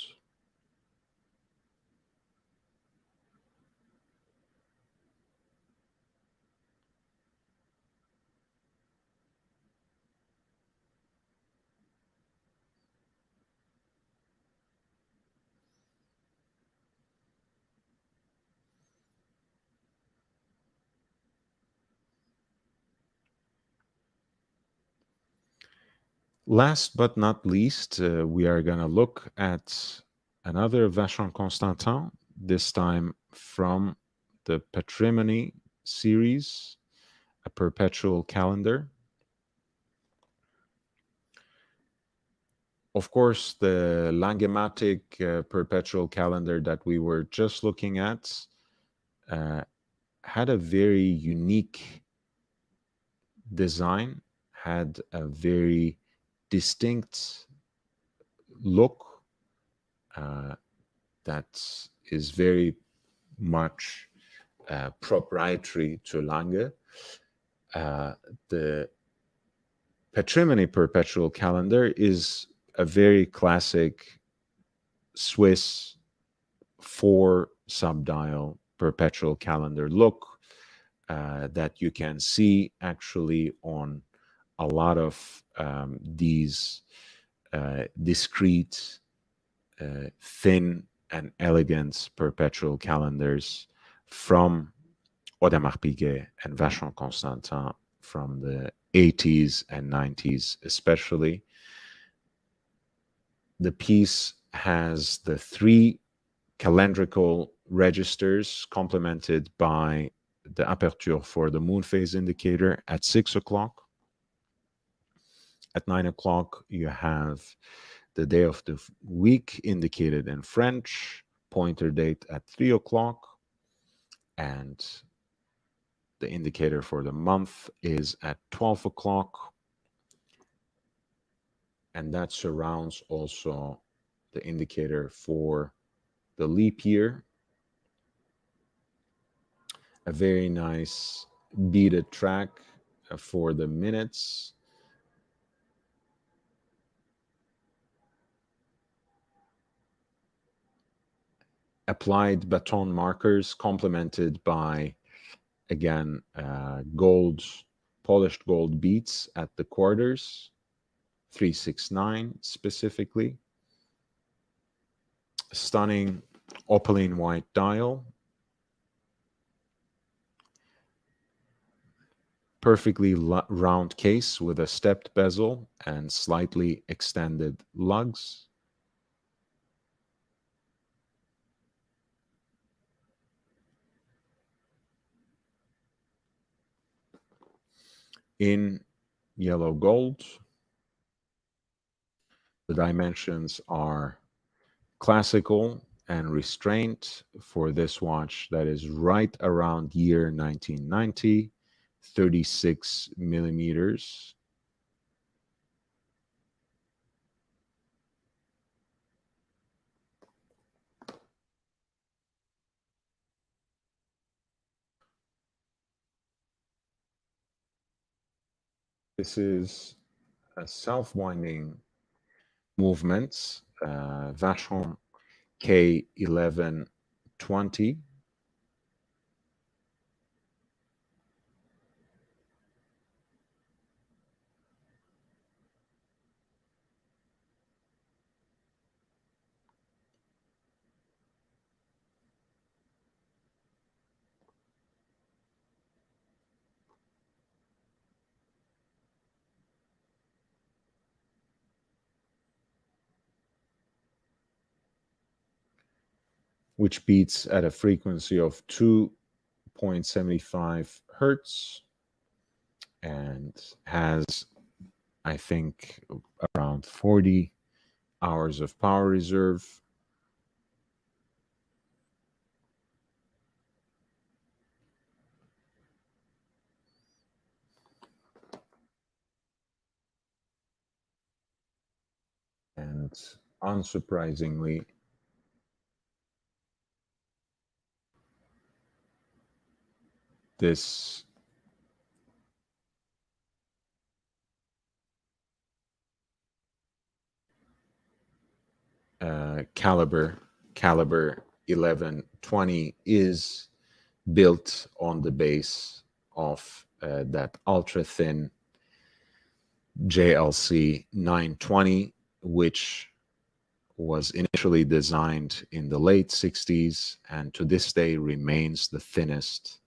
Last but not least, we are going to look at another Vacheron Constantin, this time from the Patrimony series, a perpetual calendar. Of course, the Langematic perpetual calendar that we were just looking at had a very unique design, had a very distinct look that is very much proprietary to Lange. The Patrimony perpetual calendar is a very classic Swiss 4 subdial perpetual calendar look that you can see actually on a lot of these discrete, thin and elegant perpetual calendars from Audemars Piguet and Vacheron Constantin from the 80s and 90s especially. The piece has the 3 calendrical registers complemented by the aperture for the moon phase indicator at 6 o'clock. At 9 o'clock, you have the day of the week indicated in French, pointer date at 3 o'clock, and the indicator for the month is at 12 o'clock. And that surrounds also the indicator for the leap year. A very nice beaded track for the minutes. Applied baton markers complemented by, again, polished gold beads at the quarters, 369 specifically. Stunning opaline white dial. Perfectly round case with a stepped bezel and slightly extended lugs. In yellow gold, the dimensions are classical and restraint for this watch that is right around year 1990, 36 millimeters. This is a self-winding movement, Vacheron K1120. which beats at a frequency of 2.75 hertz and has, I think, around 40 hours of power reserve. And unsurprisingly, this caliber 1120 is built on the base of that ultra thin JLC 920, which was initially designed in the late 60s and to this day remains the thinnest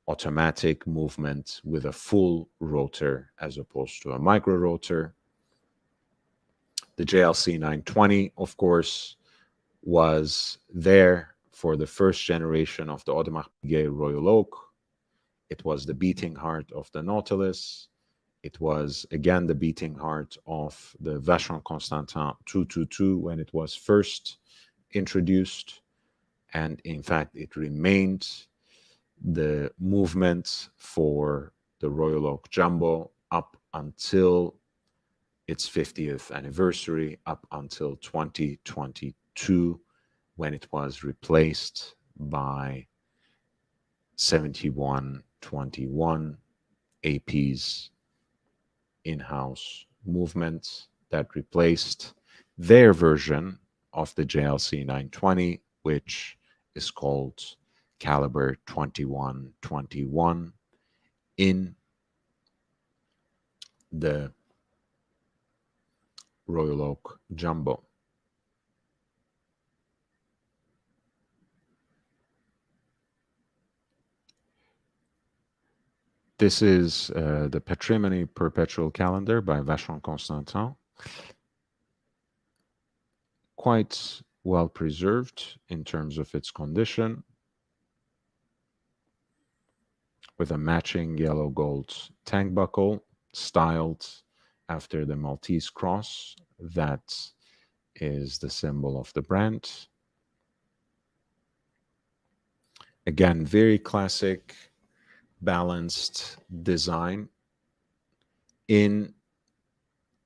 automatic movement with a full rotor as opposed to a micro rotor. The JLC 920, of course, was there for the first generation of the Audemars Piguet Royal Oak. It was the beating heart of the Nautilus. It was, again, the beating heart of the Vacheron Constantin 222 when it was first introduced. And in fact, it remained the movement for the Royal Oak Jumbo up until its 50th anniversary, up until 2022, when it was replaced by 7121 AP's in-house movement that replaced their version of the JLC 920, which is called Caliber 2121 in the Royal Oak Jumbo. This is the Patrimony Perpetual Calendar by Vacheron Constantin. Quite well preserved in terms of its condition, with a matching yellow gold tank buckle styled after the Maltese cross that is the symbol of the brand. Again, very classic, balanced design in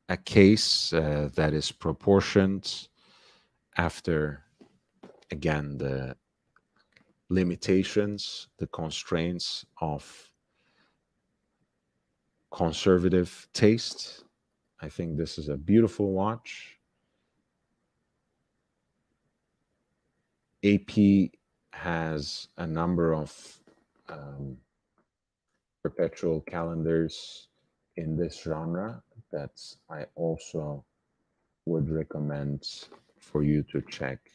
a case that is proportioned after, again, the limitations, the constraints of conservative taste. I think this is a beautiful watch. AP has a number of perpetual calendars in this genre that I also would recommend for you to check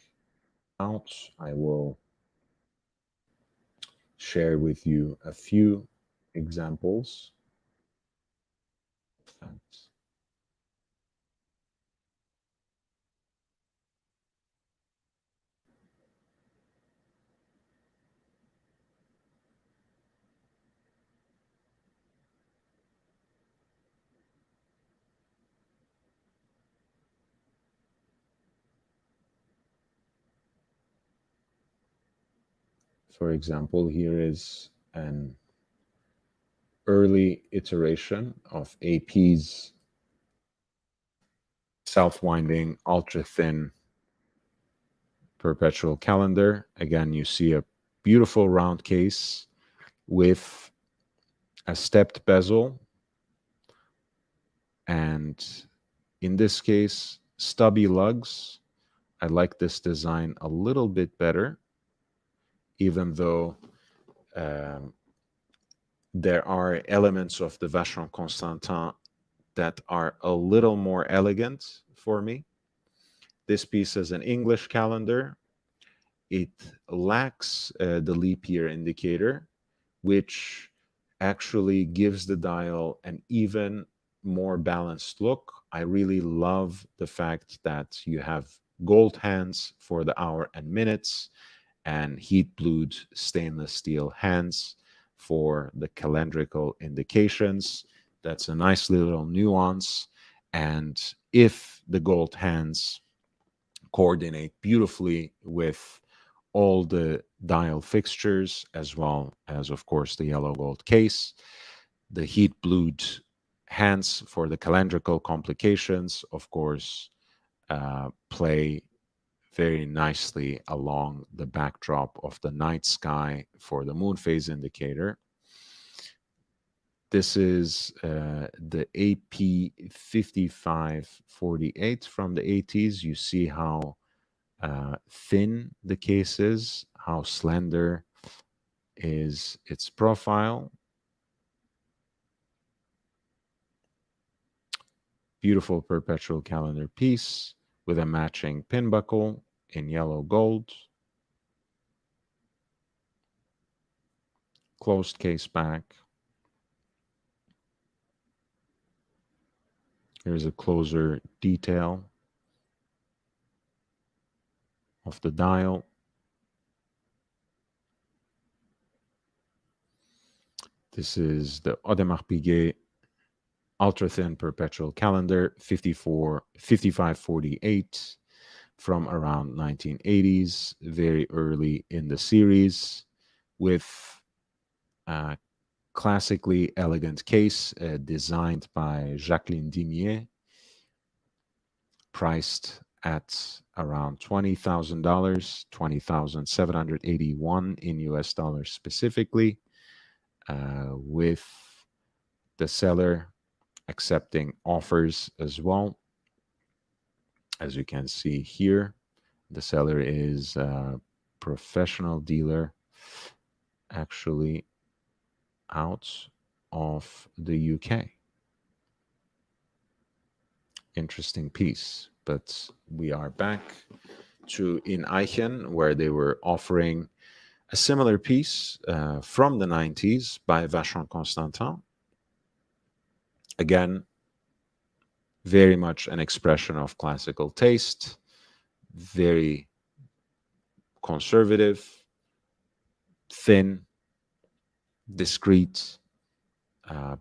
out. I will share with you a few examples. For example, here is an early iteration of AP's self-winding, ultra-thin perpetual calendar. Again, you see a beautiful round case with a stepped bezel, and in this case, stubby lugs. I like this design a little bit better, even though there are elements of the Vacheron Constantin that are a little more elegant for me. This piece is an English calendar. It lacks the leap year indicator, which actually gives the dial an even more balanced look. I really love the fact that you have gold hands for the hour and minutes, and heat blued stainless steel hands for the calendrical indications. That's a nice little nuance. And if the gold hands coordinate beautifully with all the dial fixtures, as well as, of course, the yellow gold case, the heat blued hands for the calendrical complications, of course, play very nicely along the backdrop of the night sky for the moon phase indicator. This is the AP5548 from the 80s. You see how thin the case is, how slender is its profile. Beautiful perpetual calendar piece with a matching pin buckle in yellow gold. Closed case back. Here's a closer detail of the dial. This is the Audemars Piguet ultra thin perpetual calendar 5548 from around 1980s, very early in the series, with a classically elegant case designed by Jacqueline Dimier, priced at around $20,000, $20,781 in US dollars specifically, with the seller accepting offers as well. As you can see here, the seller is a professional dealer, actually out of the UK. Interesting piece, but we are back to in Eichen, where they were offering a similar piece from the 90s by Vacheron Constantin. Again, very much an expression of classical taste, very conservative, thin, discreet,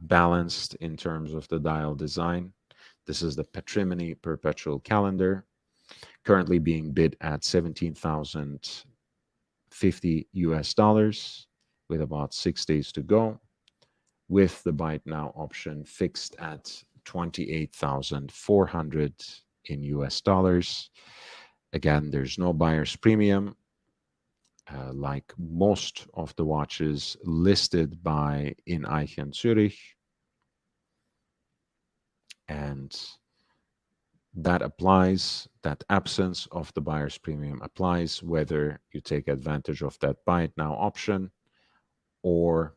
balanced in terms of the dial design. This is the Patrimony Perpetual Calendar, currently being bid at $17,050 US dollars, with about 6 days to go, with the buy it now option fixed at 28,400 in US dollars. Again, there's no buyer's premium. Like most of the watches listed by in Eichen Zurich. And that applies, that absence of the buyer's premium applies whether you take advantage of that buy it now option or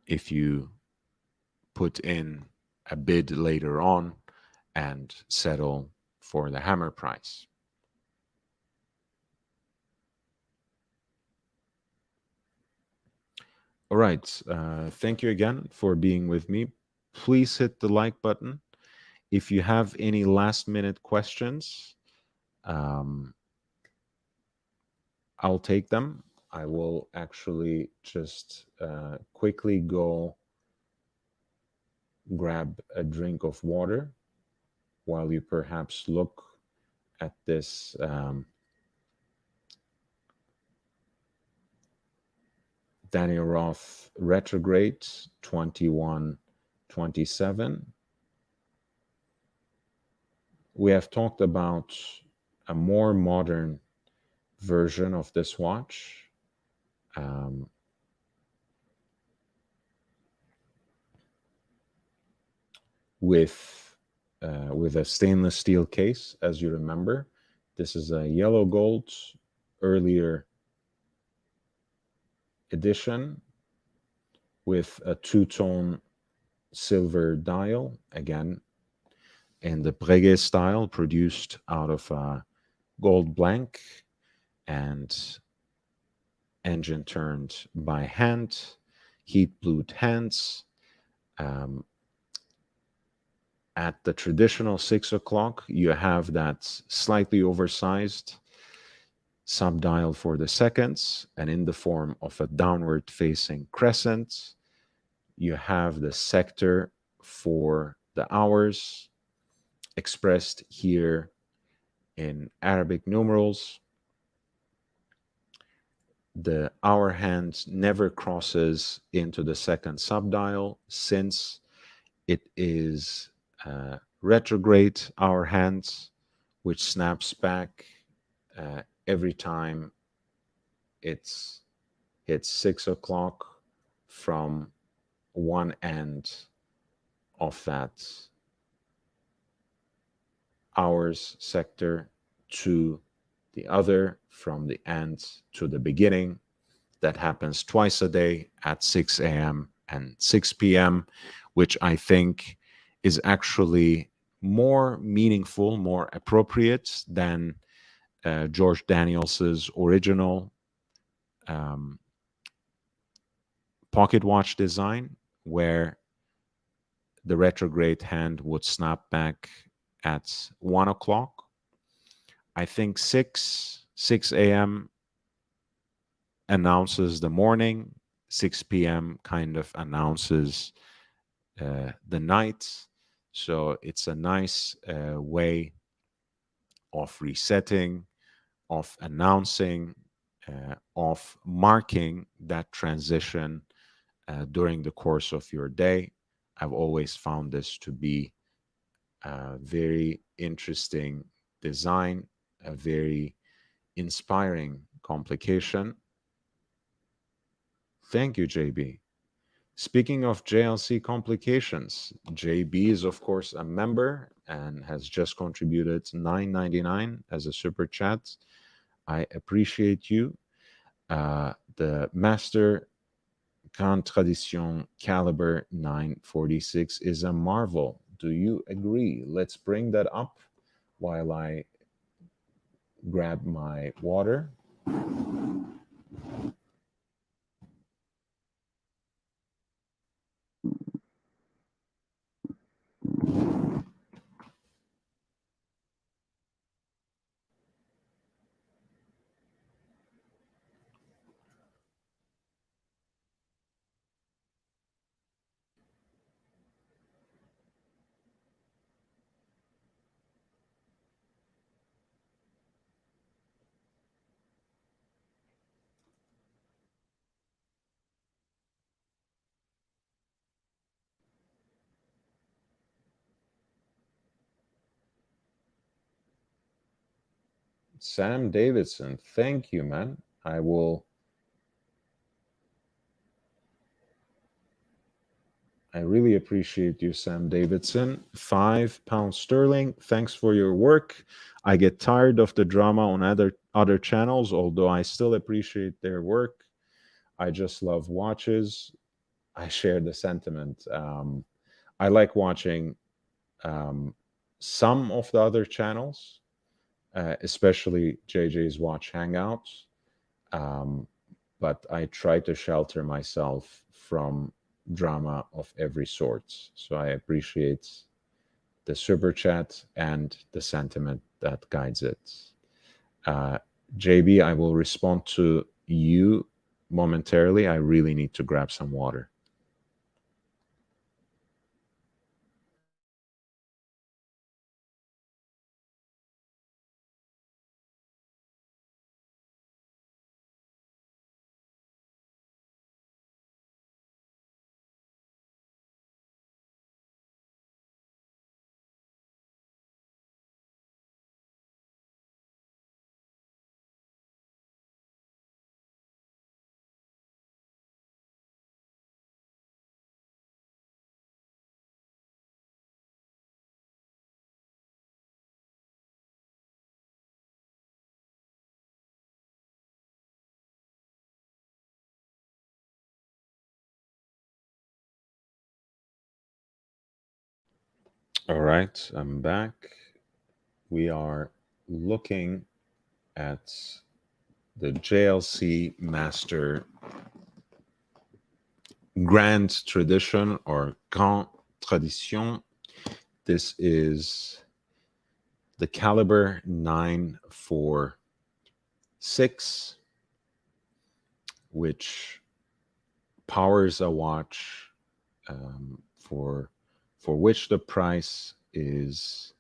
if you put in a bid later on and settle for the hammer price. All right. Thank you again for being with me. Please hit the like button. If you have any last minute questions, I'll take them. I will actually just quickly go grab a drink of water while you perhaps look at this Daniel Roth retrograde 2127. We have talked about a more modern version of this watch. With a stainless steel case, as you remember. This is a yellow gold earlier edition with a two-tone silver dial, again in the Breguet style, produced out of a gold blank and engine turned by hand, heat blued hands, At the traditional 6 o'clock, you have that slightly oversized subdial for the seconds, and in the form of a downward facing crescent, you have the sector for the hours expressed here in Arabic numerals. The hour hand never crosses into the second subdial since it is retrograde hour hand, which snaps back every time it's 6 o'clock from one end of that hours sector to the other, from the end to the beginning. That happens twice a day at 6 a.m. and 6 p.m., which I think is actually more meaningful, more appropriate than George Daniels's original pocket watch design, where the retrograde hand would snap back at 1 o'clock. I think 6 a.m. announces the morning, 6 p.m. kind of announces the night. So it's a nice way of resetting, of announcing, of marking that transition during the course of your day. I've always found this to be a very interesting design, a very inspiring complication. Thank you, JB. Speaking of JLC complications, JB is, of course, a member and has just contributed $9.99 as a super chat. I appreciate you. The Master Grande Tradition Caliber 946 is a marvel. Do you agree? Let's bring that up while I grab my water. Sam Davidson, thank you, man. I really appreciate you, Sam Davidson. £5 sterling. Thanks for your work. I get tired of the drama on other channels, although I still appreciate their work. I just love watches. I share the sentiment. I like watching some of the other channels, especially JJ's Watch Hangouts. But I try to shelter myself from drama of every sort. So I appreciate the super chat and the sentiment that guides it. JB, I will respond to you momentarily. I really need to grab some water. All right, I'm back. We are looking at the JLC Master Grand Tradition or Grande Tradition This is the Caliber 946, which powers a watch for which the price is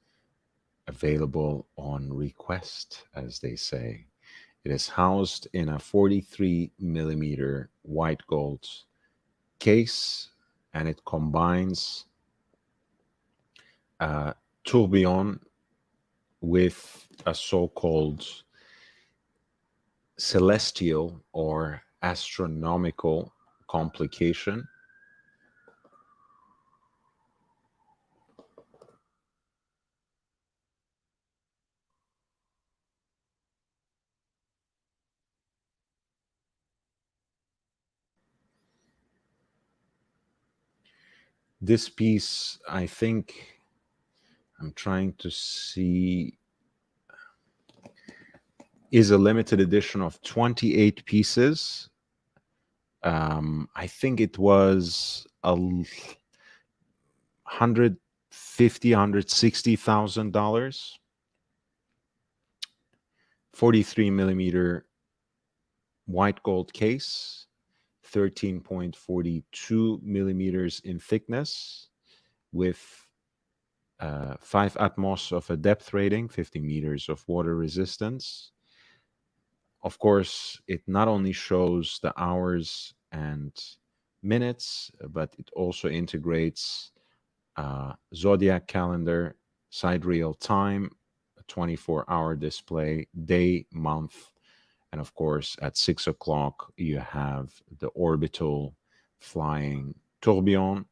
available on request, as they say. It is housed in a 43 millimeter white gold case, and it combines tourbillon with a so-called celestial or astronomical complication. This piece, I think, I'm trying to see, is a limited edition of 28 pieces. I think it was $160,000. 43 millimeter white gold case, 13.42 millimeters in thickness, with 5 atmos of a depth rating, 50 meters of water resistance. Of course, it not only shows the hours and minutes, but it also integrates zodiac calendar, sidereal time, a 24-hour display, day, month, and of course, at 6 o'clock, you have the orbital flying tourbillon.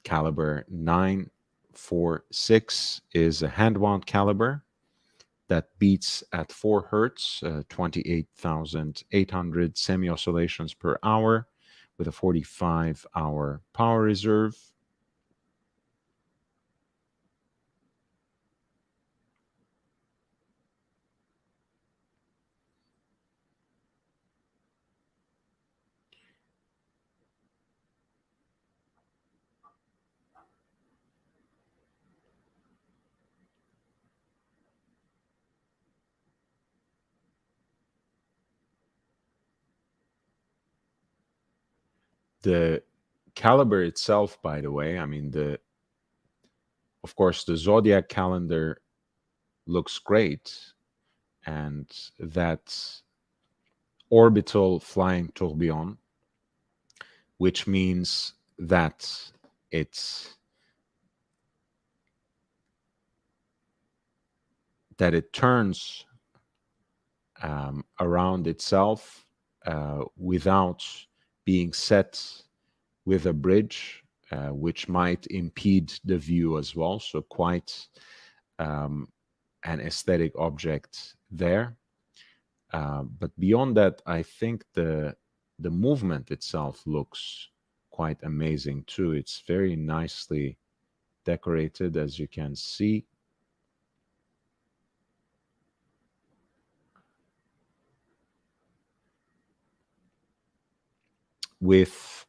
Caliber 946 is a hand-wound caliber that beats at 4 hertz, 28,800 semi-oscillations per hour, with a 45-hour power reserve. The caliber itself, by the way, I mean, of course, the zodiac calendar looks great, and that orbital flying tourbillon, which means that it turns around itself without being set with a bridge, which might impede the view as well. So quite an aesthetic object there. But beyond that, I think the movement itself looks quite amazing too. It's very nicely decorated, as you can see. With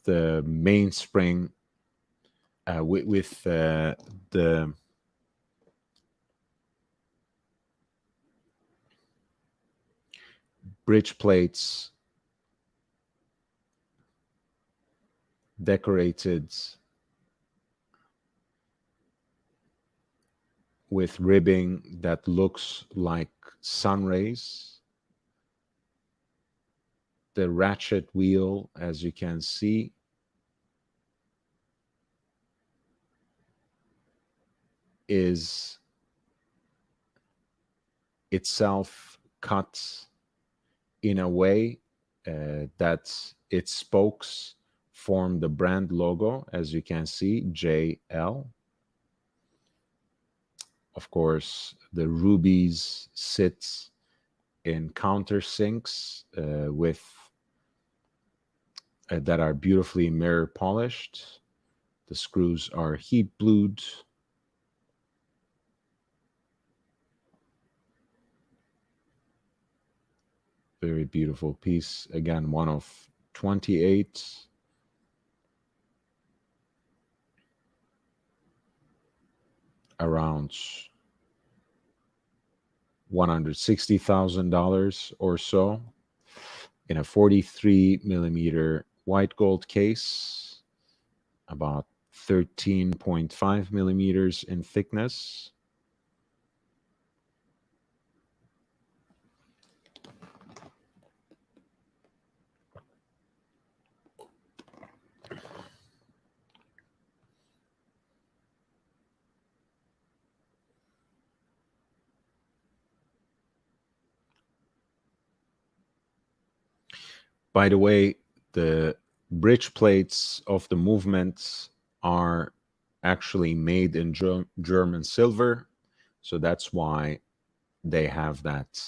the mainspring, with the bridge plates decorated with ribbing that looks like sun rays. The ratchet wheel, as you can see, is itself cut in a way that its spokes form the brand logo, as you can see, JL. Of course, the rubies sit in countersinks with that are beautifully mirror polished. The screws are heat blued. Very beautiful piece. Again, one of 28. Around $160,000 or so, in a 43 millimeter white gold case, about 13.5 millimeters in thickness. By the way, the bridge plates of the movements are actually made in German silver, so that's why they have that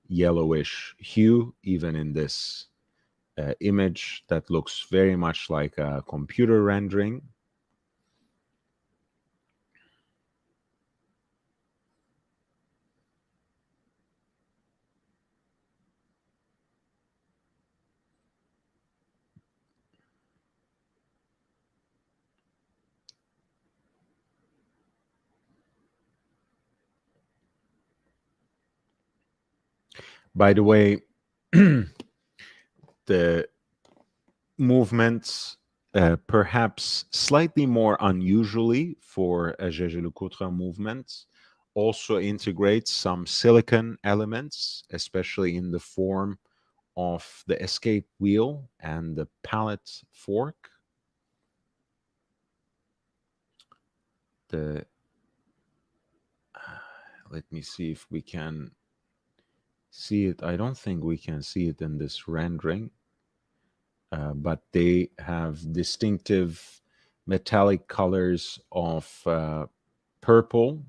yellowish hue, even in this image that looks very much like a computer rendering. By the way, the movements, perhaps slightly more unusually for a Jaeger-LeCoultre movement, also integrates some silicon elements, especially in the form of the escape wheel and the pallet fork. The let me see if we can see it. I don't think we can see it in this rendering, but they have distinctive metallic colors of purple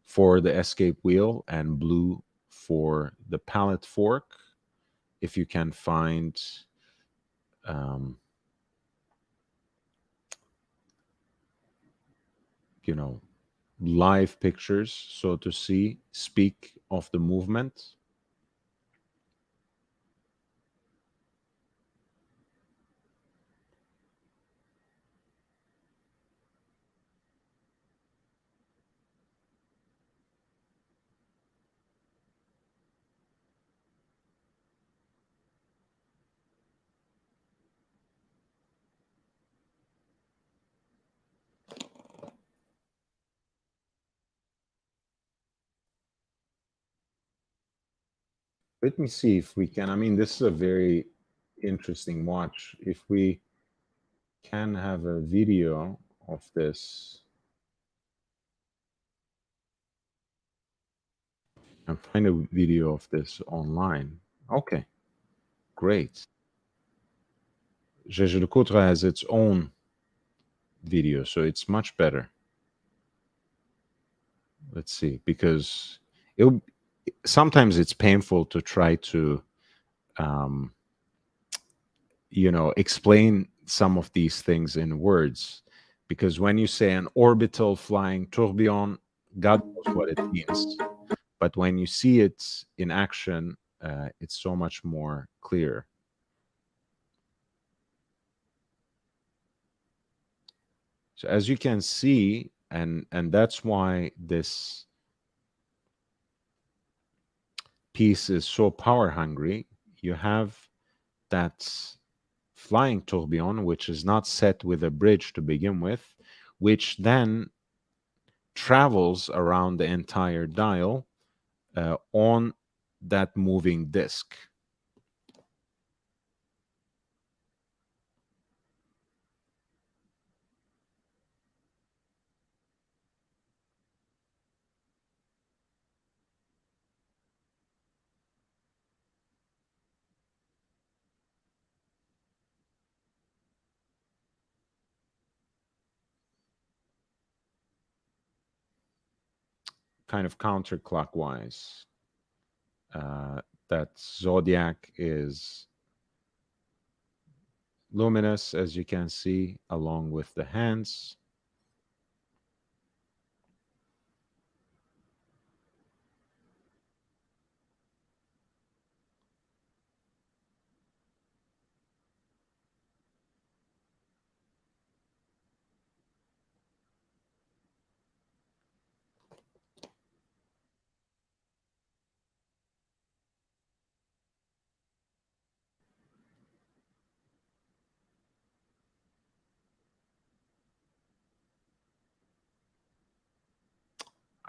for the escape wheel and blue for the pallet fork. If you can find you know, live pictures, so to speak of the movement. Let me see if we can. I mean, this is a very interesting watch. If we can have a video of this and find a video of this online. Okay, great. Jaeger-LeCoultre has its own video, so it's much better. Let's see, because it sometimes it's painful to try to explain some of these things in words, because when you say an orbital flying tourbillon, God knows what it means, but when you see it in action, it's so much more clear. So as you can see, and that's why this piece is so power hungry, you have that flying tourbillon, which is not set with a bridge to begin with, which then travels around the entire dial on that moving disc. Kind of counterclockwise. That zodiac is luminous, as you can see, along with the hands.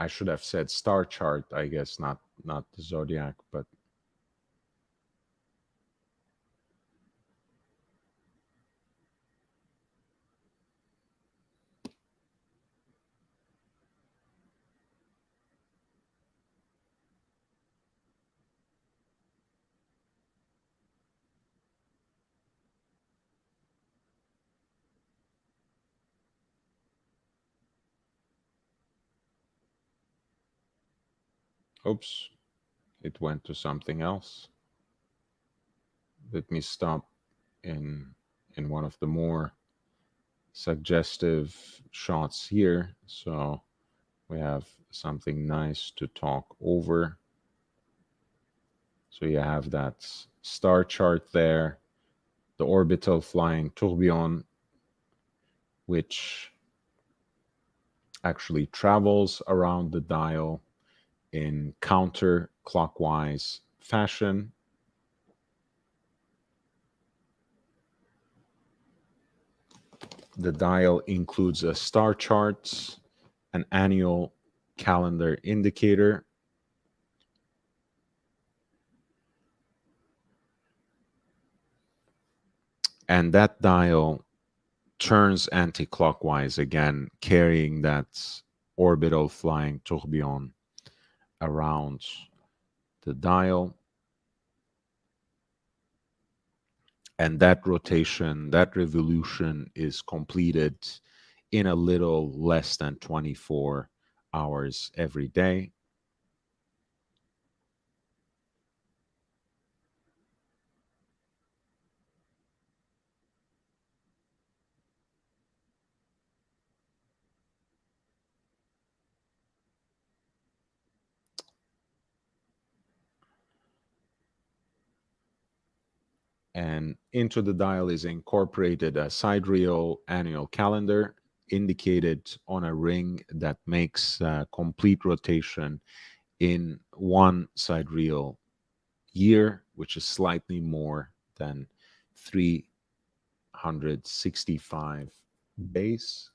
I should have said star chart, I guess, not the zodiac, but oops, it went to something else. Let me stop in one of the more suggestive shots here, so we have something nice to talk over. So you have that star chart there, the orbital flying tourbillon, which actually travels around the dial in counterclockwise fashion. The dial includes a star chart, an annual calendar indicator, and that dial turns anti-clockwise again, carrying that orbital flying tourbillon around the dial. And that rotation, that revolution is completed in a little less than 24 hours every day. And into the dial is incorporated a sidereal annual calendar indicated on a ring that makes a complete rotation in one sidereal year, which is slightly more than 365 days.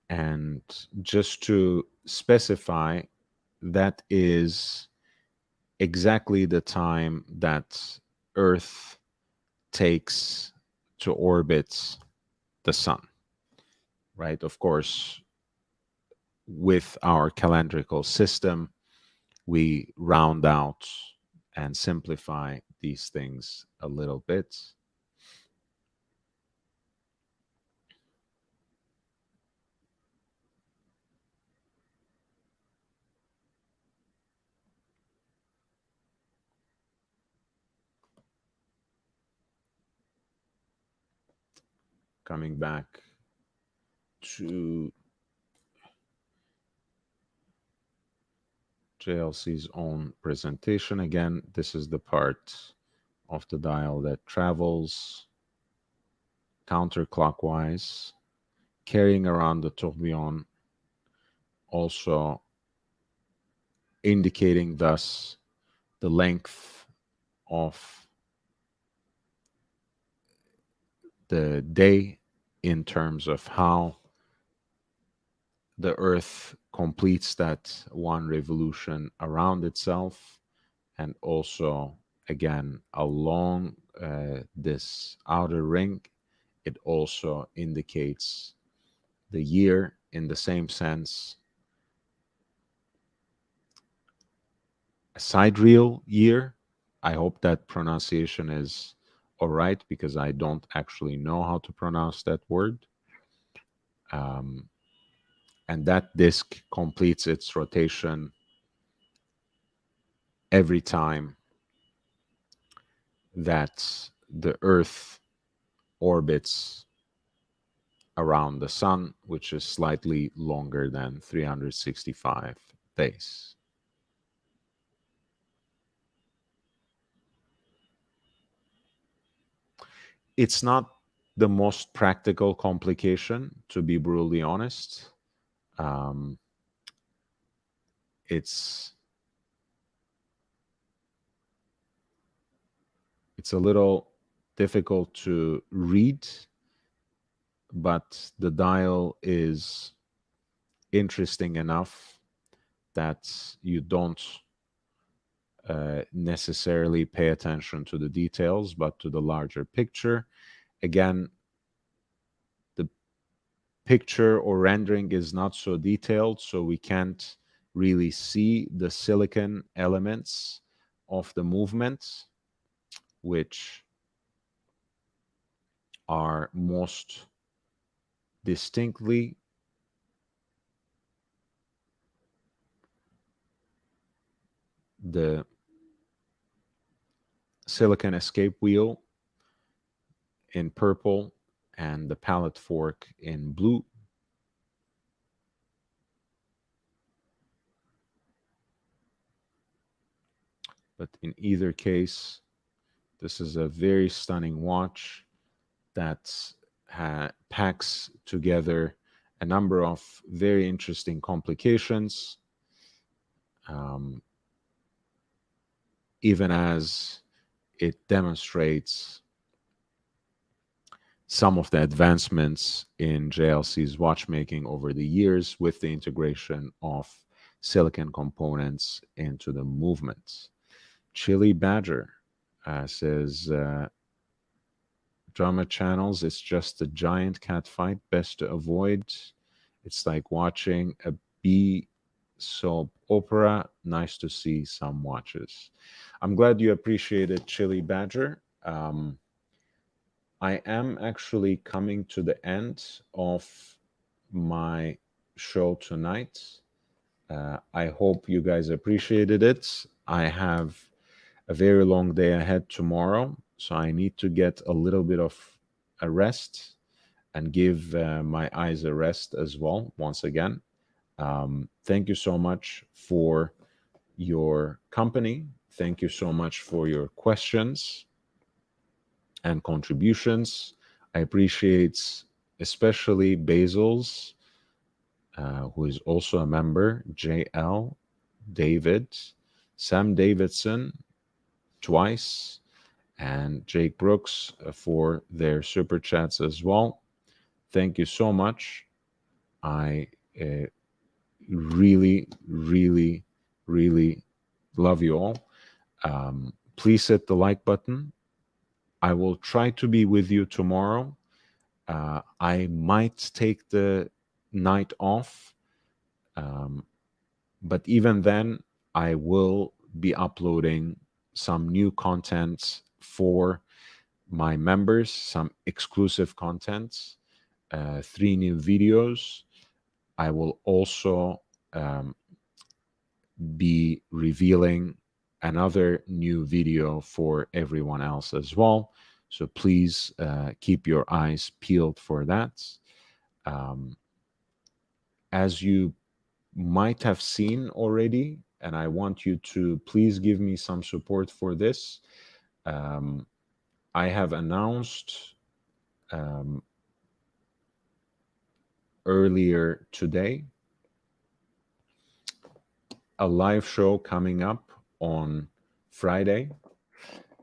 And just to specify, that is exactly the time that Earth takes to orbit the sun, right? Of course, with our calendrical system, we round out and simplify these things a little bit. Coming back to JLC's own presentation again, this is the part of the dial that travels counterclockwise, carrying around the tourbillon, also indicating thus the length of the day in terms of how the Earth completes that one revolution around itself, and also again along this outer ring, it also indicates the year in the same sense. A sidereal year. I hope that pronunciation is all right, because I don't actually know how to pronounce that word. And that disk completes its rotation every time that the Earth orbits around the sun, which is slightly longer than 365 days. It's not the most practical complication, to be brutally honest. It's It's a little difficult to read, but the dial is interesting enough that you don't necessarily pay attention to the details, but to the larger picture. Again, the picture or rendering is not so detailed, so we can't really see the silicon elements of the movement, which are most distinctly the silicon escape wheel in purple and the pallet fork in blue. But in either case, this is a very stunning watch that packs together a number of very interesting complications, even as it demonstrates some of the advancements in JLC's watchmaking over the years with the integration of silicon components into the movements. Chili Badger says, drama channels, it's just a giant cat fight, best to avoid. It's like watching a B soap opera. Nice to see some watches. I'm glad you appreciated Chili Badger. I am actually coming to the end of my show tonight. I hope you guys appreciated it. I have a very long day ahead tomorrow, so I need to get a little bit of a rest and give my eyes a rest as well, once again. Thank you so much for your company. Thank you so much for your questions and contributions. I appreciate especially Basil's, who is also a member, JL, David, Sam Davidson, twice, and Jake Brooks for their super chats as well. Thank you so much. I really, really, really love you all. Please hit the like button. I will try to be with you tomorrow. I might take the night off, but even then, I will be uploading some new content for my members, some exclusive content, 3 new videos. I will also be revealing another new video for everyone else as well. So please keep your eyes peeled for that. As you might have seen already, and I want you to please give me some support for this, I have announced earlier today a live show coming up on Friday.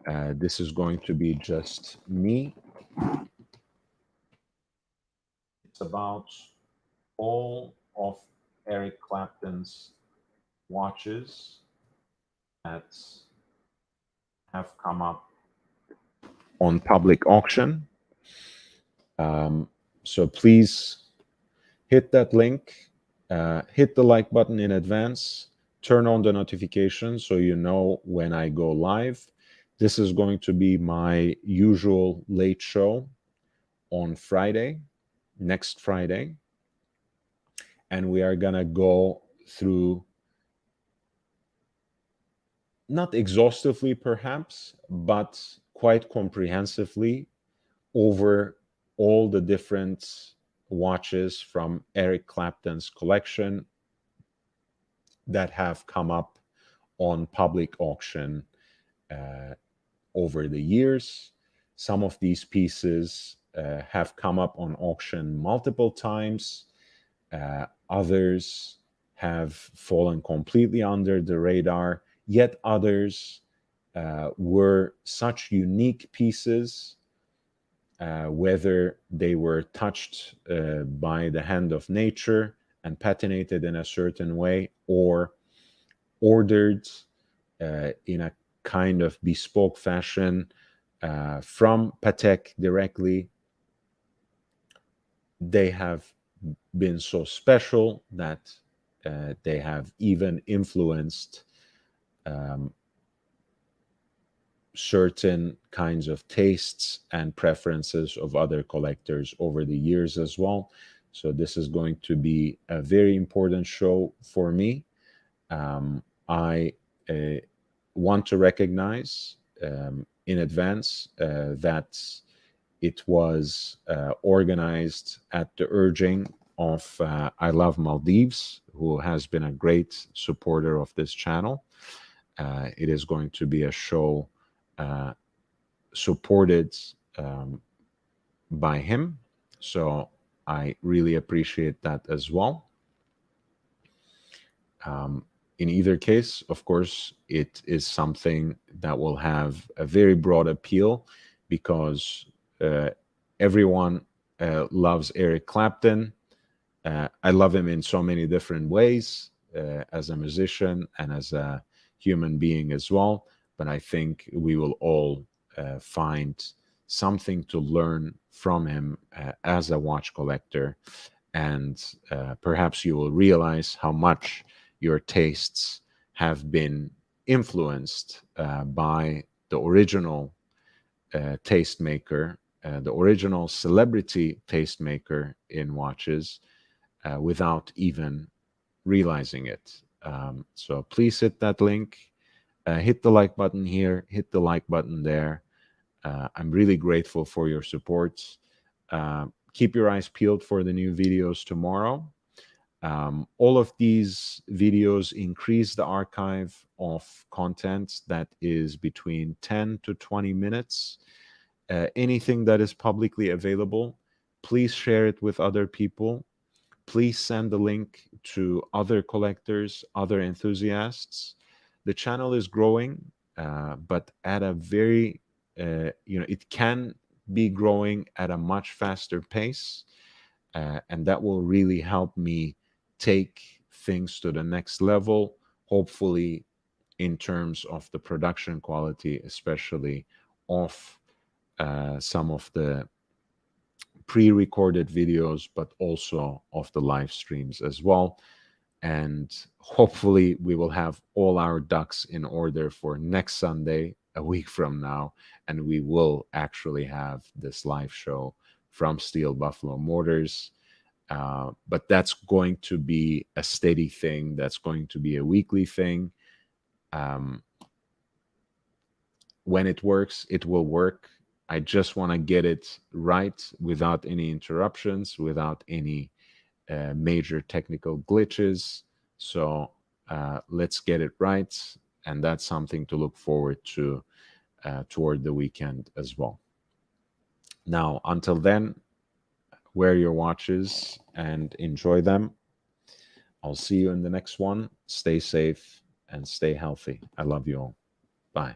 This is going to be just me. It's about all of Eric Clapton's watches that have come up on public auction. So please hit that link, hit the like button in advance, turn on the notifications so you know when I go live. This is going to be my usual late show on Friday, next Friday. And we are going to go through, not exhaustively perhaps, but quite comprehensively over all the different watches from Eric Clapton's collection that have come up on public auction over the years. Some of these pieces have come up on auction multiple times. Others have fallen completely under the radar, yet others were such unique pieces, whether they were touched by the hand of nature and patinated in a certain way, or ordered in a kind of bespoke fashion from Patek directly. They have been so special that they have even influenced certain kinds of tastes and preferences of other collectors over the years as well. So this is going to be a very important show for me. I want to recognize in advance that it was organized at the urging of I Love Maldives, who has been a great supporter of this channel. It is going to be a show supported by him. So I really appreciate that as well. In either case, of course, it is something that will have a very broad appeal because everyone loves Eric Clapton. I love him in so many different ways as a musician and as a human being as well. But I think we will all find something to learn from him as a watch collector. And perhaps you will realize how much your tastes have been influenced by the original tastemaker, the original celebrity tastemaker in watches, without even realizing it. So please hit that link, hit the like button here, hit the like button there. I'm really grateful for your support. Keep your eyes peeled for the new videos tomorrow. All of these videos increase the archive of content that is between 10 to 20 minutes. Anything that is publicly available, please share it with other people. Please send the link to other collectors, other enthusiasts. The channel is growing, but at a very, it can be growing at a much faster pace. And that will really help me take things to the next level, hopefully in terms of the production quality, especially of some of the pre-recorded videos, but also of the live streams as well. And hopefully we will have all our ducks in order for next Sunday, a week from now, and we will actually have this live show from Steel Buffalo Motors. But that's going to be a steady thing. That's going to be a weekly thing. When it works, it will work. I just want to get it right without any interruptions, without any major technical glitches. So let's get it right. And that's something to look forward to toward the weekend as well. Now, until then, wear your watches and enjoy them. I'll see you in the next one. Stay safe and stay healthy. I love you all. Bye.